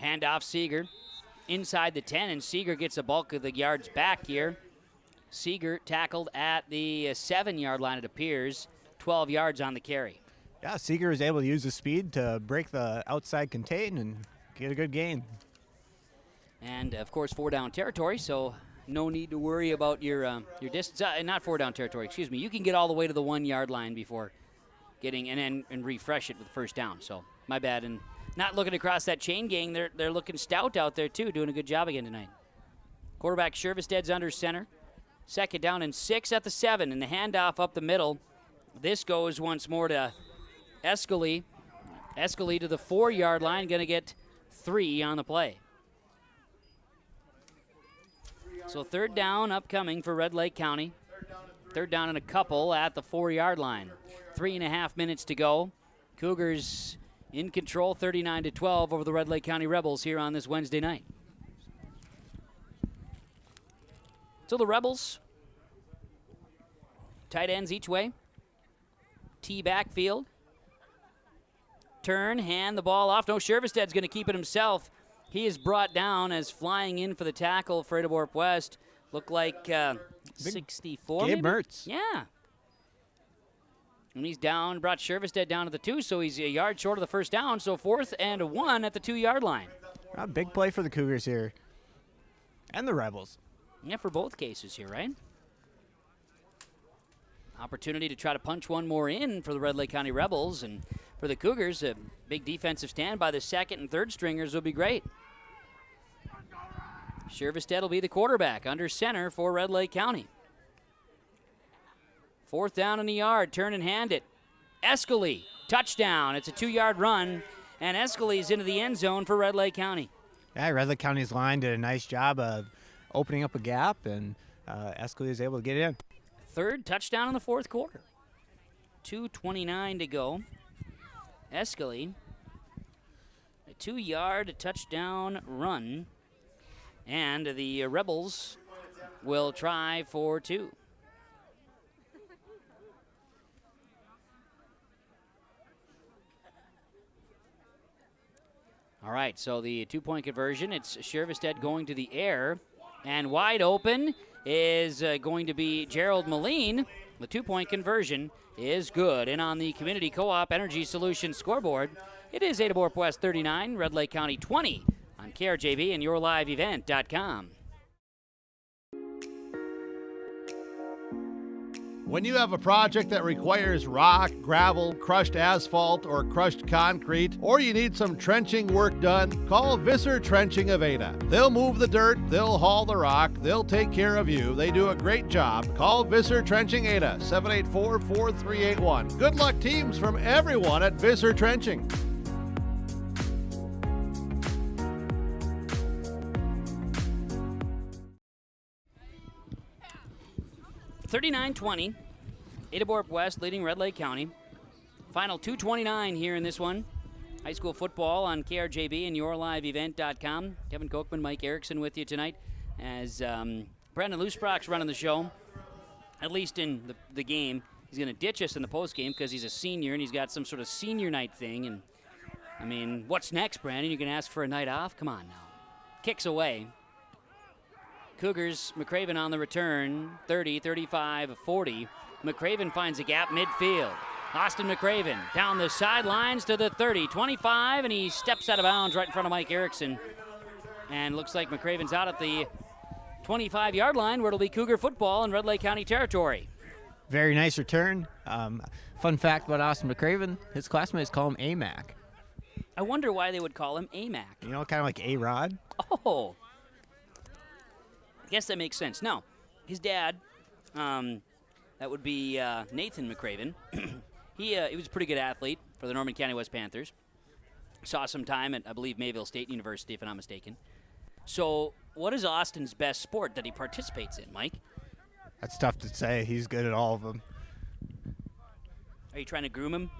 Handoff Seeger inside the 10, and Seeger gets a bulk of the yards back here. Seeger tackled at the 7-yard line, it appears. 12 yards on the carry. Yeah, Seeger was able to use the speed to break the outside contain and get a good gain. And, of course, 4-down territory, so no need to worry about your distance. Not 4-down territory, excuse me. You can get all the way to the 1-yard line before getting and refresh it with first down. So, my bad. And not looking across that chain gang. They're looking stout out there, too, doing a good job again tonight. Quarterback Shervested's under center. 2nd down and 6 at the 7, and the handoff up the middle. This goes once more to Escalay. Escalay to the 4-yard line, going to get 3 on the play. So 3rd down upcoming for Red Lake County. 3rd down and a couple at the 4-yard line. 3.5 minutes to go. Cougars in control, 39-12 over the Red Lake County Rebels here on this Wednesday night. So the Rebels, tight ends each way. T backfield. Turn, hand the ball off. No, Shervested's going to keep it himself. He is brought down as flying in for the tackle for Ada-Borup-West. Looked like 64. Gabe Mertz. Yeah. And he's down, brought Shervested down to the 2, so he's a yard short of the first down. So 4th and 1 at the 2-yard line. A big play for the Cougars here. And the Rebels. Yeah, for both cases here, right? Opportunity to try to punch one more in for the Red Lake County Rebels. And for the Cougars, a big defensive stand by the 2nd and 3rd stringers will be great. Shervested will be the quarterback under center for Red Lake County. 4th down in the yard, turn and hand it. Escalay, touchdown. It's a 2-yard run, and Escalay's into the end zone for Red Lake County. Yeah, Red Lake County's line did a nice job of opening up a gap, and Escalay is able to get in. 3rd touchdown in the 4th quarter. 2:29 to go. Escalay, a 2-yard touchdown run. And the Rebels will try for 2. All right, so the 2-point conversion, it's Shervestedt going to the air, and wide open is going to be Gerald Moline. The 2-point conversion is good. And on the Community Co-op Energy Solutions scoreboard, it is Ada-Borup-West 39, Red Lake County 20 on KRJB and YourLiveEvent.com. When you have a project that requires rock, gravel, crushed asphalt, or crushed concrete, or you need some trenching work done, call Visser Trenching of Ada. They'll move the dirt, they'll haul the rock, they'll take care of you. They do a great job. Call Visser Trenching Ada, 784-4381. Good luck, teams, from everyone at Visser Trenching. $39-20, Ada-Borup-West leading Red Lake County. Final 2:29 here in this one. High school football on KRJB and YourLiveEvent.com. Kevin Kochman, Mike Erickson with you tonight as Brandon Loosbrock's running the show, at least in the game. He's going to ditch us in the postgame because he's a senior and he's got some sort of senior night thing. And, I mean, what's next, Brandon? You're going to ask for a night off? Come on now. Kicks away. Cougars, McCraven on the return, 30, 35, 40. McCraven finds a gap midfield. Austin McCraven down the sidelines to the 30, 25, and he steps out of bounds right in front of Mike Erickson. And looks like McCraven's out at the 25-yard line where it'll be Cougar football in Red Lake County territory. Very nice return. Fun fact about Austin McCraven, his classmates call him AMAC. I wonder why they would call him AMAC. You know, kind of like A-Rod. Oh. I guess that makes sense. No, his dad, that would be Nathan McCraven. He was a pretty good athlete for the Norman County West Panthers. Saw some time at, I believe, Mayville State University, if I'm not mistaken. So what is Austin's best sport that he participates in, Mike? That's tough to say. He's good at all of them. Are you trying to groom him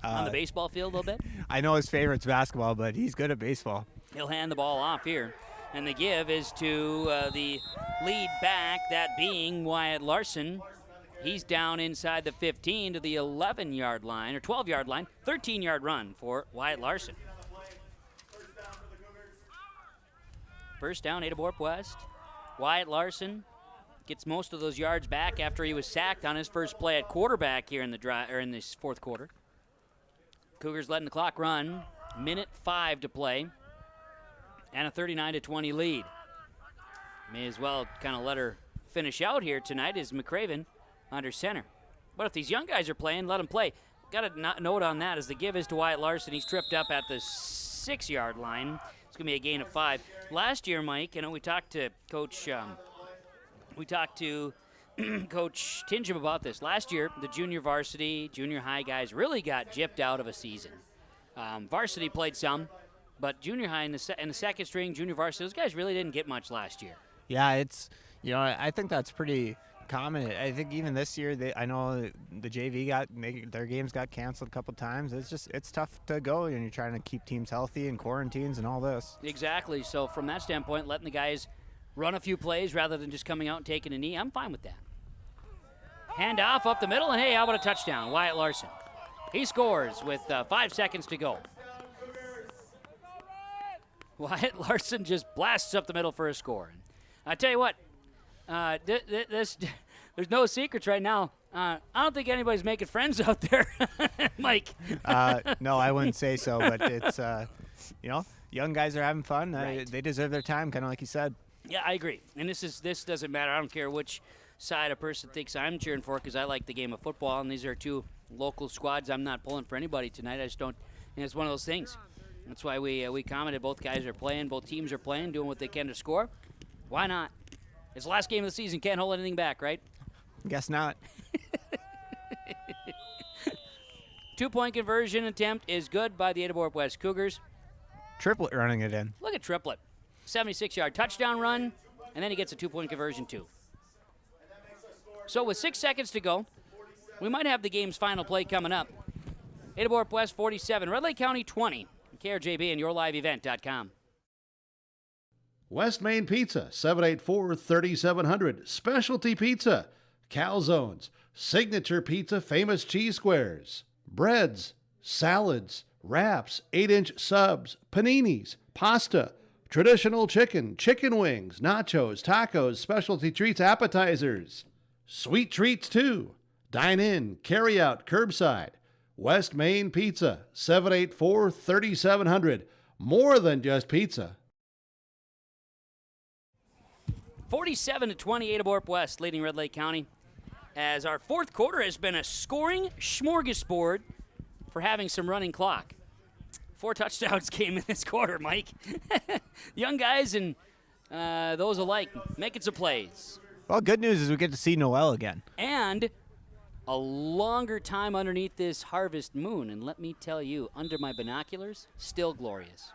on the baseball field a little bit? I know his favorite's basketball, but he's good at baseball. He'll hand the ball off here. And the give is to the lead back, that being Wyatt Larson. He's down inside the 15 to the 11-yard line, or 12-yard line, 13-yard run for Wyatt Larson. First down, Ada-Borup-West. Wyatt Larson gets most of those yards back after he was sacked on his first play at quarterback here in in this fourth quarter. Cougars letting the clock run. Minute 5 to play. And a 39-20 lead. May as well kind of let her finish out here tonight as McCraven under center. But if these young guys are playing, let them play. Got a note on that as the give is to Wyatt Larson. He's tripped up at the 6-yard line. It's going to be a gain of 5. Last year, Mike, we talked to Coach Coach Tingham about this. Last year, the junior varsity, junior high guys really got gypped out of a season. Varsity played some. But junior high in the second string, junior varsity, those guys really didn't get much last year. Yeah, it's, I think that's pretty common. I think even this year, I know the JV their games got canceled a couple times. It's tough to go, and you're trying to keep teams healthy and quarantines and all this. Exactly. So from that standpoint, letting the guys run a few plays rather than just coming out and taking a knee, I'm fine with that. Hand off up the middle, and hey, how about a touchdown? Wyatt Larson. He scores with 5 seconds to go. Wyatt Larson just blasts up the middle for a score. I tell you what, there's no secrets right now. I don't think anybody's making friends out there, Mike. No, I wouldn't say so, but it's, young guys are having fun. Right. They deserve their time, kind of like you said. Yeah, I agree. And this doesn't matter. I don't care which side a person thinks I'm cheering for because I like the game of football, and these are two local squads. I'm not pulling for anybody tonight. I just don't. It's one of those things. That's why we commented both guys are playing, both teams are playing, doing what they can to score. Why not? It's the last game of the season. Can't hold anything back, right? Guess not. 2-point conversion attempt is good by the Ada-Borup-West Cougars. Triplet running it in. Look at Triplet. 76-yard touchdown run, and then he gets a 2-point conversion too. So with 6 seconds to go, we might have the game's final play coming up. Ada-Borup-West 47, Red Lake County 20. KRJB and YourLiveEvent.com. West Main Pizza, 784-3700. Specialty Pizza, Calzones, Signature Pizza, Famous Cheese Squares, breads, salads, wraps, 8-inch subs, paninis, pasta, traditional chicken, chicken wings, nachos, tacos, specialty treats, appetizers, sweet treats too. Dine in, carry out, curbside. West Main Pizza, 784-3700. More than just pizza. 47-20, Ada-Borup-West leading Red Lake County, as our fourth quarter has been a scoring smorgasbord for having some running clock. 4 touchdowns came in this quarter, Mike. Young guys and those alike making some plays. Well, good news is we get to see Noel again. And a longer time underneath this harvest moon. And let me tell you, under my binoculars, still glorious.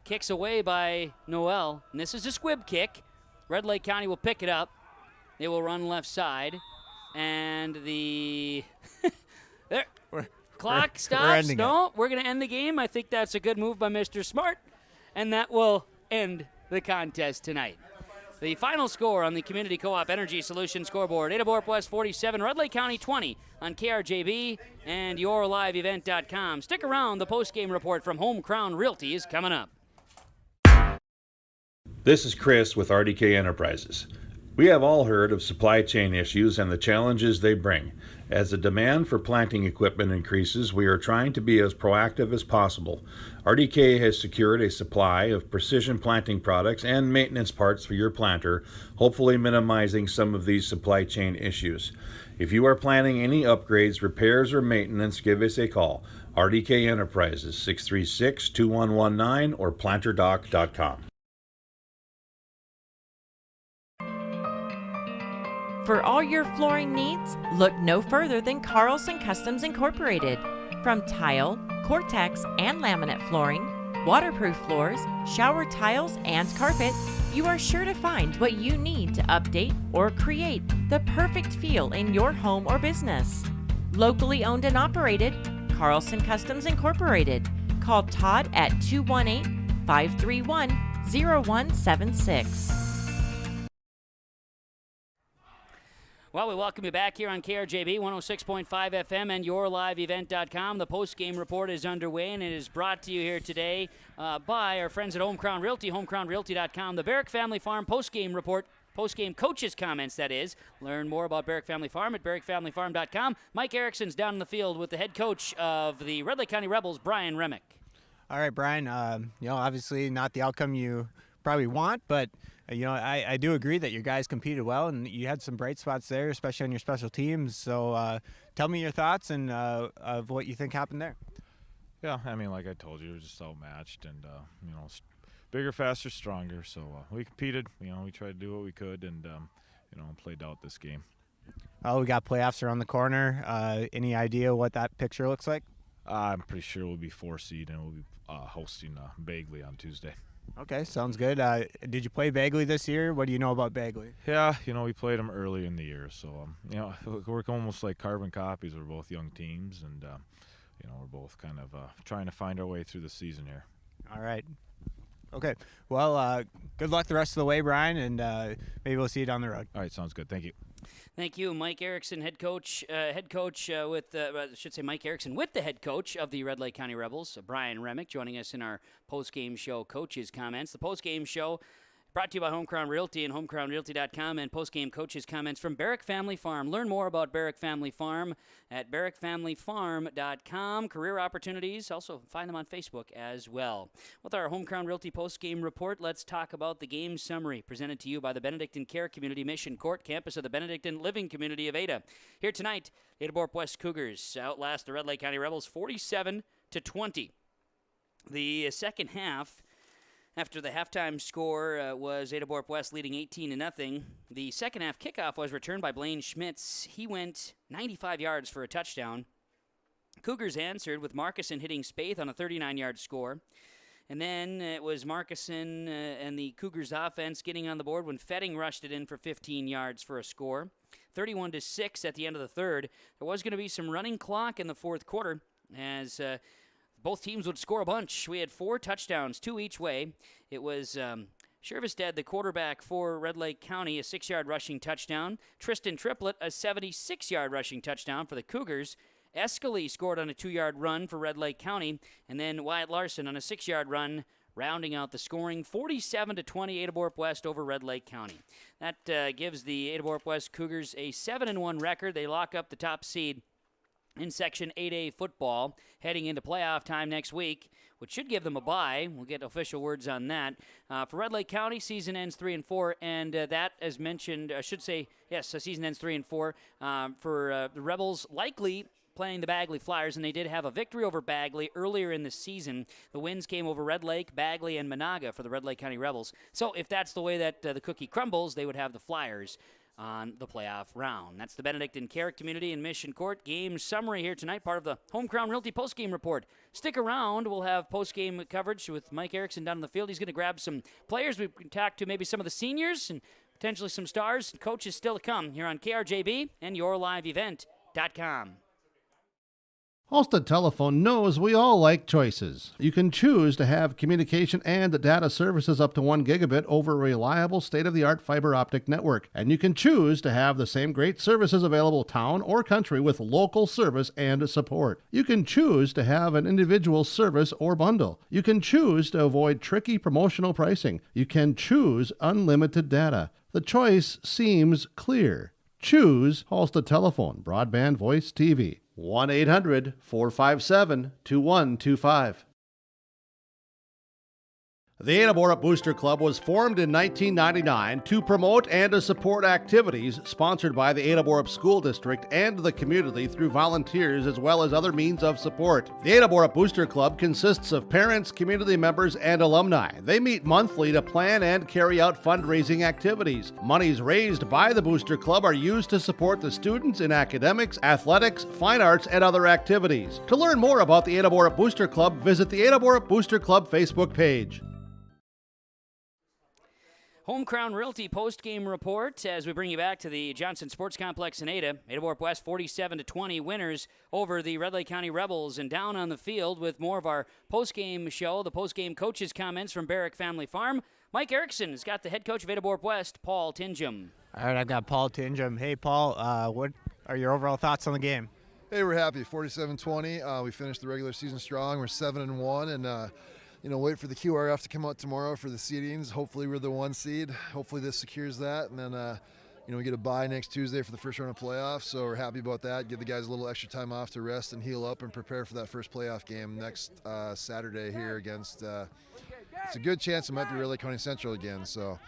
Kicks away by Noel, and this is a squib kick. Red Lake County will pick it up. They will run left side, and the clock stops. We're going to end the game. I think that's a good move by Mr. Smart, and that will end the contest tonight. The final score on the Community Co-op Energy Solutions scoreboard, Ada-Borup-West 47, Red Lake County 20 on KRJB and YourLiveEvent.com. Stick around. The post-game report from Home Crown Realty is coming up. This is Chris with RDK Enterprises. We have all heard of supply chain issues and the challenges they bring. As the demand for planting equipment increases, we are trying to be as proactive as possible. RDK has secured a supply of precision planting products and maintenance parts for your planter, hopefully minimizing some of these supply chain issues. If you are planning any upgrades, repairs, or maintenance, give us a call. RDK Enterprises, 636-2119 or planterdoc.com. For all your flooring needs, look no further than Carlson Customs Incorporated. From tile, Cortex, and laminate flooring, waterproof floors, shower tiles, and carpet, you are sure to find what you need to update or create the perfect feel in your home or business. Locally owned and operated, Carlson Customs Incorporated. Call Todd at 218-531-0176. Well, we welcome you back here on KRJB 106.5 FM and YourLiveEvent.com. The post-game report is underway, and it is brought to you here today by our friends at Home Crown Realty, HomeCrownRealty.com. The Barrick Family Farm post-game report, post-game coaches' comments, that is. Learn more about Barrick Family Farm at BarrickFamilyFarm.com. Mike Erickson's down in the field with the head coach of the Red Lake County Rebels, Brian Remick. All right, Brian, obviously not the outcome you probably want, but I do agree that your guys competed well, and you had some bright spots there, especially on your special teams. So tell me your thoughts and of what you think happened there. Yeah, I mean, like I told you, we were just outmatched and, bigger, faster, stronger. So we competed. We tried to do what we could and, played out this game. Oh, we got playoffs around the corner. Any idea what that picture looks like? I'm pretty sure we'll be 4 seed and we'll be hosting Bagley on Tuesday. Okay, sounds good. Did you play Bagley this year? What do you know about Bagley? Yeah, we played them early in the year, so we're almost like carbon copies. We're both young teams, and we're both kind of trying to find our way through the season here. All right. Okay. Well, good luck the rest of the way, Brian, and maybe we'll see you down the road. All right, sounds good. Thank you. Thank you, Mike Erickson, Mike Erickson with the head coach of the Red Lake County Rebels, Brian Remick, joining us in our post-game show coaches comments. The post-game show brought to you by Home Crown Realty and HomeCrownRealty.com, and post-game coaches comments from Barrick Family Farm. Learn more about Barrick Family Farm at BarrickFamilyFarm.com. Career opportunities, also find them on Facebook as well. With our Home Crown Realty post-game report, let's talk about the game summary presented to you by the Benedictine Care Community Mission Court campus of the Benedictine Living Community of Ada. Here tonight, Ada-Borup-West Cougars outlast the Red Lake County Rebels 47-20. The second half, after the halftime score was Ada-Borup-West leading 18-0, the second half kickoff was returned by Blaine Schmitz. He went 95 yards for a touchdown. Cougars answered with Markison hitting Spaeth on a 39-yard score. And then it was Markison and the Cougars offense getting on the board when Fetting rushed it in for 15 yards for a score. 31-6 at the end of the third. There was going to be some running clock in the fourth quarter as both teams would score a bunch. We had 4 touchdowns, 2 each way. It was Shervestead, the quarterback for Red Lake County, a 6-yard rushing touchdown. Tristan Triplett, a 76-yard rushing touchdown for the Cougars. Escalay scored on a 2-yard run for Red Lake County. And then Wyatt Larson on a 6-yard run, rounding out the scoring, 47-20 Ada-Borup-West over Red Lake County. That gives the Ada-Borup-West Cougars a 7-1 record. They lock up the top seed in Section 8A football heading into playoff time next week, which should give them a bye. We'll get official words on that. For Red Lake County, season ends 3-4, and that, as mentioned, I should say, yes, season ends 3-4. For the Rebels, likely playing the Bagley Flyers, and they did have a victory over Bagley earlier in the season. The wins came over Red Lake, Bagley, and Monaga for the Red Lake County Rebels. So if that's the way that the cookie crumbles, they would have the Flyers on the playoff round. That's the Benedict and Carrick Community and Mission Court game summary here tonight, part of the Home Crown Realty postgame report. Stick around. We'll have postgame coverage with Mike Erickson down on the field. He's going to grab some players. We can talk to maybe some of the seniors and potentially some stars. Coaches still to come here on KRJB and YourLiveEvent.com. Halstead Telephone knows we all like choices. You can choose to have communication and data services up to 1 gigabit over a reliable state-of-the-art fiber optic network. And you can choose to have the same great services available town or country with local service and support. You can choose to have an individual service or bundle. You can choose to avoid tricky promotional pricing. You can choose unlimited data. The choice seems clear. Choose Halstead Telephone, broadband voice TV. 1-800-457-2125. The Ada-Borup Booster Club was formed in 1999 to promote and to support activities sponsored by the Ada-Borup School District and the community through volunteers as well as other means of support. The Ada-Borup Booster Club consists of parents, community members, and alumni. They meet monthly to plan and carry out fundraising activities. Monies raised by the Booster Club are used to support the students in academics, athletics, fine arts, and other activities. To learn more about the Ada-Borup Booster Club, visit the Ada-Borup Booster Club Facebook page. Home Crown Realty post-game report as we bring you back to the Johnson Sports Complex in Ada. Ada-Borup-West 47-20 winners over the Red Lake County Rebels. And down on the field with more of our post-game show, the post-game coaches' comments from Barrick Family Farm. Mike Erickson has got the head coach of Ada-Borup-West, Paul Tingham. All right, I've got Paul Tingham. Hey, Paul, what are your overall thoughts on the game? Hey, we're happy. 47-20. We finished the regular season strong. We're 7-1, and wait for the QRF to come out tomorrow for the seedings. Hopefully we're the 1 seed. Hopefully this secures that. And then, we get a bye next Tuesday for the first round of playoffs. So we're happy about that. Give the guys a little extra time off to rest and heal up and prepare for that first playoff game next Saturday here against it's a good chance it might be Red Lake County Central again. So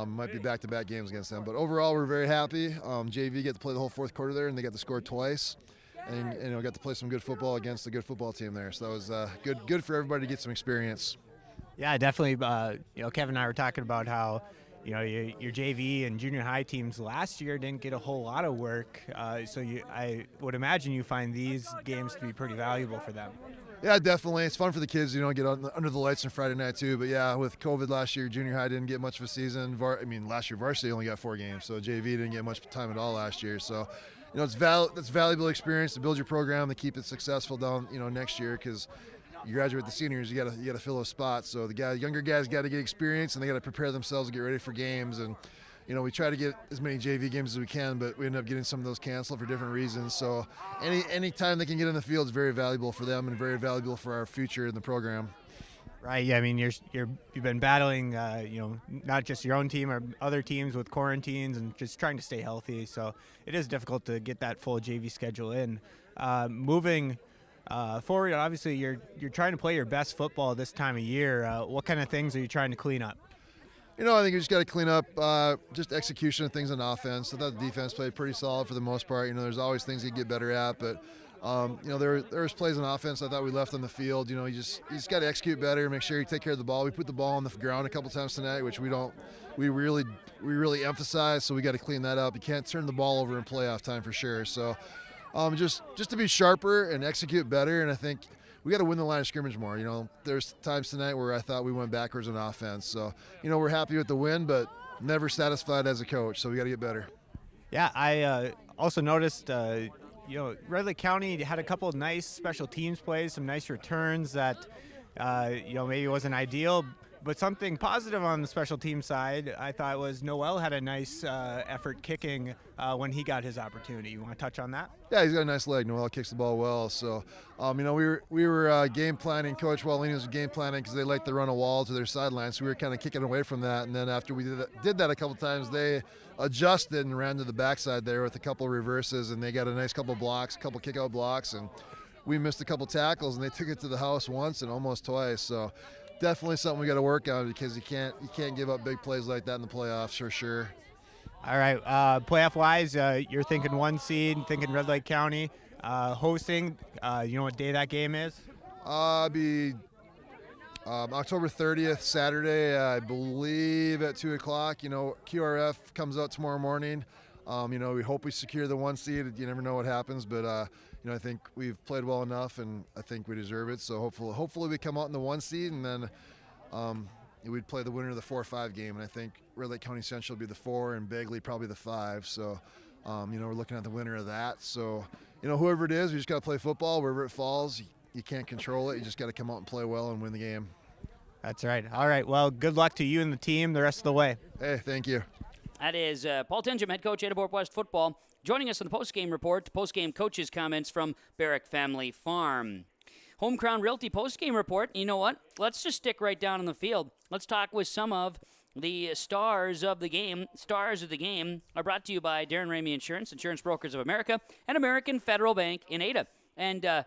might be back-to-back games against them. But overall, we're very happy. JV get to play the whole fourth quarter there, and they got to score twice. And got to play some good football against a good football team there. So that was good for everybody to get some experience. Yeah, definitely. Kevin and I were talking about how, your JV and junior high teams last year didn't get a whole lot of work. So I would imagine you find these games to be pretty valuable for them. Yeah, definitely. It's fun for the kids, get under the lights on Friday night too. But yeah, with COVID last year, junior high didn't get much of a season. Last year varsity only got 4 games, so JV didn't get much time at all last year. So. It's valuable experience to build your program to keep it successful down, next year, because you graduate the seniors, you got to fill those spots. So the younger guys got to get experience, and they got to prepare themselves to get ready for games. And we try to get as many JV games as we can, but we end up getting some of those canceled for different reasons. So any time they can get in the field is very valuable for them and very valuable for our future in the program. Right. Yeah. I mean, you've been battling, not just your own team or other teams with quarantines and just trying to stay healthy. So it is difficult to get that full JV schedule in. Moving forward, obviously, you're trying to play your best football this time of year. What kind of things are you trying to clean up? I think you just got to clean up just execution of things on offense. I thought the defense played pretty solid for the most part. There's always things you get better at, but. There was plays on offense I thought we left on the field. You just got to execute better, make sure you take care of the ball. We put the ball on the ground a couple times tonight, which we really emphasize. So we got to clean that up. You can't turn the ball over in playoff time for sure. So just to be sharper and execute better. And I think we got to win the line of scrimmage more. There's times tonight where I thought we went backwards on offense. So we're happy with the win, but never satisfied as a coach. So we got to get better. Yeah, I also noticed. Red Lake County had a couple of nice special teams plays, some nice returns that, maybe wasn't ideal, But something positive on the special team side, I thought, was Noel had a nice effort kicking when he got his opportunity. You want to touch on that? Yeah, he's got a nice leg. Noel kicks the ball well. So, we were game planning. Coach Wallini was game planning because they like to run a wall to their sideline. So we were kind of kicking away from that. And then after we did that a couple times, they adjusted and ran to the backside there with a couple of reverses. And they got a nice couple blocks, a couple kick-out blocks. And we missed a couple tackles, and they took it to the house once and almost twice. So definitely something we got to work on because you can't give up big plays like that in the playoffs for sure. All right, playoff-wise, you're thinking 1 seed, thinking Red Lake County hosting. You know what day that game is? Be October 30th, Saturday, I believe at 2 o'clock. QRF comes out tomorrow morning. We hope we secure the 1 seed. You never know what happens, but I think we've played well enough, and I think we deserve it. So hopefully we come out in the 1 seed, and then we'd play the winner of the 4-5 game. And I think Red Lake County Central would be the 4, and Bagley probably the 5. So, we're looking at the winner of that. So, whoever it is, we just got to play football wherever it falls. You can't control it. You just got to come out and play well and win the game. That's right. All right. Well, good luck to you and the team the rest of the way. Hey, thank you. That is Paul Tenjum, head coach, Ada-Borup-West football, joining us on the post-game report, post-game coaches' comments from Barrick Family Farm. Home Crown Realty post-game report. You know what? Let's just stick right down on the field. Let's talk with some of the stars of the game. Stars of the game are brought to you by Darren Ramey Insurance, Insurance Brokers of America, and American Federal Bank in Ada. And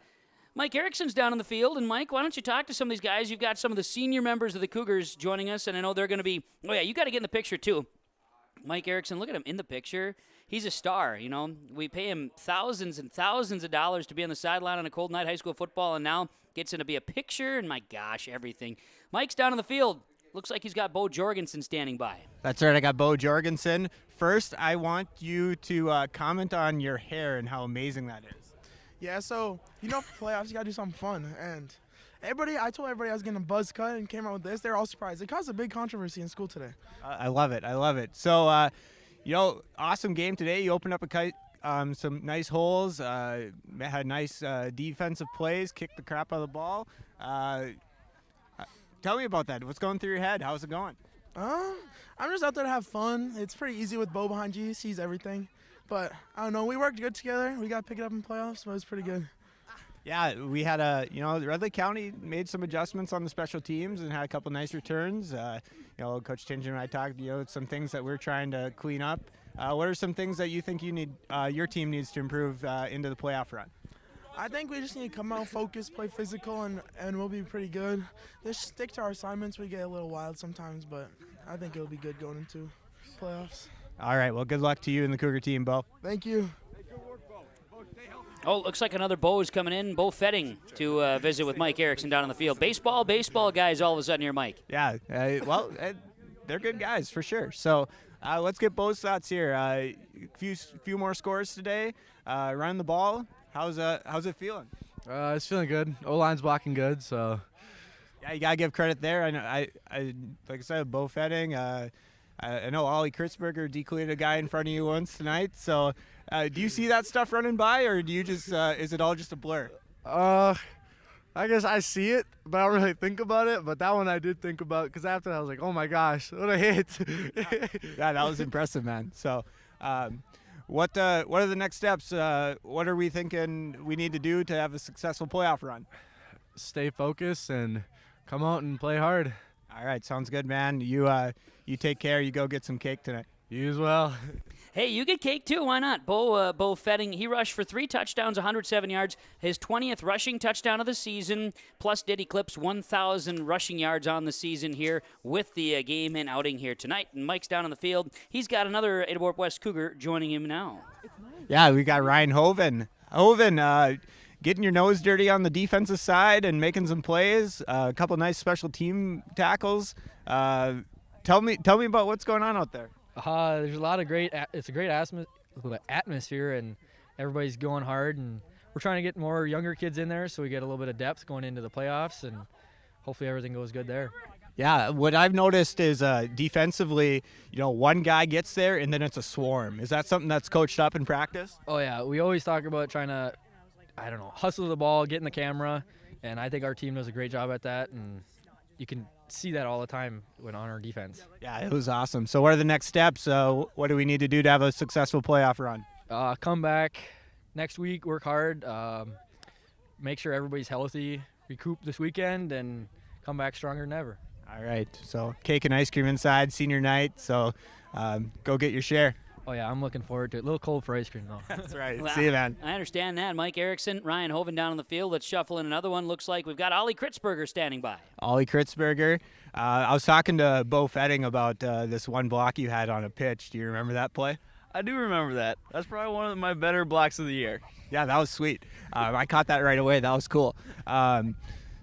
Mike Erickson's down on the field. And, Mike, why don't you talk to some of these guys? You've got some of the senior members of the Cougars joining us, and I know they're going to be – oh, yeah, you got to get in the picture, too. Mike Erickson, look at him in the picture. He's a star, We pay him thousands and thousands of dollars to be on the sideline on a cold night high school football, and now gets in to be a picture, and my gosh, everything. Mike's down on the field. Looks like he's got Bo Jorgensen standing by. That's right, I got Bo Jorgensen. First, I want you to comment on your hair and how amazing that is. Yeah, so, for playoffs, you got to do something fun, and I told everybody I was getting a buzz cut and came out with this. They're all surprised. It caused a big controversy in school today. I love it. So, awesome game today. You opened up some nice holes, had nice defensive plays, kicked the crap out of the ball. Tell me about that. What's going through your head? How's it going? I'm just out there to have fun. It's pretty easy with Bo behind you. He sees everything. But, I don't know. We worked good together. We got to pick it up in playoffs, but it was pretty good. Yeah, we had Red Lake County made some adjustments on the special teams and had a couple nice returns. Coach Tinge and I talked, some things that we're trying to clean up. What are some things that you think your team needs to improve into the playoff run? I think we just need to come out, focus, play physical, and we'll be pretty good. Just stick to our assignments. We get a little wild sometimes, but I think it'll be good going into playoffs. All right, well, good luck to you and the Cougar team, Bo. Thank you. Oh, looks like another Bo is coming in. Bo Fetting to visit with Mike Erickson down on the field. Baseball guys all of a sudden here, Mike. Yeah, they're good guys for sure. So let's get Bo's thoughts here. A few more scores today. Running the ball. How's it feeling? It's feeling good. O-line's blocking good, so. Yeah, you gotta give credit there. I know. I like I said, Bo Fetting. I know Ollie Kritzberger declared a guy in front of you once tonight. So, do you see that stuff running by, or do you just is it all just a blur? I guess I see it, but I don't really think about it. But that one I did think about because after that I was like, oh my gosh, what a hit! Yeah, that was impressive, man. So, what are the next steps? What are we thinking we need to do to have a successful playoff run? Stay focused and come out and play hard. All right, sounds good, man. You take care. You go get some cake tonight. You as well. Hey, you get cake too. Why not? Bo Fetting, he rushed for 3 touchdowns, 107 yards, his 20th rushing touchdown of the season, plus did eclipse 1,000 rushing yards on the season here with the game and outing here tonight. And Mike's down on the field. He's got another Ada-Borup-West Cougar joining him now. Yeah, we got Ryan Hoven. Getting your nose dirty on the defensive side and making some plays. A couple nice special team tackles. Tell me about what's going on out there. There's a lot of it's a great atmosphere, and everybody's going hard, and we're trying to get more younger kids in there so we get a little bit of depth going into the playoffs, and hopefully everything goes good there. Yeah, what I've noticed is defensively, one guy gets there and then it's a swarm. Is that something that's coached up in practice? Oh yeah, we always talk about trying to, hustle the ball, get in the camera, and I think our team does a great job at that, and you can see that all the time when on our defense. Yeah, it was awesome. So what are the next steps? What do we need to do to have a successful playoff run? Come back next week, work hard, make sure everybody's healthy, recoup this weekend, and come back stronger than ever. All right. So cake and ice cream inside, senior night. So go get your share. Oh, yeah, I'm looking forward to it. A little cold for ice cream, though. That's right. Well, See you, man. I understand that. Mike Erickson, Ryan Hoven down on the field. Let's shuffle in another one. Looks like we've got Ollie Kritzberger standing by. Ollie Kritzberger. I was talking to Bo Fetting about this one block you had on a pitch. Do you remember that play? I do remember that. That's probably one of my better blocks of the year. Yeah, that was sweet. I caught that right away. That was cool.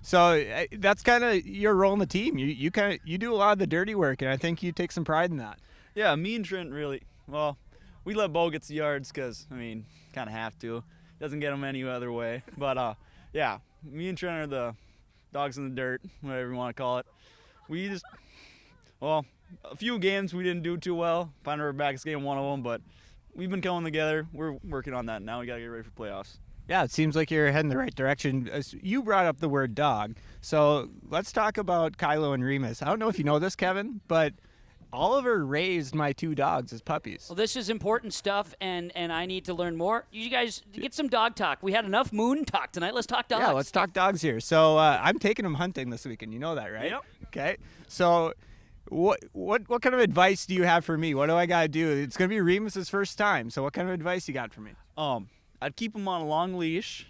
So that's kind of your role in the team. You do a lot of the dirty work, and I think you take some pride in that. Yeah, me and Trent really, well, we let Bo get the yards because, kind of have to. Doesn't get them any other way. But, yeah, me and Trent are the dogs in the dirt, whatever you want to call it. We just, a few games we didn't do too well. Pine River Backus game, one of them, but we've been coming together. We're working on that now. We got to get ready for playoffs. Yeah, it seems like you're heading the right direction. You brought up the word dog. So let's talk about Kylo and Remus. I don't know if you know this, Kevin, but Oliver raised my 2 dogs as puppies. Well, this is important stuff, and I need to learn more. You guys get some dog talk. We had enough moon talk tonight. Let's talk dogs. Yeah, let's talk dogs here. So I'm taking them hunting this weekend. You know that, right? Yep. Okay. So what kind of advice do you have for me? What do I got to do? It's going to be Remus's first time. So what kind of advice you got for me? I'd keep him on a long leash,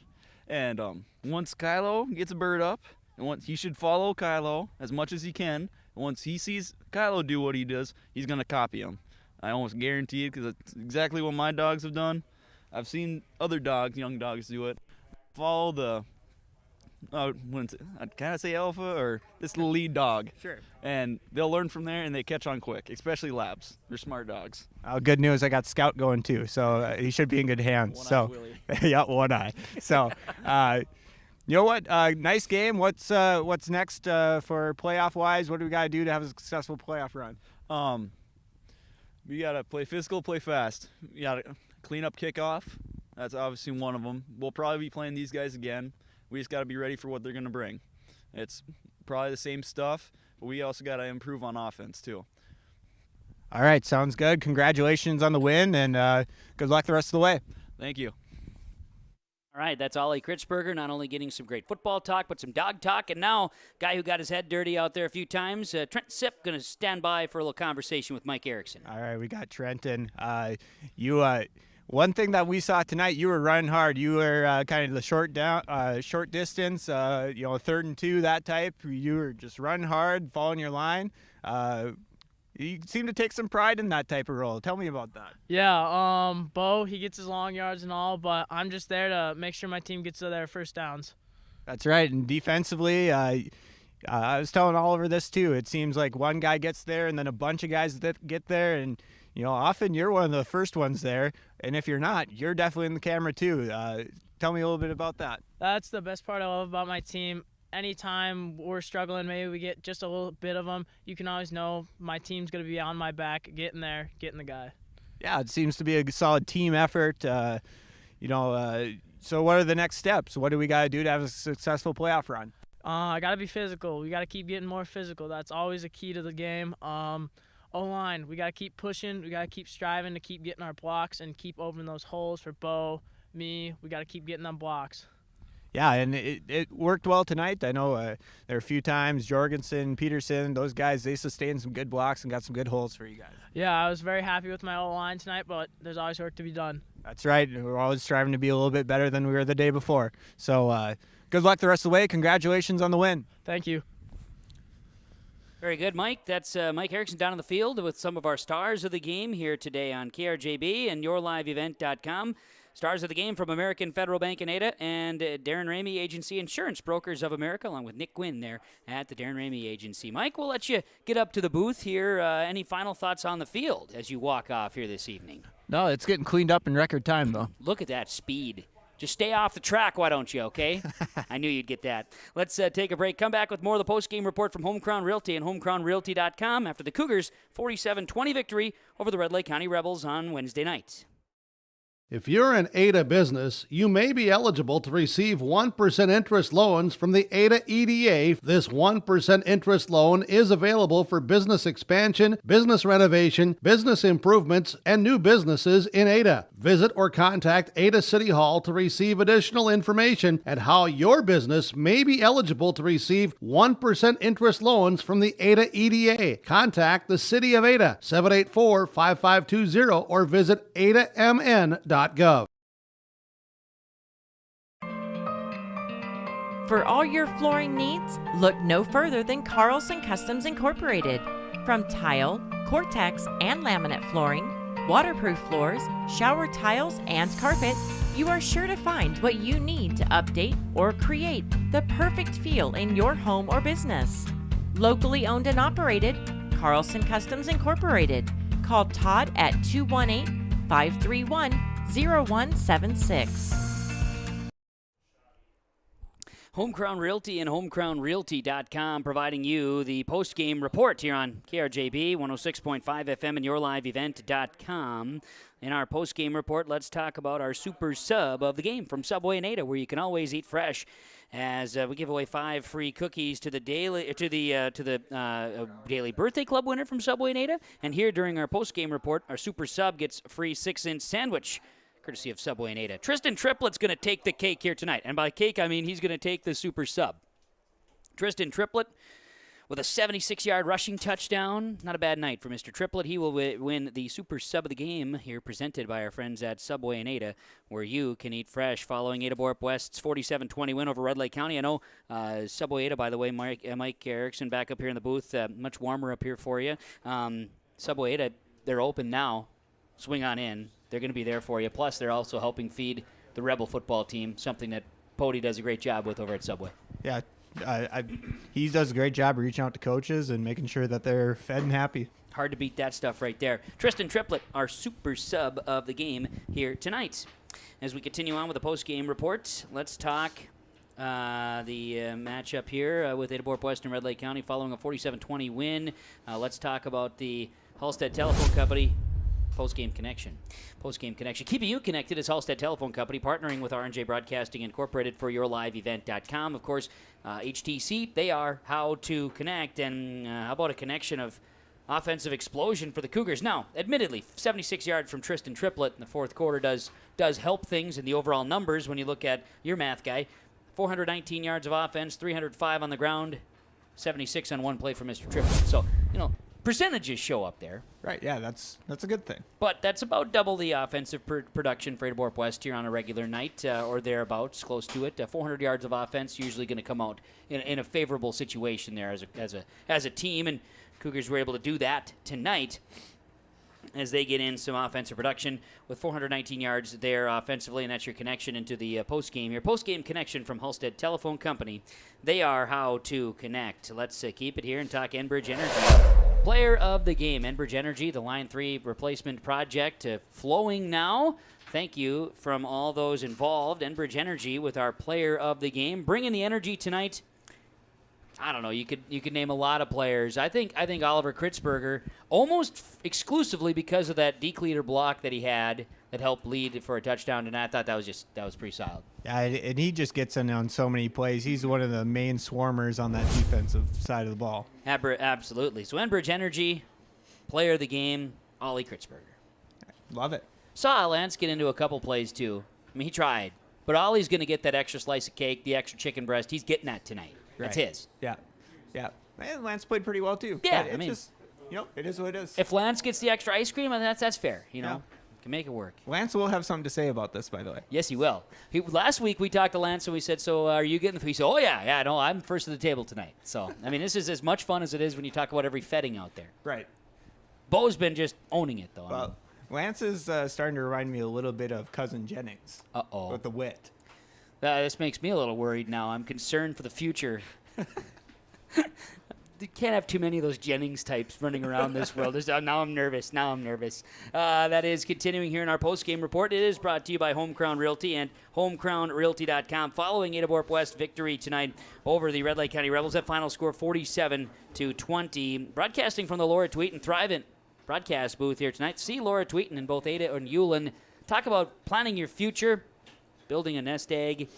and once Kylo gets a bird up, and he should follow Kylo as much as he can. Once he sees Kylo do what he does, he's going to copy him. I almost guarantee it because it's exactly what my dogs have done. I've seen other dogs, young dogs, do it. Follow the, I'd kind of say alpha or this little lead dog. Sure. And they'll learn from there, and they catch on quick, especially labs. They're smart dogs. Good news, I got Scout going too, so he should be in good hands. One-eyed Willie. Yeah, one eye. So, you know what? Nice game. What's next for playoff wise? What do we got to do to have a successful playoff run? We got to play physical, play fast. We got to clean up kickoff. That's obviously one of them. We'll probably be playing these guys again. We just got to be ready for what they're going to bring. It's probably the same stuff, but we also got to improve on offense too. All right, sounds good. Congratulations on the win, and good luck the rest of the way. Thank you. All right, that's Ollie Kritzberger, not only getting some great football talk, but some dog talk. And now, guy who got his head dirty out there a few times, Trent Sipp, going to stand by for a little conversation with Mike Erickson. All right, we got Trenton. One thing that we saw tonight, you were running hard. You were kind of the short distance, 3rd and 2, that type. You were just running hard, following your line. You seem to take some pride in that type of role. Tell me about that. Yeah, Bo, he gets his long yards and all, but I'm just there to make sure my team gets to their first downs. That's right. And defensively, I was telling Oliver this too. It seems like one guy gets there and then a bunch of guys that get there, and often you're one of the first ones there. And if you're not, you're definitely in the camera too. Tell me a little bit about that. That's the best part I love about my team. Anytime we're struggling, maybe we get just a little bit of them, you can always know my team's going to be on my back, getting there, getting the guy. Yeah, it seems to be a solid team effort. So what are the next steps? What do we got to do to have a successful playoff run? I got to be physical. We got to keep getting more physical. That's always a key to the game. O-line, we got to keep pushing. We got to keep striving to keep getting our blocks and keep opening those holes for Bo, me. We got to keep getting them blocks. Yeah, and it worked well tonight. I know there were a few times Jorgensen, Peterson, those guys, they sustained some good blocks and got some good holes for you guys. Yeah, I was very happy with my O-line tonight, but there's always work to be done. That's right. We're always striving to be a little bit better than we were the day before. So good luck the rest of the way. Congratulations on the win. Thank you. Very good, Mike. That's Mike Erickson down on the field with some of our stars of the game here today on KRJB and YourLiveEvent.com. Stars of the game from American Federal Bank in Ada and Darren Ramey Agency Insurance Brokers of America, along with Nick Gwynn there at the Darren Ramey Agency. Mike, we'll let you get up to the booth here. Any final thoughts on the field as you walk off here this evening? No, it's getting cleaned up in record time, though. Look at that speed. Just stay off the track, why don't you, okay? I knew you'd get that. Let's take a break. Come back with more of the post-game report from Home Crown Realty and homecrownrealty.com after the Cougars' 47-20 victory over the Red Lake County Rebels on Wednesday night. If you're an Ada business, you may be eligible to receive 1% interest loans from the Ada EDA. This 1% interest loan is available for business expansion, business renovation, business improvements, and new businesses in Ada. Visit or contact Ada City Hall to receive additional information and how your business may be eligible to receive 1% interest loans from the Ada EDA. Contact the City of Ada, 784-5520, or visit adamn.gov. For all your flooring needs, look no further than Carlson Customs Incorporated. From tile, Cortex, and laminate flooring, waterproof floors, shower tiles, and carpet, you are sure to find what you need to update or create the perfect feel in your home or business. Locally owned and operated, Carlson Customs Incorporated. Call Todd at 218-531-0176. Home Crown Realty and homecrownrealty.com providing you the post-game report here on KRJB 106.5 FM and yourliveevent.com. In our post-game report, let's talk about our super sub of the game from Subway and Ada, where you can always eat fresh. As we give away 5 free cookies to the daily birthday club winner from Subway and Ada, and here during our post-game report, our super sub gets a free 6-inch sandwich, courtesy of Subway and Ada. Tristan Triplett's going to take the cake here tonight, and by cake I mean he's going to take the super sub. Tristan Triplett with a 76-yard rushing touchdown. Not a bad night for Mr. Triplett. He will win the super sub of the game here, presented by our friends at Subway and Ada, where you can eat fresh following Ada-Borup-West's 47-20 win over Red Lake County. I know Subway Ada, by the way, Mike Erickson back up here in the booth, much warmer up here for you. Subway Ada, they're open now. Swing on in. They're going to be there for you. Plus, they're also helping feed the Rebel football team, something that Pody does a great job with over at Subway. Yeah, he does a great job reaching out to coaches and making sure that they're fed and happy. Hard to beat that stuff right there. Tristan Triplett, our super sub of the game here tonight. As we continue on with the post-game report, let's talk the matchup here with Ada-Borup-West and Red Lake County following a 47-20 win. Let's talk about the Halstead Telephone Company Post-game connection. Keeping you connected is Halstead Telephone Company, partnering with R&J Broadcasting Incorporated for yourliveevent.com. Of course, HTC, they are how to connect. And how about a connection of offensive explosion for the Cougars? Now, admittedly, 76 yards from Tristan Triplett in the fourth quarter does help things in the overall numbers when you look at your math guy. 419 yards of offense, 305 on the ground, 76 on one play for Mr. Triplett. So, percentages show up there. Right, yeah, that's a good thing. But that's about double the offensive production for Ada-Borup-West here on a regular night or thereabouts, close to it. 400 yards of offense usually going to come out in a favorable situation there as a team, and Cougars were able to do that tonight as they get in some offensive production with 419 yards there offensively, and that's your connection into the post-game here. Post-game connection from Halstead Telephone Company. They are how to connect. Let's keep it here and talk Enbridge Energy. Player of the game, Enbridge Energy, the Line 3 replacement project flowing now. Thank you from all those involved. Enbridge Energy with our player of the game. Bringing the energy tonight. I don't know. You could name a lot of players. I think Oliver Kritzberger, almost exclusively because of that deke leader block that he had that helped lead for a touchdown, and I thought that was pretty solid. Yeah, and he just gets in on so many plays. He's one of the main swarmers on that defensive side of the ball. Absolutely. So Enbridge Energy, player of the game, Ollie Kritzberger. Love it. Saw Lance get into a couple plays too. I mean, he tried, but Ollie's going to get that extra slice of cake, the extra chicken breast. He's getting that tonight. That's his. Yeah. And Lance played pretty well too. Yeah, it is what it is. If Lance gets the extra ice cream, that's fair. Can make it work. Lance will have something to say about this, by the way. Yes, he will. Last week we talked to Lance and we said, "So are you getting?" He said, "Oh yeah, no, I'm first at the table tonight." So I mean, this is as much fun as it is when you talk about every fetting out there. Right. Bo's been just owning it though. Well, Lance is starting to remind me a little bit of Cousin Jennings. With the wit. This makes me a little worried now. I'm concerned for the future. You can't have too many of those Jennings types running around this world. Now I'm nervous. That is continuing here in our post-game report. It is brought to you by Home Crown Realty and homecrownrealty.com. Following Ada-Borup-West victory tonight over the Red Lake County Rebels. That final score 47-20. Broadcasting from the Laura Tweeten Thrivent broadcast booth here tonight. See Laura Tweeten in both Ada and Ulen talk about planning your future, building a nest egg,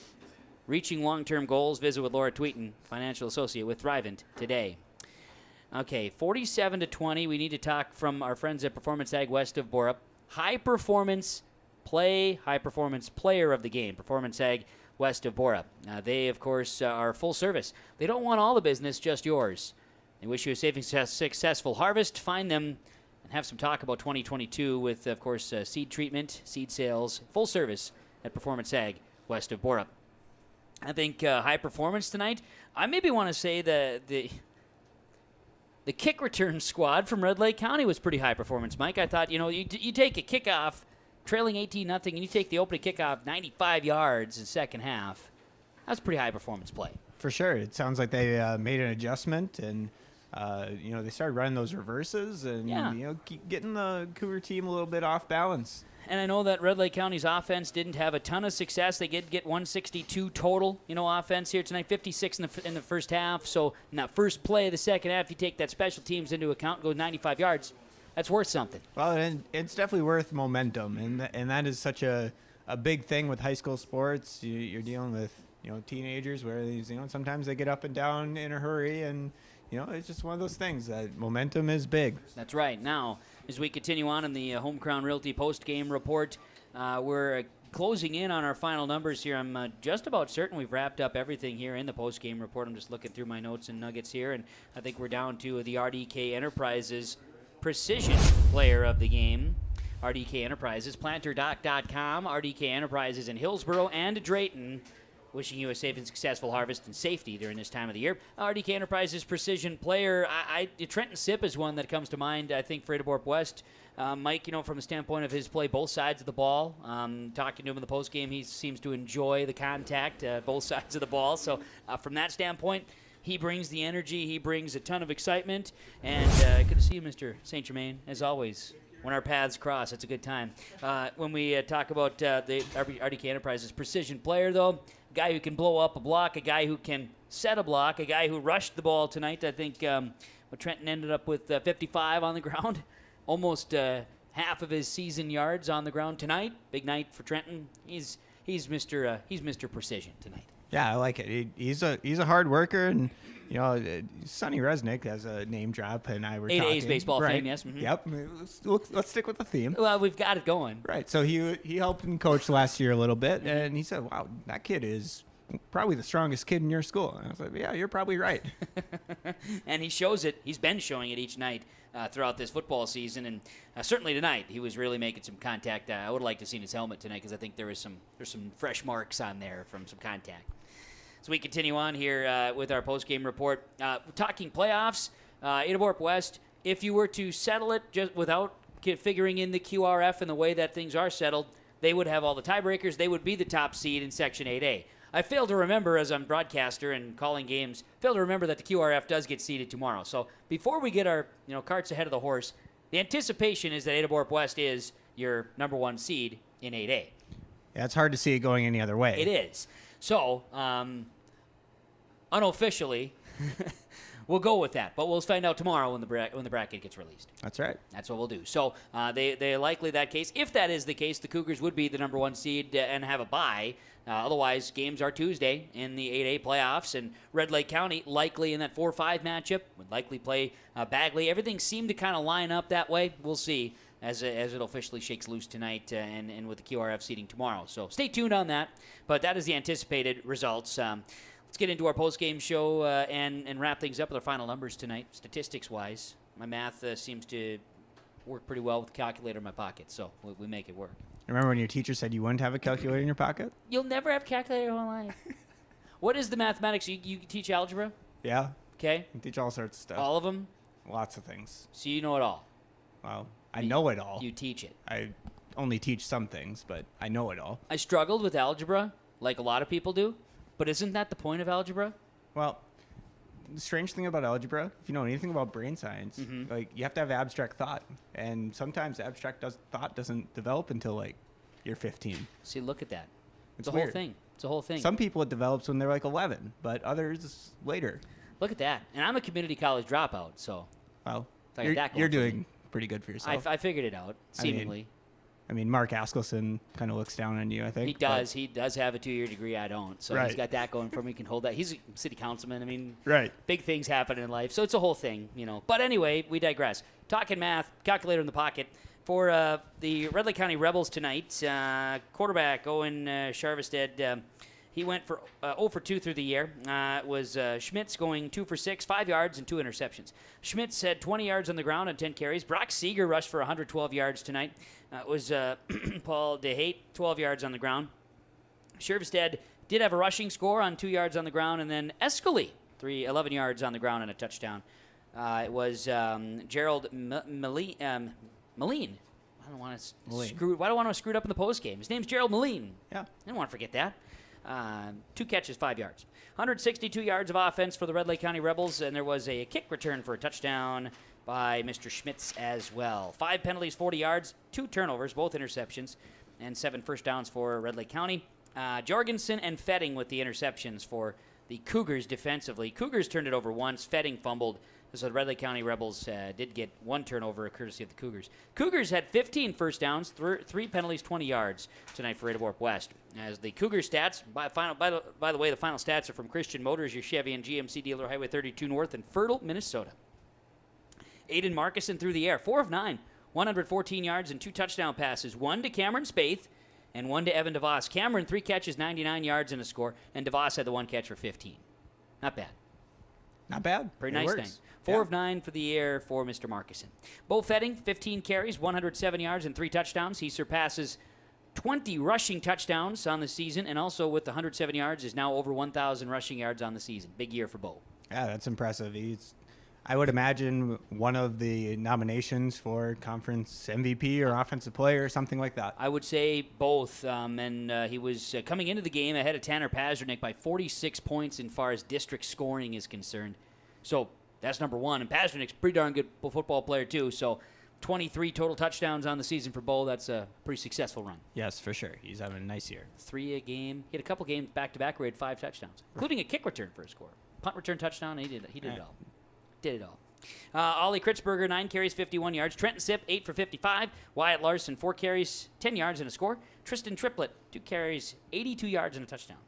reaching long-term goals. Visit with Laura Tweeton, financial associate with Thrivent today. Okay, 47-20. We need to talk from our friends at Performance Ag west of Borup. High-performance player of the game, Performance Ag west of Borup. They, of course, are full service. They don't want all the business, just yours. They wish you a safe and successful harvest. Find them and have some talk about 2022 with, of course, seed treatment, seed sales, full service at Performance Ag west of Borup. I think high performance tonight. I maybe want to say the kick return squad from Red Lake County was pretty high performance, Mike. I thought, you take a kickoff trailing 18-0, and you take the opening kickoff 95 yards in second half. That's pretty high performance play. For sure. It sounds like they made an adjustment, and they started running those reverses and keep getting the Cougar team a little bit off balance. And I know that Red Lake County's offense didn't have a ton of success. They did get 162 total, offense here tonight, 56 in the first half. So in that first play of the second half, you take that special teams into account, go 95 yards. That's worth something. Well, and it's definitely worth momentum, and that is such a big thing with high school sports. You're dealing with teenagers where sometimes they get up and down in a hurry, and it's just one of those things that momentum is big. That's right. Now, as we continue on in the Home Crown Realty post-game report, we're closing in on our final numbers here. I'm just about certain we've wrapped up everything here in the post-game report. I'm just looking through my notes and nuggets here, and I think we're down to the RDK Enterprises Precision Player of the Game. RDK Enterprises, PlanterDoc.com, RDK Enterprises in Hillsboro and Drayton. Wishing you a safe and successful harvest and safety during this time of the year. RDK Enterprises Precision Player. Trenton Sipp is one that comes to mind, I think, for Ada-Borup-West. Mike, from the standpoint of his play both sides of the ball, talking to him in the postgame, he seems to enjoy the contact, both sides of the ball. So from that standpoint, he brings the energy. He brings a ton of excitement. And good to see you, Mr. St. Germain, as always. When our paths cross, it's a good time. When we talk about the RDK Enterprises Precision Player, though, a guy who can blow up a block, a guy who can set a block, a guy who rushed the ball tonight. I think Trenton ended up with 55 on the ground, almost half of his season yards on the ground tonight. Big night for Trenton. He's Mr. Precision tonight. Yeah, I like it. He's a hard worker, and Sonny Resnick has a name drop, and I were talking. 8A's baseball right. fame, yes. Mm-hmm. Yep. Let's stick with the theme. Well, we've got it going. Right. So he helped him coach last year a little bit, and he said, "Wow, that kid is probably the strongest kid in your school." And I was like, "Yeah, you're probably right." And he shows it. He's been showing it each night throughout this football season, and certainly tonight he was really making some contact. I would like to have seen his helmet tonight because I think there's some fresh marks on there from some contact. So we continue on here with our post-game report. Talking playoffs, Ada-Borup-West, if you were to settle it just without figuring in the QRF and the way that things are settled, they would have all the tiebreakers. They would be the top seed in Section 8A. I fail to remember, as I'm broadcaster and calling games, fail to remember that the QRF does get seeded tomorrow. So before we get our carts ahead of the horse, the anticipation is that Ada-Borup-West is your number one seed in 8A. Yeah, it's hard to see it going any other way. It is. So, unofficially, we'll go with that. But we'll find out tomorrow when the bracket gets released. That's right. That's what we'll do. So, they likely that case. If that is the case, the Cougars would be the number one seed and have a bye. Otherwise, games are Tuesday in the 8A playoffs. And Red Lake County likely in that 4-5 matchup would likely play Bagley. Everything seemed to kind of line up that way. We'll see as it officially shakes loose tonight and with the QRF seeding tomorrow. So stay tuned on that. But that is the anticipated results. Let's get into our post-game show and wrap things up with our final numbers tonight, statistics-wise. My math seems to work pretty well with the calculator in my pocket, so we make it work. Remember when your teacher said you wouldn't have a calculator in your pocket? You'll never have a calculator your whole life. What is the mathematics? You teach algebra? Yeah. Okay. You teach all sorts of stuff. All of them? Lots of things. So you know it all? Well, I know it all. You teach it. I only teach some things, but I know it all. I struggled with algebra, like a lot of people do, but isn't that the point of algebra? Well, the strange thing about algebra, if you know anything about brain science, like you have to have abstract thought, and sometimes abstract thought doesn't develop until like you're 15. See, look at that. It's a weird. whole thing. It's a whole thing. Some people it develops when they're like 11, but others later. Look at that. And I'm a community college dropout, so. Well, I got that going you're for me. doing pretty good for yourself. I figured it out, seemingly. I mean, Mark Askelson kind of looks down on you, I think. He does. He does have a 2-year degree. I don't. So he's got that going for him. He can hold that. He's a city councilman. I mean, big things happen in life. So it's a whole thing, But anyway, we digress. Talking math, calculator in the pocket. For the Red Lake County Rebels tonight, quarterback Owen Charvestead, he went for 0 for 2 through the year. It was Schmitz going 2 for 6, 5 yards, and 2 interceptions. Schmitz had 20 yards on the ground and 10 carries. Brock Seeger rushed for 112 yards tonight. It was Paul DeHate, 12 yards on the ground. Charvestead did have a rushing score on 2 yards on the ground, and then Escali, 11 yards on the ground and a touchdown. It was Gerald Moline. I don't want to screw it up in the post game. His name's Gerald Moline. Yeah. I don't want to forget that. 2 catches, 5 yards. 162 yards of offense for the Red Lake County Rebels, and there was a kick return for a touchdown by Mr. Schmitz as well. 5 penalties, 40 yards, 2 turnovers, both interceptions, and 7 first downs for Red Lake County. Jorgensen and Fetting with the interceptions for the Cougars defensively. Cougars turned it over once. Fetting fumbled. So the Red Lake County Rebels did get 1 turnover, courtesy of the Cougars. Cougars had 15 first downs, 3 penalties, 20 yards tonight for Ada-Borup-West. As the Cougar stats, by the way, the final stats are from Christian Motors, your Chevy and GMC dealer, Highway 32 North in Fertile, Minnesota. Aiden Markison through the air, 4 of 9, 114 yards and 2 touchdown passes. 1 to Cameron Spaeth and 1 to Evan DeVos. Cameron, 3 catches, 99 yards and a score, and DeVos had the 1 catch for 15. Not bad. Not bad. Pretty nice thing. 4 of 9 for the air for Mr. Markison. Bo Fetting, 15 carries, 107 yards, and 3 touchdowns. He surpasses 20 rushing touchdowns on the season, and also with the 107 yards is now over 1,000 rushing yards on the season. Big year for Bo. Yeah, that's impressive. I would imagine one of the nominations for conference MVP or offensive player or something like that. I would say both, and he was coming into the game ahead of Tanner Pazernick by 46 points as far as district scoring is concerned. So that's number one, and Pazernick's a pretty darn good football player too, so 23 total touchdowns on the season for Bo. That's a pretty successful run. Yes, for sure. He's having a nice year. 3 a game. He had a couple games back-to-back where he had 5 touchdowns, including a kick return for a score. Punt return touchdown, he did it all. Did it all. Ollie Kritzberger, 9 carries, 51 yards. Trenton Sipp, 8 for 55. Wyatt Larson, 4 carries, 10 yards and a score. Tristan Triplett, 2 carries, 82 yards and a touchdown.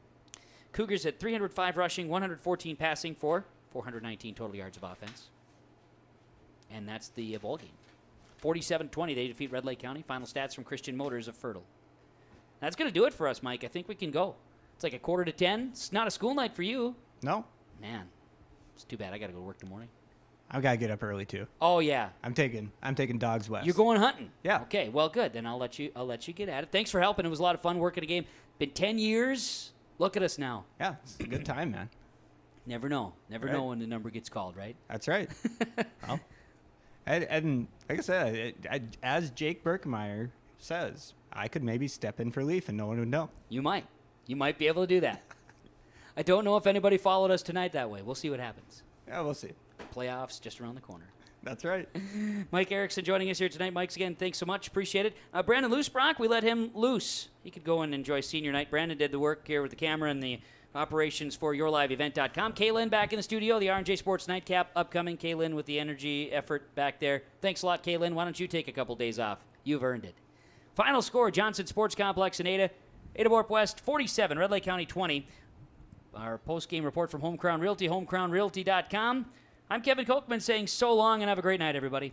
Cougars had 305 rushing, 114 passing for 419 total yards of offense. And that's the ball game. 47-20, they defeat Red Lake County. Final stats from Christian Motors of Fertile. That's going to do it for us, Mike. I think we can go. It's like 9:45. It's not a school night for you. No. Man, it's too bad. I got to go to work in the morning. I've got to get up early too. Oh yeah. I'm taking dogs west. You're going hunting. Yeah. Okay. Well, good. Then I'll let you get at it. Thanks for helping. It was a lot of fun working a game. Been 10 years. Look at us now. Yeah, it's a good time, man. Never know. Never know when the number gets called, right? That's right. Well, and like I said, as Jake Berkemeyer says, I could maybe step in for Leaf and no one would know. You might. You might be able to do that. I don't know if anybody followed us tonight that way. We'll see what happens. Yeah, we'll see. Playoffs just around the corner. That's right. Mike Erickson joining us here tonight. Mike's again, thanks so much. Appreciate it. Brandon Loosebrock, we let him loose. He could go and enjoy senior night. Brandon did the work here with the camera and the operations for yourliveevent.com. Kaylin back in the studio. The R&J Sports Nightcap upcoming. Kaylin with the energy effort back there. Thanks a lot, Kaylin. Why don't you take a couple days off? You've earned it. Final score, Johnson Sports Complex in Ada. Ada-Borup-West 47, Red Lake County 20. Our post-game report from Home Crown Realty, homecrownrealty.com. I'm Kevin Kochman saying so long and have a great night, everybody.